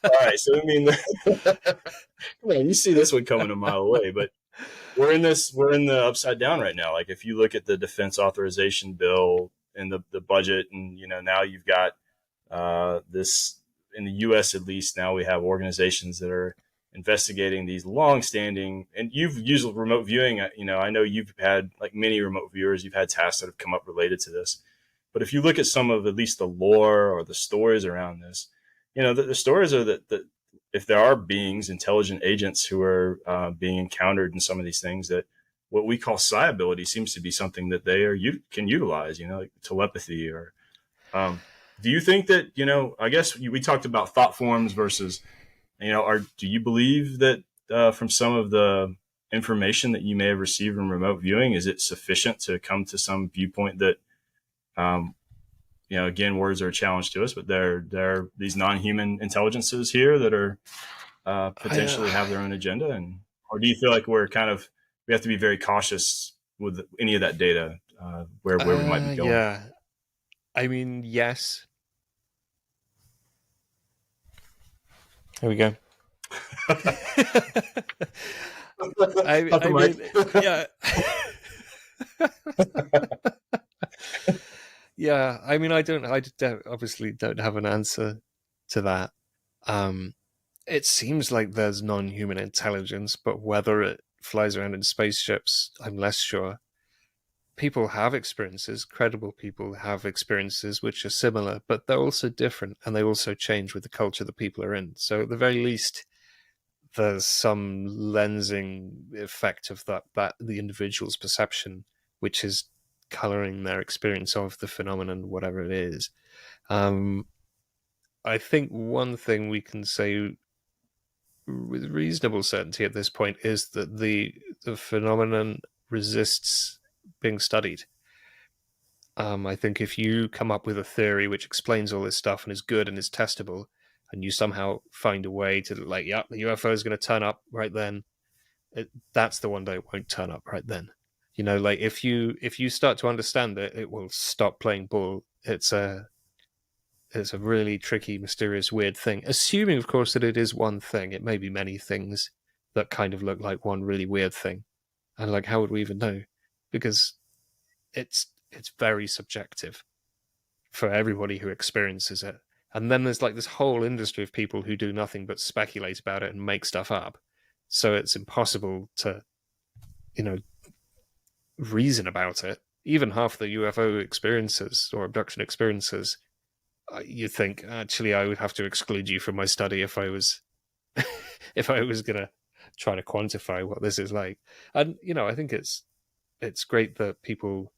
All right, so I mean, come on, you see this one coming a mile away, but we're in the upside down right now. Like if you look at the defense authorization bill and the budget, and now you've got this in the U.S. at least. Now we have organizations that are investigating these long-standing, and you've used remote viewing. I know you've had, like many remote viewers, you've had tasks that have come up related to this. But if you look at some of at least the lore or the stories around this, the stories are that if there are beings, intelligent agents who are being encountered in some of these things, that what we call psi ability seems to be something that you can utilize, like telepathy or do you think that, I guess we talked about thought forms versus, do you believe that from some of the information that you may have received from remote viewing, is it sufficient to come to some viewpoint that, again, words are a challenge to us, but there are these non-human intelligences here that are potentially have their own agenda? Or do you feel like we have to be very cautious with any of that data, where we might be going? Yeah. I mean, yes. Here we go. I mean, yeah. Yeah, I mean, I obviously don't have an answer to that. It seems like there's non-human intelligence, but whether it flies around in spaceships, I'm less sure. People have experiences, credible people have experiences which are similar, but they're also different, and they also change with the culture that people are in. So at the very least, there's some lensing effect of that the individual's perception, which is coloring their experience of the phenomenon, whatever it is. I think one thing we can say with reasonable certainty at this point is that the phenomenon resists being studied. I think if you come up with a theory which explains all this stuff and is good and is testable, and you somehow find a way to, like, yeah, the UFO is going to turn up right then, that's the one day it won't turn up right then. Like if you start to understand it, it will stop playing ball. It's a really tricky, mysterious, weird thing. Assuming, of course, that it is one thing. It may be many things that kind of look like one really weird thing. And like, how would we even know? Because it's very subjective for everybody who experiences it. And then there's like this whole industry of people who do nothing but speculate about it and make stuff up. So it's impossible to, reason about it. Even half the UFO experiences or abduction experiences, you think, actually, I would have to exclude you from my study if I was if I was gonna try to quantify what this is like. And I think it's great that people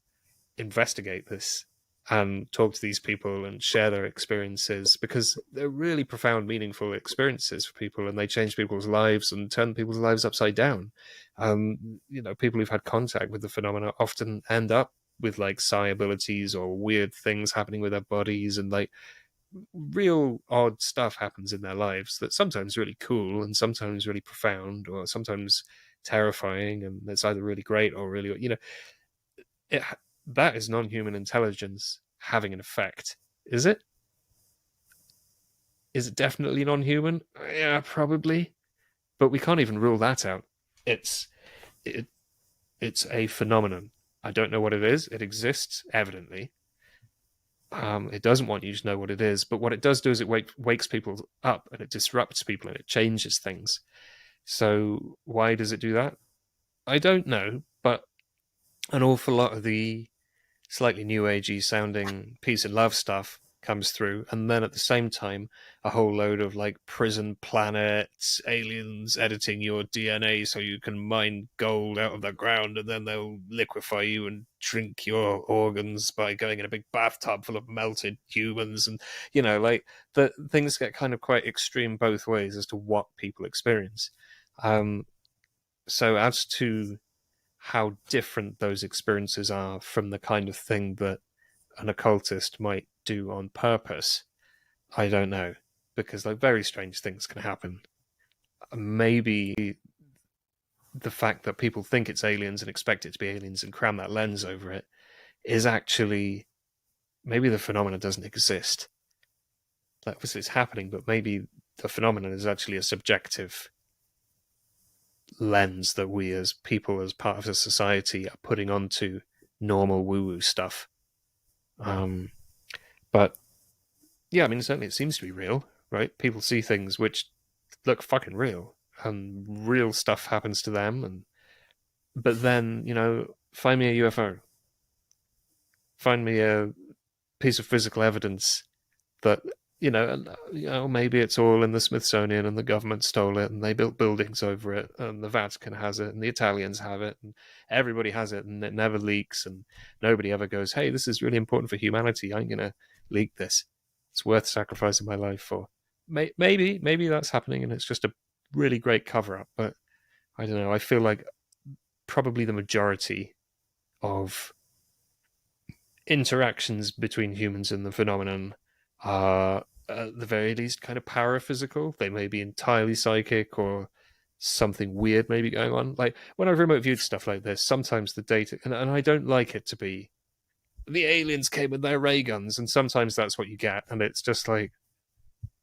investigate this and talk to these people and share their experiences, because they're really profound, meaningful experiences for people, and they change people's lives and turn people's lives upside down. People who've had contact with the phenomena often end up with like psi abilities or weird things happening with their bodies, and like real odd stuff happens in their lives that's sometimes really cool and sometimes really profound or sometimes terrifying, and it's either really great or really, that is non-human intelligence having an effect. Is it? Is it definitely non-human? Yeah, probably. But we can't even rule that out. It's a phenomenon. I don't know what it is. It exists, evidently. It doesn't want you to know what it is, but what it does do is it wakes people up, and it disrupts people, and it changes things. So why does it do that? I don't know, but an awful lot of the slightly new agey sounding peace and love stuff comes through, and then at the same time a whole load of like prison planets, aliens editing your DNA so you can mine gold out of the ground, and then they'll liquefy you and drink your organs by going in a big bathtub full of melted humans. And like the things get kind of quite extreme both ways as to what people experience. So as to how different those experiences are from the kind of thing that an occultist might do on purpose, I don't know, because like very strange things can happen. Maybe the fact that people think it's aliens and expect it to be aliens and cram that lens over it is actually, maybe the phenomena doesn't exist. Like, obviously it's happening, but maybe the phenomenon is actually a subjective lens that we as people, as part of a society, are putting onto normal woo-woo stuff. But yeah, I mean, certainly it seems to be real, right? People see things which look fucking real, and real stuff happens to them. But then, find me a UFO, find me a piece of physical evidence that maybe it's all in the Smithsonian and the government stole it and they built buildings over it and the Vatican has it and the Italians have it and everybody has it and it never leaks and nobody ever goes, hey, this is really important for humanity, I'm gonna leak this, it's worth sacrificing my life for. Maybe that's happening and it's just a really great cover-up, but I don't know, I feel like probably the majority of interactions between humans and the phenomenon are at the very least kind of paraphysical. They may be entirely psychic or something weird may be going on. Like when I've remote viewed stuff like this, sometimes the data, and I don't like it to be the aliens came with their ray guns, and sometimes that's what you get, and it's just like,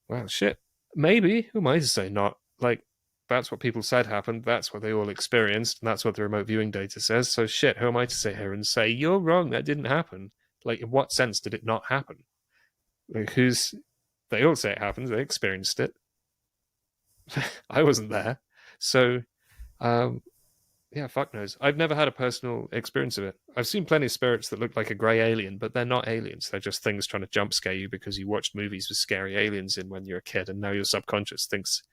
well, shit, maybe, who am I to say not? Like, that's what people said happened, that's what they all experienced, and that's what the remote viewing data says, so shit, who am I to sit here and say, you're wrong, that didn't happen? Like, in what sense did it not happen? Like, they all say it happens, they experienced it. I wasn't there. So, yeah, fuck knows. I've never had a personal experience of it. I've seen plenty of spirits that look like a grey alien, but they're not aliens. They're just things trying to jump scare you because you watched movies with scary aliens in when you're a kid, and now your subconscious thinks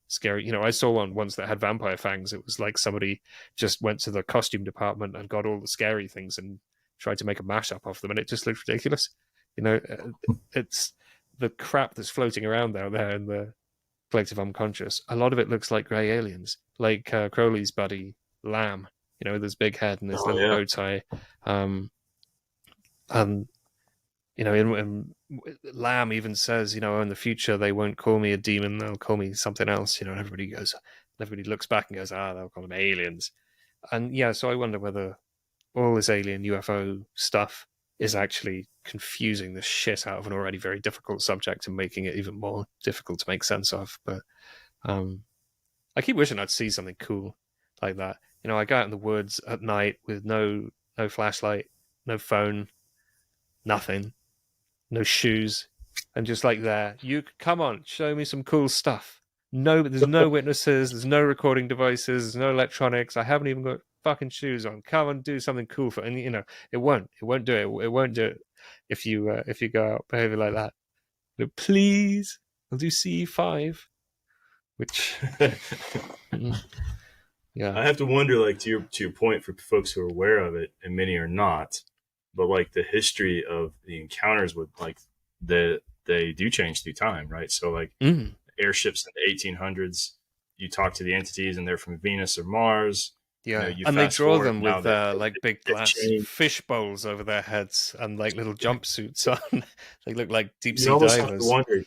scary. I saw one once that had vampire fangs. It was like somebody just went to the costume department and got all the scary things and tried to make a mashup of them, and it just looked ridiculous. It's the crap that's floating around out there in the collective unconscious. A lot of it looks like grey aliens, like Crowley's buddy Lamb, with his big head and his little bow tie. And Lamb even says, in the future they won't call me a demon, they'll call me something else. And everybody looks back and goes, they'll call them aliens. And yeah, so I wonder whether all this alien UFO stuff is actually confusing the shit out of an already very difficult subject and making it even more difficult to make sense of. But I keep wishing I'd see something cool like that. I go out in the woods at night with no flashlight, no phone, nothing, no shoes, and just like there, you come on, show me some cool stuff. No, there's no witnesses, there's no recording devices, there's no electronics. I haven't even got fucking shoes on. Come and do something cool for, and it won't do it. It won't do it if you go out behaving like that. Please, I'll do CE5, which. Yeah, I have to wonder, like, to your point, for folks who are aware of it, and many are not, but like the history of the encounters with they do change through time, right? So like airships in the 1800s, you talk to the entities and they're from Venus or Mars. Yeah, and they draw them with like big glass fish bowls over their heads and like little jumpsuits on. They look like deep sea divers. Have to wonder,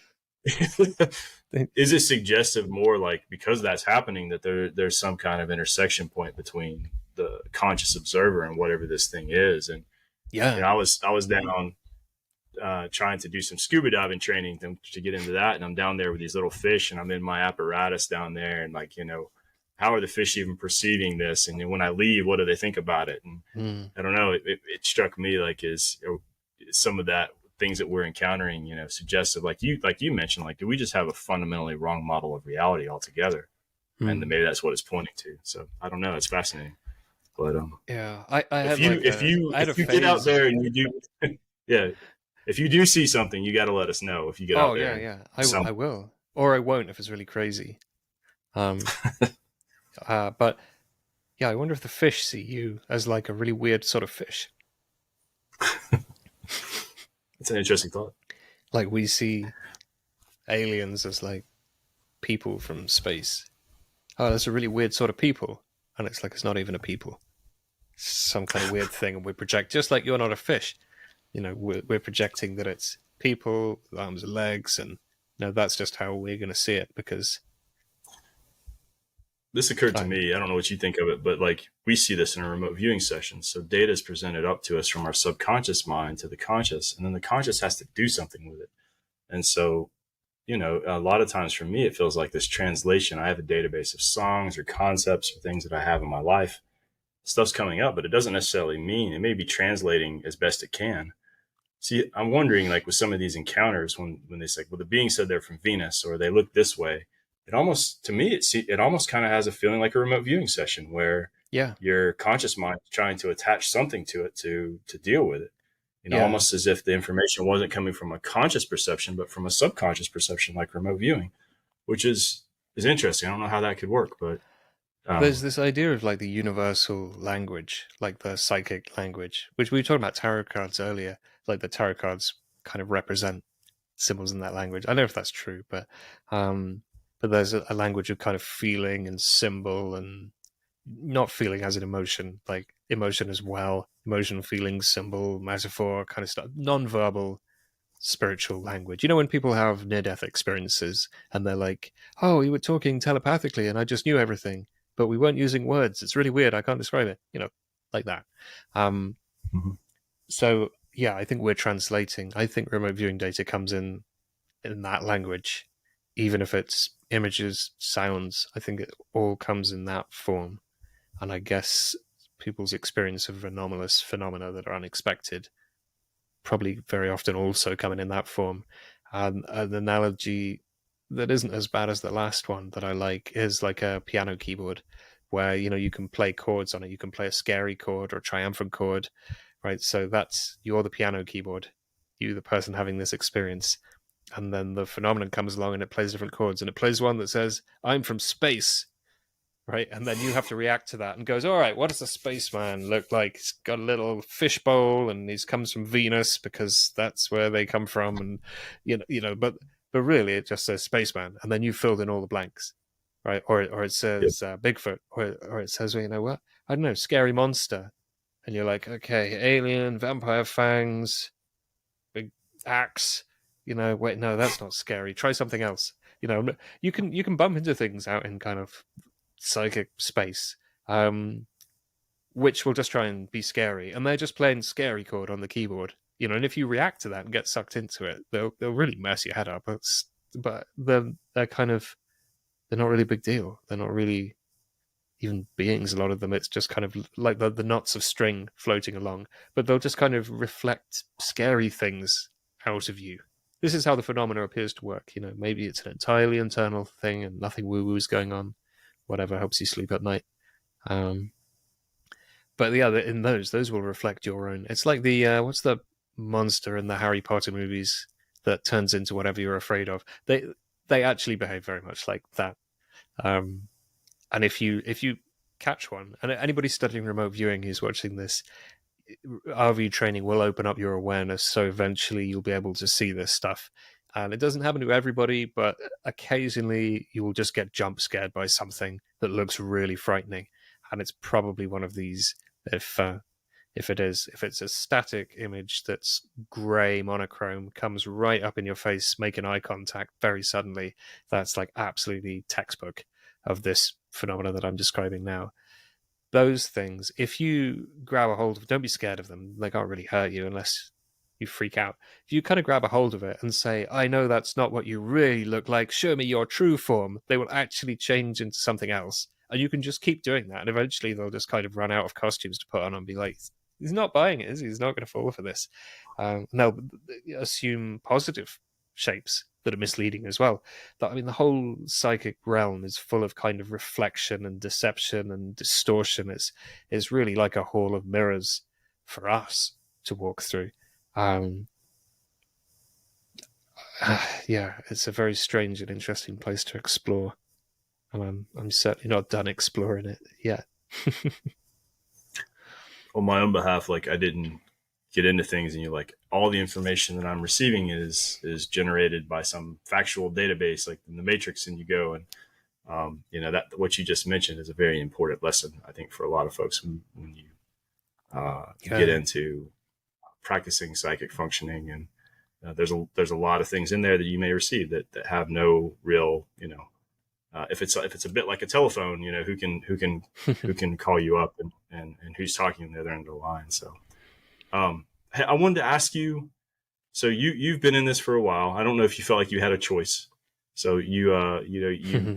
is it suggestive more like, because that's happening, that there's some kind of intersection point between the conscious observer and whatever this thing is? And I was down trying to do some scuba diving training to get into that, and I'm down there with these little fish, and I'm in my apparatus down there, and like, how are the fish even perceiving this? And then when I leave, what do they think about it? And I don't know, it struck me like, is some of that things that we're encountering, suggestive, like you mentioned, like, do we just have a fundamentally wrong model of reality altogether? And maybe that's what it's pointing to. So I don't know. It's fascinating. But if you get out there and you do, if you do see something, you got to let us know. If you get out there, I will, or I won't if it's really crazy. But yeah, I wonder if the fish see you as like a really weird sort of fish. It's an interesting thought. Like we see aliens as like people from space. Oh, that's a really weird sort of people. And it's like, it's not even a people. It's some kind of weird thing. And we project, just like you're not a fish. We're projecting that it's people with arms and legs. And that's just how we're going to see it, because... This occurred to me. I don't know what you think of it, but like, we see this in a remote viewing session. So data is presented up to us from our subconscious mind to the conscious, and then the conscious has to do something with it. And so a lot of times for me, it feels like this translation. I have a database of songs or concepts or things that I have in my life. Stuff's coming up, but it doesn't necessarily mean it may be translating as best it can. See, I'm wondering, like with some of these encounters, when they say, well, the being said they're from Venus or they look this way, it almost, to me, it almost kind of has a feeling like a remote viewing session where Yeah. your conscious mind is trying to attach something to it to deal with it. Yeah. Almost as if the information wasn't coming from a conscious perception, but from a subconscious perception, like remote viewing, which is interesting. I don't know how that could work, but there's this idea of like the universal language, like the psychic language, which we were talking about tarot cards earlier. Like the tarot cards kind of represent symbols in that language. I don't know if that's true, but there's a language of kind of feeling and symbol, and not feeling as an emotion, like emotion as well, emotion, feeling, symbol, metaphor, kind of stuff, non-verbal spiritual language. When people have near-death experiences and they're like, oh, we were talking telepathically and I just knew everything, but we weren't using words. It's really weird. I can't describe it, like that. So yeah, I think we're translating. I think remote viewing data comes in that language, even if it's images, sounds. I think it all comes in that form. And I guess people's experience of anomalous phenomena that are unexpected probably very often also coming in that form. An analogy that isn't as bad as the last one that I like is like a piano keyboard, where you can play chords on it. You can play a scary chord or a triumphant chord, right? So you're the piano keyboard, you the person having this experience, and then the phenomenon comes along and it plays different chords, and it plays one that says, I'm from space, right? And then you have to react to that and goes, all right, what does a spaceman look like? He's got a little fishbowl and he comes from Venus because that's where they come from. And, but really it just says spaceman. And then you filled in all the blanks, right? Or it says Bigfoot, or it says, well, you know what? I don't know, scary monster. And you're like, okay, alien, vampire fangs, big axe. Wait, no, that's not scary. Try something else. You can bump into things out in kind of psychic space, which will just try and be scary, and they're just playing scary chord on the keyboard, and if you react to that and get sucked into it, they'll really mess your head up. But they're not really a big deal. They're not really even beings, a lot of them. It's just kind of like the knots of string floating along, but they'll just kind of reflect scary things out of you. This is how the phenomena appears to work. Maybe it's an entirely internal thing and nothing woo-woo is going on. Whatever helps you sleep at night. But yeah, in those will reflect your own. It's like the what's the monster in the Harry Potter movies that turns into whatever you're afraid of. They actually behave very much like that. And if you catch one, and anybody studying remote viewing who's watching this, RV training will open up your awareness, so eventually you'll be able to see this stuff. And it doesn't happen to everybody, but occasionally you will just get jump scared by something that looks really frightening. And it's probably one of these. If it's a static image that's grey monochrome, comes right up in your face, making eye contact very suddenly, that's like absolutely textbook of this phenomena that I'm describing now. Those things, if you grab a hold of, don't be scared of them. They can't really hurt you unless you freak out. If you kind of grab a hold of it and say, I know that's not what you really look like, show me your true form, they will actually change into something else. And you can just keep doing that. And eventually they'll just kind of run out of costumes to put on and be like, he's not buying it, is he? He's not going to fall for this. Now, assume positive shapes that are misleading as well. The whole psychic realm is full of kind of reflection and deception and distortion. It's really like a hall of mirrors for us to walk through. Yeah, it's a very strange and interesting place to explore, and I'm certainly not done exploring it yet. On my own behalf, like, I didn't get into things, and all the information that I'm receiving is generated by some factual database, like in the Matrix, and you go and that what you just mentioned is a very important lesson, I think, for a lot of folks when you get into practicing psychic functioning. And there's a lot of things in there that you may receive that have no real, if it's a bit like a telephone, who can call you up and who's talking on the other end of the line. So I wanted to ask you, so you've been in this for a while. I don't know if you felt like you had a choice, So you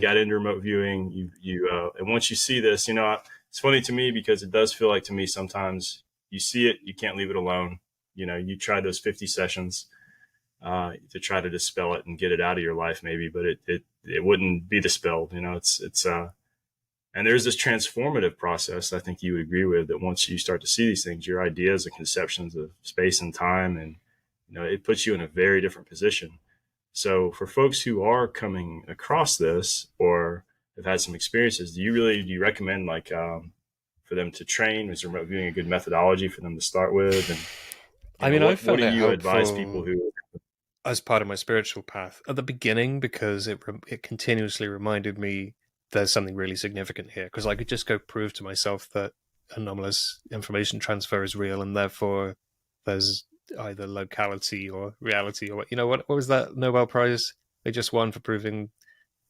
got into remote viewing, and once you see this, it's funny to me because it does feel like to me sometimes you see it, you can't leave it alone. You try those 50 sessions to try to dispel it and get it out of your life, maybe, but it wouldn't be dispelled. And there's this transformative process I think you would agree with, that once you start to see these things, your ideas and conceptions of space and time, and it puts you in a very different position. So for folks who are coming across this or have had some experiences, do you recommend for them to train? Is remote viewing a good methodology for them to start with? And I what found do it you advise people helpful who? as part of my spiritual path at the beginning, because it continuously reminded me there's something really significant here, because I could just go prove to myself that anomalous information transfer is real, and therefore there's either locality or reality, or what was that Nobel Prize they just won for proving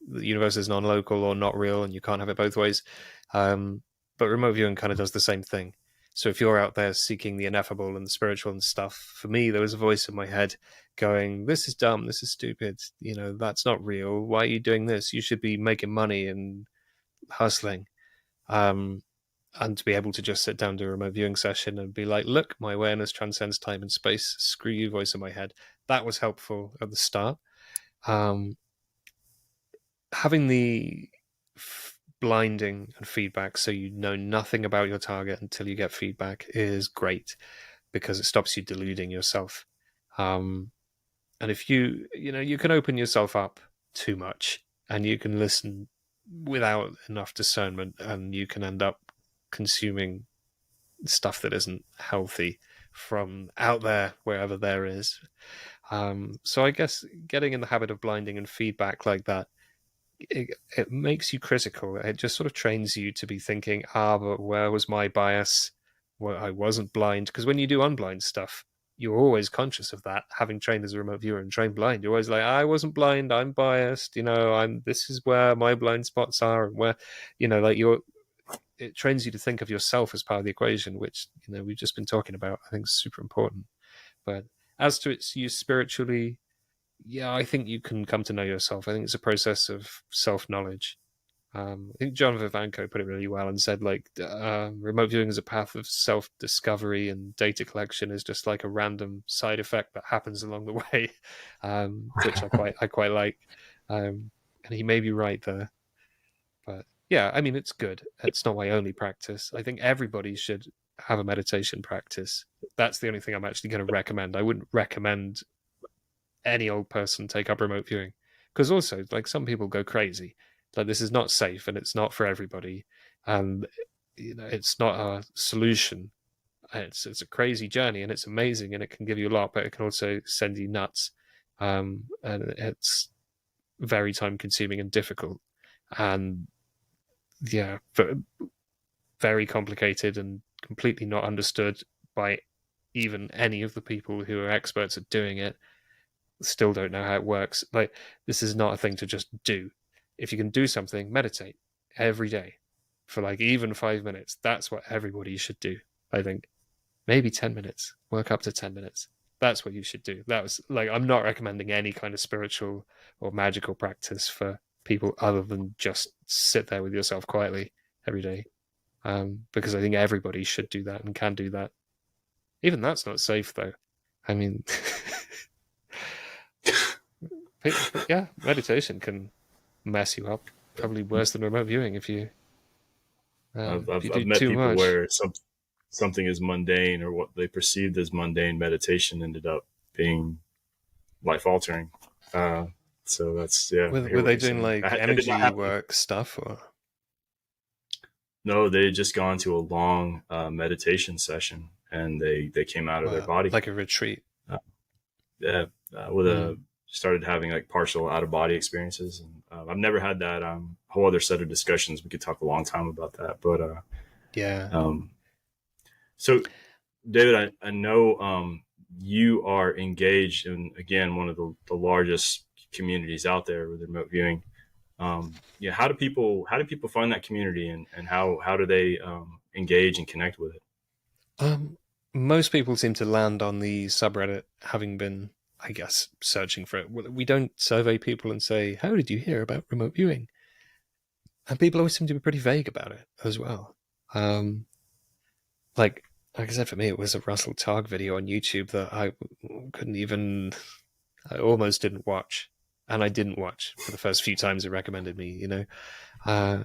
the universe is non-local or not real, and you can't have it both ways. But remote viewing kind of does the same thing. So if you're out there seeking the ineffable and the spiritual and stuff, for me, there was a voice in my head going, this is dumb, this is stupid, that's not real. Why are you doing this? You should be making money and hustling. And to be able to just sit down to a remote viewing session and be like, look, my awareness transcends time and space. Screw you, voice in my head. That was helpful at the start. Having the blinding and feedback, so you know nothing about your target until you get feedback, is great, because it stops you deluding yourself. And if you can open yourself up too much, and you can listen without enough discernment, and you can end up consuming stuff that isn't healthy from out there, wherever there is. So I guess getting in the habit of blinding and feedback like that, it makes you critical. It just sort of trains you to be thinking, but where was my bias? Well, I wasn't blind. Because when you do unblind stuff, you're always conscious of that. Having trained as a remote viewer and trained blind, you're always like, I wasn't blind, I'm biased. This is where my blind spots are, and where, it trains you to think of yourself as part of the equation, which, we've just been talking about. I think is super important. But as to its use spiritually, yeah, I think you can come to know yourself. I think it's a process of self-knowledge. I think John Vivanco put it really well and said, remote viewing is a path of self-discovery, and data collection is just like a random side effect that happens along the way, which I quite like. And he may be right there. But yeah, it's good. It's not my only practice. I think everybody should have a meditation practice. That's the only thing I'm actually going to recommend. I wouldn't recommend any old person take up remote viewing, because also, some people go crazy. This is not safe, and it's not for everybody, and it's not a solution. It's a crazy journey, and it's amazing, and it can give you a lot, but it can also send you nuts, and it's very time consuming and difficult, and yeah, very complicated and completely not understood by even any of the people who are experts at doing it. Still don't know how it works. This is not a thing to just do. If you can do something, meditate every day for even 5 minutes. That's what everybody should do. I think maybe 10 minutes, work up to 10 minutes. That's what you should do. That was I'm not recommending any kind of spiritual or magical practice for people other than just sit there with yourself quietly every day. Because I think everybody should do that and can do that. Even that's not safe though. Yeah, meditation can mess you up, probably worse than remote viewing if you I've do met too people much. where something is mundane, or what they perceived as mundane meditation ended up being life altering. So that's Were they doing energy work stuff, or? No, they had just gone to a long meditation session, and they came out of their body, like a retreat. Started having partial out of body experiences, and I've never had that. Whole other set of discussions. We could talk a long time about that, but So, David, I know you are engaged in, again, one of the largest communities out there with remote viewing. How do people find that community, and how do they engage and connect with it? Most people seem to land on the subreddit, having been I guess, searching for it. We don't survey people and say, how did you hear about remote viewing? And people always seem to be pretty vague about it as well. Like I said, for me, it was a Russell Targ video on YouTube that I couldn't even, I almost didn't watch. And I didn't watch for the first few times it recommended me, you know.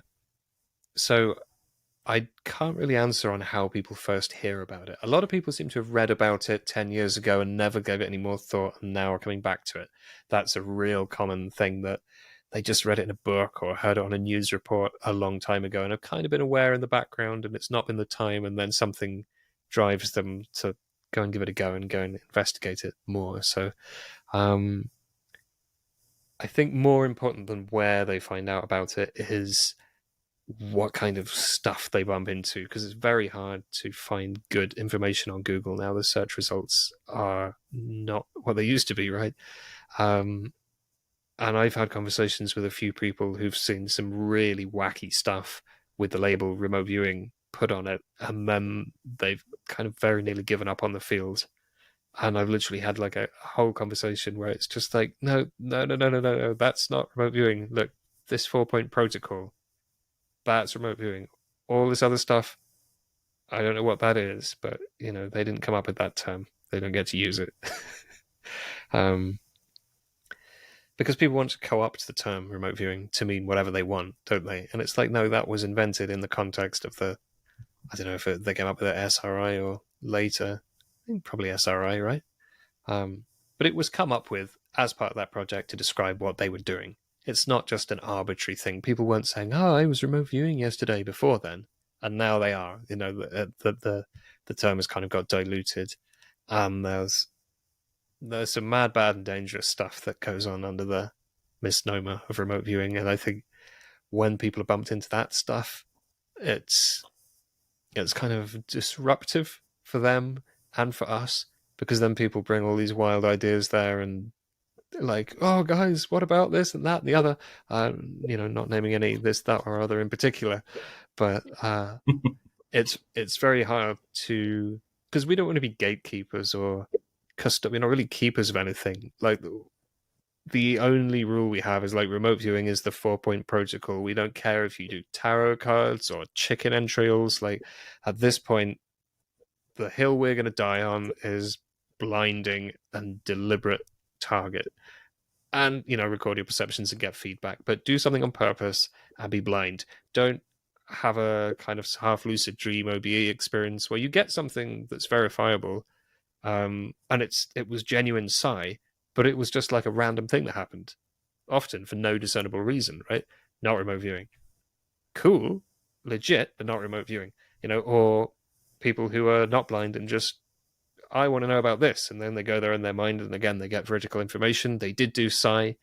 So I can't really answer on how people first hear about it. A lot of people seem to have read about it 10 years ago and never gave it any more thought and now are coming back to it. That's a real common thing, that they just read it in a book or heard it on a news report a long time ago and have kind of been aware in the background, and it's not been the time, and then something drives them to go and give it a go and go and investigate it more. So I think more important than where they find out about it is what kind of stuff they bump into, because it's very hard to find good information on Google now. The search results are not what they used to be, right? And I've had conversations with a few people who've seen some really wacky stuff with the label remote viewing put on it, and then they've kind of very nearly given up on the field. And I've literally had like a whole conversation where it's just like, no, that's not remote viewing. Look, this 4-point protocol, that's remote viewing. All this other stuff, I don't know what that is, but you know, they didn't come up with that term. They don't get to use it. Because people want to co-opt the term remote viewing to mean whatever they want, don't they? And it's like, no, that was invented in the context of the, I don't know if they came up with it SRI or later. I think probably SRI, right? But it was come up with as part of that project to describe what they were doing. It's not just an arbitrary thing. People weren't saying, oh, I was remote viewing yesterday before then. And now they are. You know, the term has kind of got diluted. There's some mad, bad, and dangerous stuff that goes on under the misnomer of remote viewing, and I think when people are bumped into that stuff, it's kind of disruptive for them and for us, because then people bring all these wild ideas there and like, oh guys, what about this and that and the other? You know, not naming any this, that, or other in particular, but it's very hard to, because we don't want to be gatekeepers or we're not really keepers of anything. Like, the only rule we have is like remote viewing is the 4-point protocol. We don't care if you do tarot cards or chicken entrails. Like, at this point, the hill we're going to die on is blinding and deliberate target. And, you know, record your perceptions and get feedback, but do something on purpose and be blind. Don't have a kind of half lucid dream OBE experience where you get something that's verifiable, and it was genuine psi, but it was just like a random thing that happened, often for no discernible reason, right? Not remote viewing. Cool, legit, but not remote viewing. You know, or people who are not blind and just, I want to know about this, and then they go there in their mind, and again they get vertical information. They did do psi.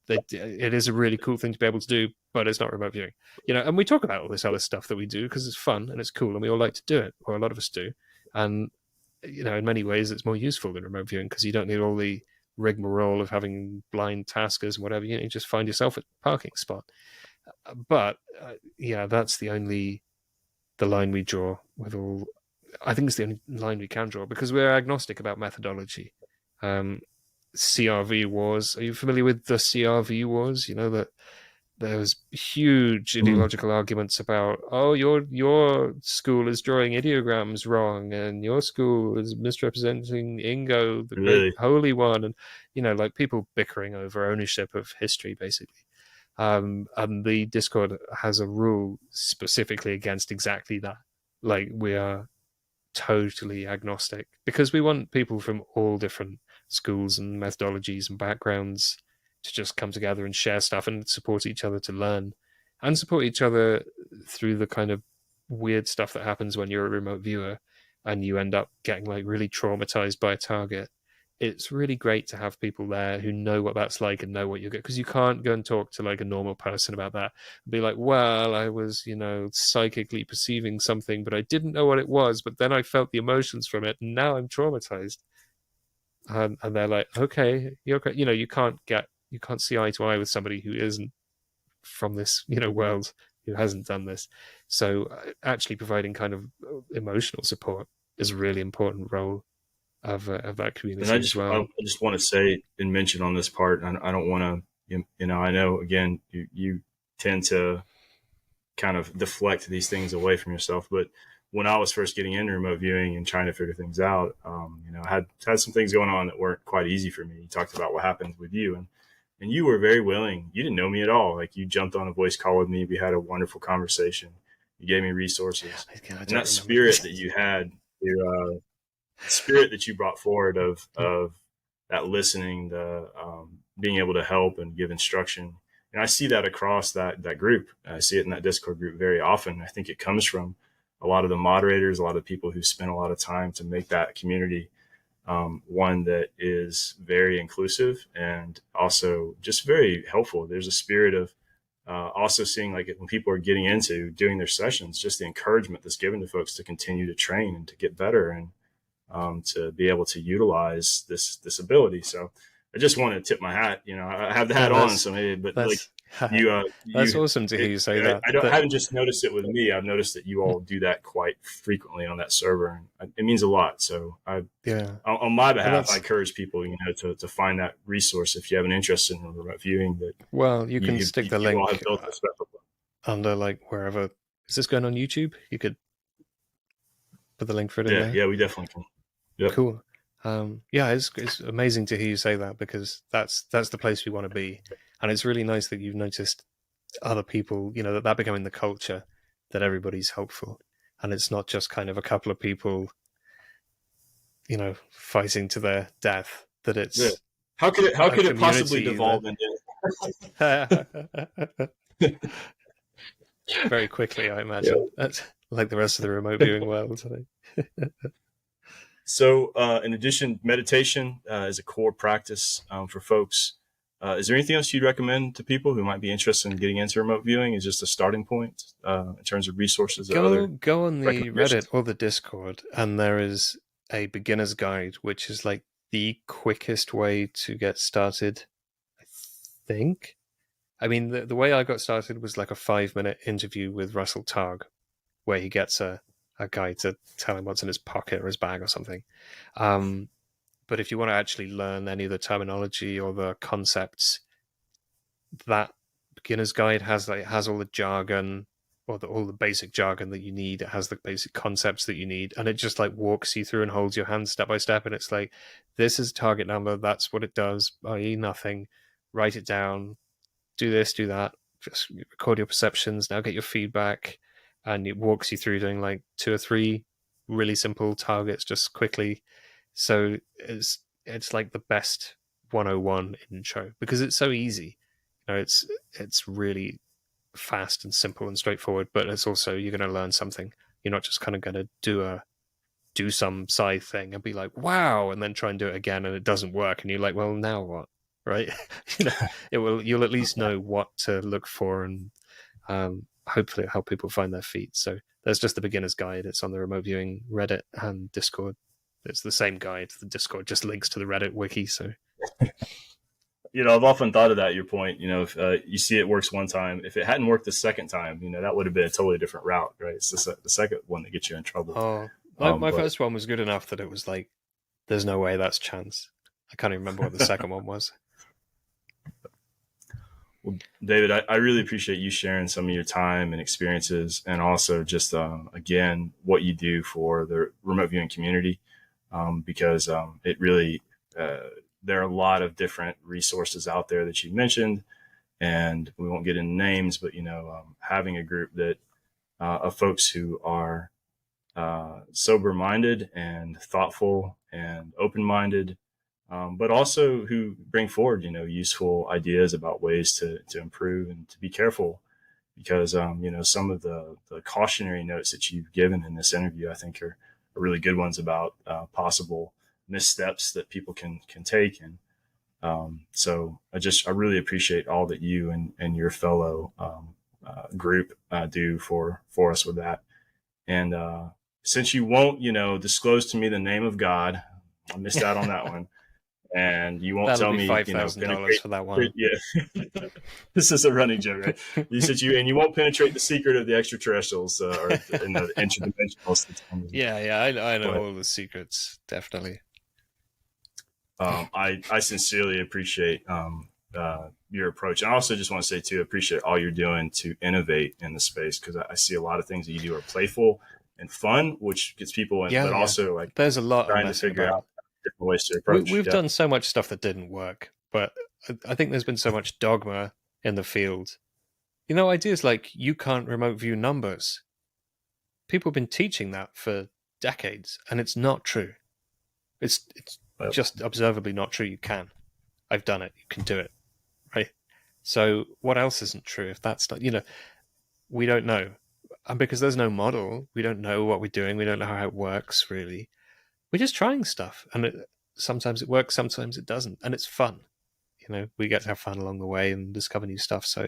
It is a really cool thing to be able to do, but it's not remote viewing. You know, and we talk about all this other stuff that we do because it's fun and it's cool, and we all like to do it, or a lot of us do. And you know, in many ways, it's more useful than remote viewing because you don't need all the rigmarole of having blind taskers and whatever. You just find yourself at a parking spot. But yeah, that's the line we draw with all. I think it's the only line we can draw because we're agnostic about methodology. CRV wars. Are you familiar with the CRV wars? You know that there was huge ideological arguments about, oh, your school is drawing ideograms wrong, and your school is misrepresenting Ingo, the great holy one, and you know, like people bickering over ownership of history, basically. And the Discord has a rule specifically against exactly that. Like, we are totally agnostic because we want people from all different schools and methodologies and backgrounds to just come together and share stuff and support each other to learn and support each other through the kind of weird stuff that happens when you're a remote viewer and you end up getting like really traumatized by a target. It's really great to have people there who know what that's like and know what you get, because you can't go and talk to like a normal person about that and be like, well, I was, you know, psychically perceiving something, but I didn't know what it was, but then I felt the emotions from it and now I'm traumatized. And they're like, okay, you're okay. You know, you can't see eye to eye with somebody who isn't from this, you know, world, who hasn't done this. So actually providing kind of emotional support is a really important role of that community And as well. I just want to say and mention on this part, I don't want to, I know again, you tend to kind of deflect these things away from yourself. But when I was first getting into remote viewing and trying to figure things out, I had some things going on that weren't quite easy for me. You talked about what happened with you, and you were very willing. You didn't know me at all. Like, you jumped on a voice call with me. We had a wonderful conversation. You gave me resources, and that spirit that you had, your spirit that you brought forward of that listening, the being able to help and give instruction. And I see that across that group. I see it in that Discord group very often. I think it comes from a lot of the moderators, a lot of people who spend a lot of time to make that community one that is very inclusive and also just very helpful. There's a spirit of also seeing, like, when people are getting into doing their sessions, just the encouragement that's given to folks to continue to train and to get better and to be able to utilize this ability. So I just want to tip my hat. I have the hat on, so maybe, but like that's awesome to hear you say that. I haven't just noticed it with me. I've noticed that you all do that quite frequently on that server, and it means a lot. So on my behalf, I encourage people, to find that resource if you have an interest in remote viewing. That you can stick the link under, like, wherever. Is this going on YouTube? You could put the link for it in there. Yeah, we definitely can. Yep. Cool. It's amazing to hear you say that, because that's the place we want to be. And it's really nice that you've noticed other people, that becoming the culture, that everybody's helpful. And it's not just kind of a couple of people, fighting to their death, that it's... How could it possibly devolve into... Very quickly, I imagine. That's like the rest of the remote viewing world. So in addition, meditation is a core practice for folks. Is there anything else you'd recommend to people who might be interested in getting into remote viewing as just a starting point in terms of resources? Go on the Reddit or the Discord, and there is a beginner's guide, which is like the quickest way to get started, I think. I mean, the way I got started was like a 5-minute interview with Russell Targ, where he gets a guy to tell him what's in his pocket or his bag or something. But if you want to actually learn any of the terminology or the concepts, that beginner's guide has all the jargon, or all the basic jargon that you need. It has the basic concepts that you need, and it just like walks you through and holds your hand step by step. And it's like, this is a target number. That's what it does, i.e. nothing. Write it down. Do this, do that. Just record your perceptions. Now get your feedback. And it walks you through doing like 2 or 3 really simple targets just quickly. So it's like the best 101 intro, because it's so easy. It's really fast and simple and straightforward, but it's also, you're going to learn something. You're not just kind of going to do some side thing and be like, wow, and then try and do it again and it doesn't work, and you're like, well, now what? Right? You'll at least know what to look for, and hopefully it'll help people find their feet. So there's just the beginner's guide. It's on the remote viewing Reddit and Discord. It's the same guide. The Discord just links to the Reddit wiki. So, I've often thought of that, your point, if you see it works one time, if it hadn't worked the second time, that would have been a totally different route, right? It's the second one that gets you in trouble. My first one was good enough that it was like, there's no way that's chance. I can't even remember what the second one was. Well, David, I really appreciate you sharing some of your time and experiences, and also just, again, what you do for the remote viewing community, because it really, there are a lot of different resources out there that you mentioned, and we won't get into names, but, having a group that of folks who are sober-minded and thoughtful and open-minded, but also who bring forward, useful ideas about ways to improve and to be careful, because, some of the cautionary notes that you've given in this interview, I think are really good ones about possible missteps that people can take. And so I really appreciate all that you and your fellow group do for us with that. And since you won't, disclose to me the name of God, I missed out on that one. And you won't tell me, $5,000 for that one. Yeah, this is a running joke, right? You said you won't penetrate the secret of the extraterrestrials or in the interdimensional. Yeah, I know all the secrets, definitely. I sincerely appreciate your approach. And I also just want to say too, appreciate all you're doing to innovate in the space, because I see a lot of things that you do are playful and fun, which gets people in, Yeah, but yeah. also like There's a lot of trying to messing figure about. out different ways to approach. We've Yeah. done so much stuff that didn't work, but I think there's been so much dogma in the field. You know, ideas like you can't remote view numbers. People have been teaching that for decades, and it's not true. It's Yep. just observably not true. You can. I've done it. You can do it, right? So what else isn't true if that's not, we don't know. And because there's no model, we don't know what we're doing. We don't know how it works, really. We're just trying stuff. And sometimes it works, sometimes it doesn't. And it's fun. We get to have fun along the way and discover new stuff. So,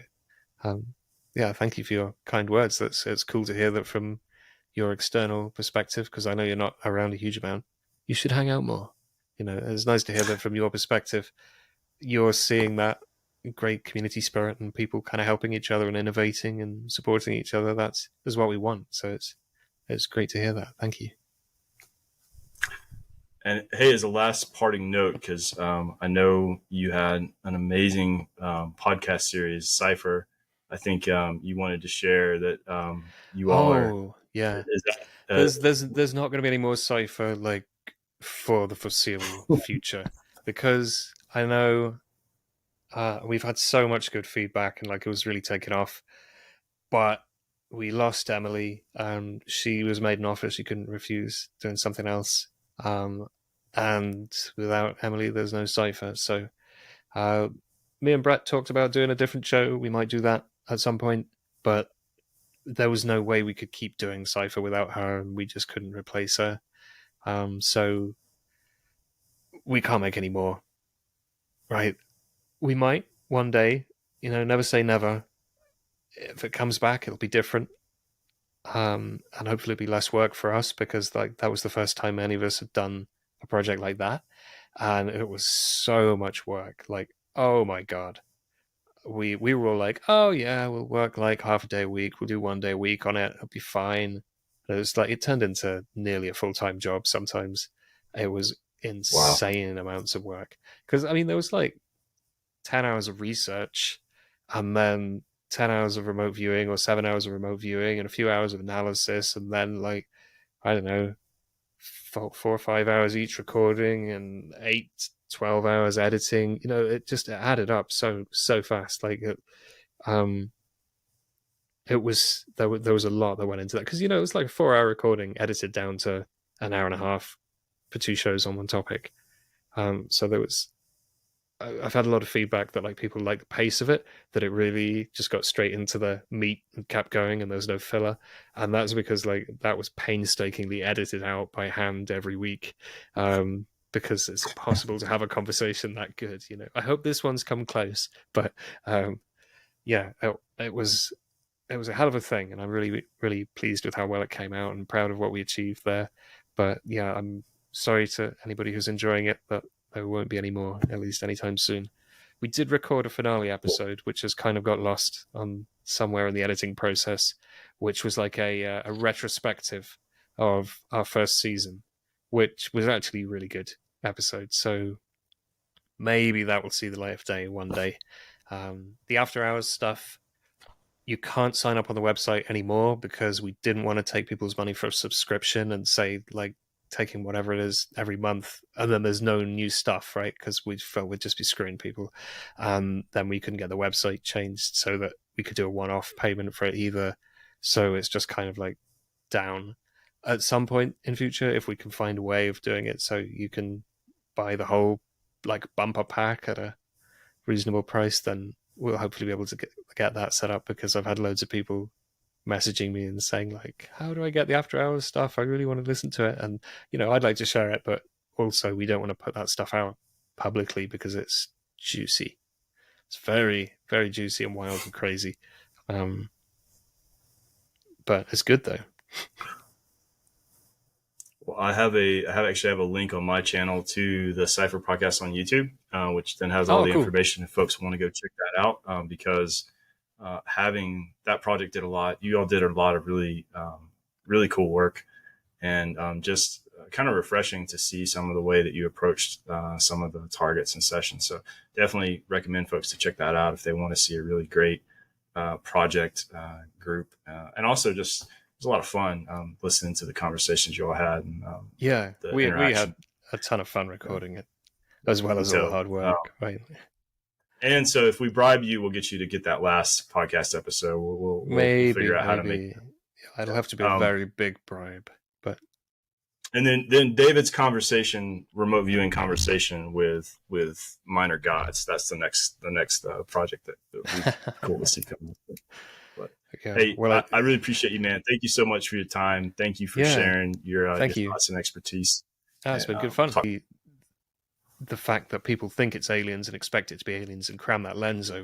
um, yeah, thank you for your kind words. It's cool to hear that from your external perspective, because I know you're not around a huge amount. You should hang out more. It's nice to hear that from your perspective. You're seeing that great community spirit and people kind of helping each other and innovating and supporting each other. That's what we want. So it's great to hear that. Thank you. And hey, as a last parting note, because I know you had an amazing podcast series, Cypher. I think you wanted to share that you all are. Oh yeah, Is that, there's not going to be any more Cypher like for the foreseeable future, because I know we've had so much good feedback and like it was really taken off, but we lost Emily. She was made an offer she couldn't refuse, doing something else. And without Emily, there's no Cypher. So me and Brett talked about doing a different show. We might do that at some point, but there was no way we could keep doing Cypher without her, and we just couldn't replace her. So we can't make any more, right? We might one day, never say never. If it comes back, it'll be different. And hopefully it'll be less work for us, because like that was the first time any of us had done a project like that, and it was so much work. Like, oh my god, we were all like, oh yeah, we'll work like half a day a week, we'll do 1 day a week on it, it'll be fine. It was like, it turned into nearly a full-time job sometimes. It was wow. insane amounts of work, because I mean there was like 10 hours of research, and then 10 hours of remote viewing, or 7 hours of remote viewing, and a few hours of analysis, and then like, I don't know, 4 or 5 hours each recording, and 8-12 hours editing. It added up so fast. Like it was, there was a lot that went into that, because it was like a 4-hour recording edited down to an hour and a half for 2 shows on one topic. So I've had a lot of feedback that like people like the pace of it, that it really just got straight into the meat and kept going, and there was no filler. And that's because like that was painstakingly edited out by hand every week, because it's impossible to have a conversation that good. I hope this one's come close, but yeah, it was a hell of a thing, and I'm really, really pleased with how well it came out and proud of what we achieved there. But yeah, I'm sorry to anybody who's enjoying it, but there won't be any more, at least anytime soon. We did record a finale episode, which has kind of got lost on somewhere in the editing process, which was like a retrospective of our first season, which was actually a really good episode. So maybe that will see the light of day one day. The after hours stuff, you can't sign up on the website anymore, because we didn't want to take people's money for a subscription and say like taking whatever it is every month, and then there's no new stuff, right? Because we felt we'd just be screwing people. Then we couldn't get the website changed so that we could do a one-off payment for it either. So it's just kind of like down. At some point in future, if we can find a way of doing it so you can buy the whole like bumper pack at a reasonable price, then we'll hopefully be able to get that set up, because I've had loads of people messaging me and saying like, how do I get the after hours stuff? I really want to listen to it. And I'd like to share it, but also we don't want to put that stuff out publicly because it's juicy. It's very, very juicy and wild and crazy. But it's good though. Well, I actually have a link on my channel to the Cypher podcast on YouTube, which then has all the cool information if folks want to go check that out. Because having that project did a lot. You all did a lot of really, really cool work, and just kind of refreshing to see some of the way that you approached some of the targets and sessions. So definitely recommend folks to check that out if they want to see a really great project group. And also just, it was a lot of fun listening to the conversations you all had. And, yeah, we had a ton of fun recording it, as well as all the hard work. Right. And so if we bribe you, we'll get you to get that last podcast episode. We'll figure out how to make it. It'll have to be a very big bribe. But and then David's conversation, remote viewing conversation with minor gods. That's the next project that we cool to see coming. But hey, well, I really appreciate you, man. Thank you so much for your time. Thank you for sharing your thoughts and expertise. It's been good fun. The fact that people think it's aliens and expect it to be aliens and cram that lens over